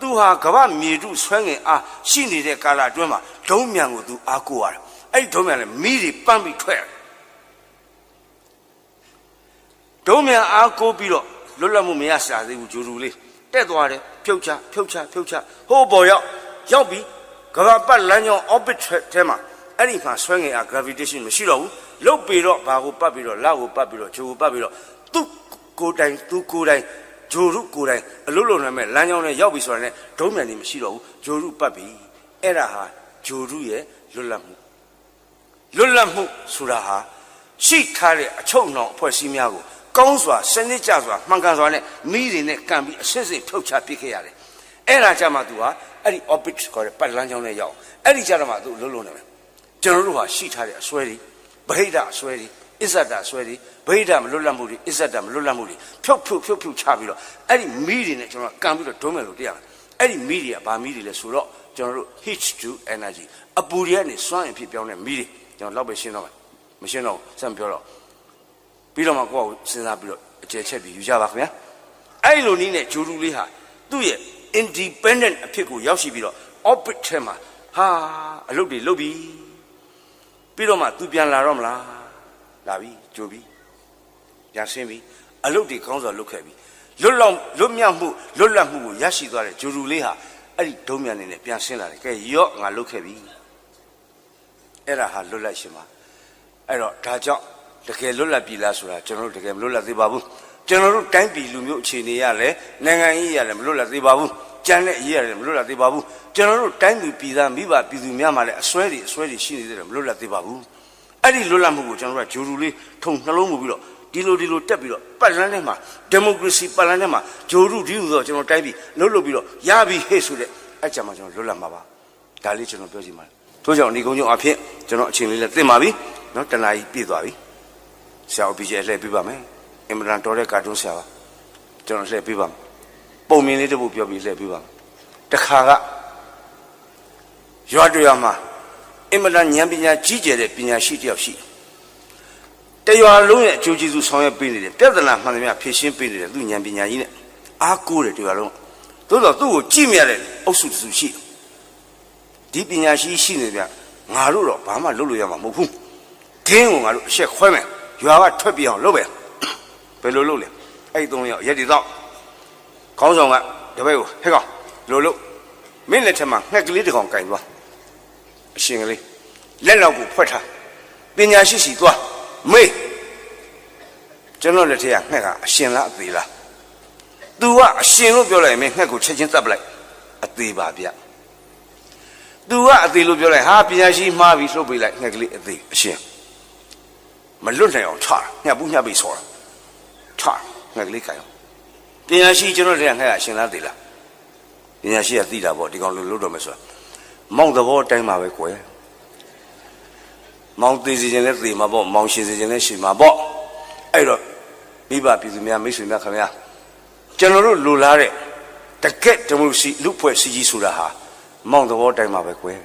ီသူဟာကမ္ဘာမြေထုဆွဲငင်အားရှိနေတဲ့ကာလအတွင်းမှာဒုံးမြန်ကိုသူအားကိုးရတယ်အဲ့ဒီဒုံးမြန်လည်းမီးတွေပန်းပြီးထွက်ရတယ်ဒုံးမြန်အားကိုးပြီးတော့လွတ်လပ်မှုမရရှာသေးဘူးဂျိုရူလေးတက်သွားတယ်ဖြုတ်ချဟိုးပေါ်ရောက်ပြီးကမ္ဘာပတ်လမ်းကြောင်း orbit ထဲမှာအဲ့ဒီမှာဆွဲငင်အား gravitation မရှိတော့ဘူးလုတ်ပြီးတော့ဘာကိုပတ်ပြီးတော့လောက်ကိုပတ်ပြီးတော့ဂျိုကိုပတ်ပြီးတော့သူ့ကိုယ်တိုင်ဂျိုရူကိုယ်တိုင်အလွတ်လုံနိုင်မဲ့လမ်းကြောင်းနဲ့ရောက်ပြီဆိုတာနဲ့ဒုံးမြန်နေမရှိတော့ဘူးဂျိုရူပတ်ပြီအဲ့ဒါဟာဂျိုရူရဲ့လွတ်လပ်မှုဆိုတာဟာရှိထားတဲ့အချုပ်နှောင်အဖွဲ့အစည်းများကိုကောင်းစွာစနစ်ကျစွာမှန်ကန်စွာနဲ့မိတွေနဲ့ကံပြီးအစစ်စစ်ဖြုတ်ချပစ်ခဲ့ရတယ်အဲ့ဒါကြမှာ तू ဟာအဲ့ဒီ orbit ခေါ်တဲ့ပတ်လမ်းကြောင်းနဲ့ရောက်အဲ့ဒီကြတော့မှ तू လွတ်လုံနေမယ်ကျွန်တော်တို့ဟာရှိထားတဲ့အစွဲတွေဗဟိတအစွဲတွေအစ္ဆဒအစွဲတွေဗဟိတမလွတ်လပ်မှုတွေအစ္ဆဒမလွတ်လပ်မှုတွေဖြုတ်ချပြီးတော့အဲ့ဒီမိတွေနဲ့ကျွန်တော်ကံပြီးတော့ဒုံးမယ်လို့တရားအဲ့ဒီမိတွေကဘာမိတွေလဲဆိုတော့ကျွန်တော်တို့ H2 energy အပူတွေကနေစွမ်းအင်ဖြစ်ပြောင်းတဲ့မိတွေကျွန်တော်လောက်ပဲရှင်းတော့မရှင်းတော့စမ်းပြောတော့ပြီးတော့မှကိုယ့်ကိုစဉ်းစားပြီးတော့အကျယ်ချက်ပြီးယူကြပါခင်ဗျာအဲ့လိုနည်းနဲ့ဂျိုရူလေးဟာသူ့ရဲ့ independent အဖြစ်ကိုရောက်ရှိပြီးတော့ orbit ထဲမှာဟာအလုပ်တွေလုပ်ပြီးပြီးတော့မှသူပြန်လာတော့မလားလာပြီကြိုပြီပြန်ဆင်းပြီအလုပ်တွေကောင်းစွာလုပ်ခဲ့ပြီလွတ်လပ်မှုကိုရရှိသွားတဲ့ဂျိုရူလေးဟာအဲ့ဒီဒုံးမြန်နေနဲ့ပြန်ဆင်းလာတယ်ကဲရော့ငါလုပ်ခဲ့ပြီအဲ့ဒါဟာလွတ်လပ်ရှင်ပါအဲ့တော့ဒါကြောင့်တကယ်လွတ်လပ်ပြီလားဆိုတာကျွန်တော်တို့တကယ်မလွတ်လပ်သေးပါဘူးကျွန်တော်တို့တိုင်းပြည်လူမျိုးအခြေအနေရလဲနိုင်ငံရေးရလဲမလွတ်လပ်သေးပါဘူးကြံတဲ့အရေးရလဲမလွတ်လပ်သေးပါဘူးကျွန်တော်တို့တိုင်းပြည်ပြည်သားမိဘပြည်သူများမှလည်းအစွဲတွေရှိနေသေးတယ်မလွတ်လပ်သေးပါဘူးအဲ့ဒီလွတ်လပ်မှုကိုကျွန်တော်တို့ကဂျိုရူလေးထုံနှလုံးမူပြီးတော့ဒီလိုတက်ပြီးတော့ပတ်လန်းထဲမှာဒီမိုကရေစီပတ်လန်းထဲမှာဂျိုရူဒီဟူသောကျွန်တော်တိုင်းပြည်လှုပ်ပြီးတော့ရပြီဟဲ့ဆိုတဲ့အကြမ်းမှကျွန်တော်လွတ်လပ်မှာပါဒါလေးကျွန်တော်ပြောချင်ပါတယ်ထို့ကြောင့်ဒီကုန်းကျုံအဖြစ်ကျွန်တော်အချိန်လေးလည်းသိမှာပြီ နော်တနာကြီးပြည့်သွားပြီဆရာဦးပြီးကျလှည့်ပြပါမယ်အင်မတန်တော်တဲ့ကာတွန်းဆရာပါကျွန်တော်လှည့်ပြပါမယ်ပုံမြင်လေးတစ်ပုဒ်ပြောပြီးလှည့်ပြပါမယ်တခါကရွာတွေ့ရမှာအင်မတန်ဉာဏ်ပညာကြီးကျယ်တဲ့ပညာရှိတယောက်ရှိတရွာလုံးရဲ့အကျိုးကျေးဇူးဆောင်ရွက်ပေးနေတယ်ပြဿနာမှန်သမျှဖြေရှင်းပေးနေတယ်သူဉာဏ်ပညာကြီးနဲ့အားကိုးတယ်တရွာလုံးသို့တော့သူ့ကိုကြည့်မြရတဲ့အုပ်စုတစ်စုရှိဒီပညာရှိရှိနေပြငါတို့တော့ဘာမှလုပ်လို့ရမှာမဟုတ်ဘူးဒင်းကိုငါတို့အဆက်ခွဲမယ်ရွာကထွက်ပြေးအောင်လုပ်မယ်ဘယ်လိုလုပ်လဲအဲ့သုံးယောက်ရက်ဒီတော့ခေါင်းဆောင်ကတပည့်ကိုဟဲ့ကောင်လိုလို့မင်းလက်ထက်မှာငှက်ကလေးတစ်ကောင်ကင်သွားအရှင်ကလေးလက်လောက်ကိုဖွက်ထားပညာရှိစီသွားမေးကျွန်တော်လက်ထက်ကငှက်ကအရှင်လားအသေးလား तू ကအရှင်လို့ပြောလိုက်ရင်ငှက်ကိုချက်ချင်းသတ်ပလိုက်အသေးပါဗျ तू ကအသေးလို့ပြောလိုက်ဟာပညာရှိမှားပြီးလှုပ်ပေးလိုက်ငှက်ကလေးအသေးအရှင်မလွတ်နိုင်အောင်ချတာညှပ်ဘူးညှပ်ပြီးဆောတာချငှက်ကလေးခိုင်အောင်ပညာရှိကျွန်တော်တည်းကငှက်ကအရှင်လားသေးလားပညာရှိကသိတာပေါ့ဒီကောင်လို့လွတ်တော့မယ်ဆိုတာမောင်သဘောအတိုင်းပါပဲကွယ်မောင်သေးစီခြင်းလဲသေမှာပေါ့မောင်ရှင်စီခြင်းလဲရှင်မှာပေါ့အဲ့တော့မိဘပြည်သူများမိတ်ဆွေများခင်ဗျာကျွန်တော်တို့လိုလားတဲ့တကယ့်ဒီမိုကရေစီလူ့ဖွဲ့စည်းကြီးဆိုတာဟာမောင်သဘောအတိုင်းပါပဲကွယ်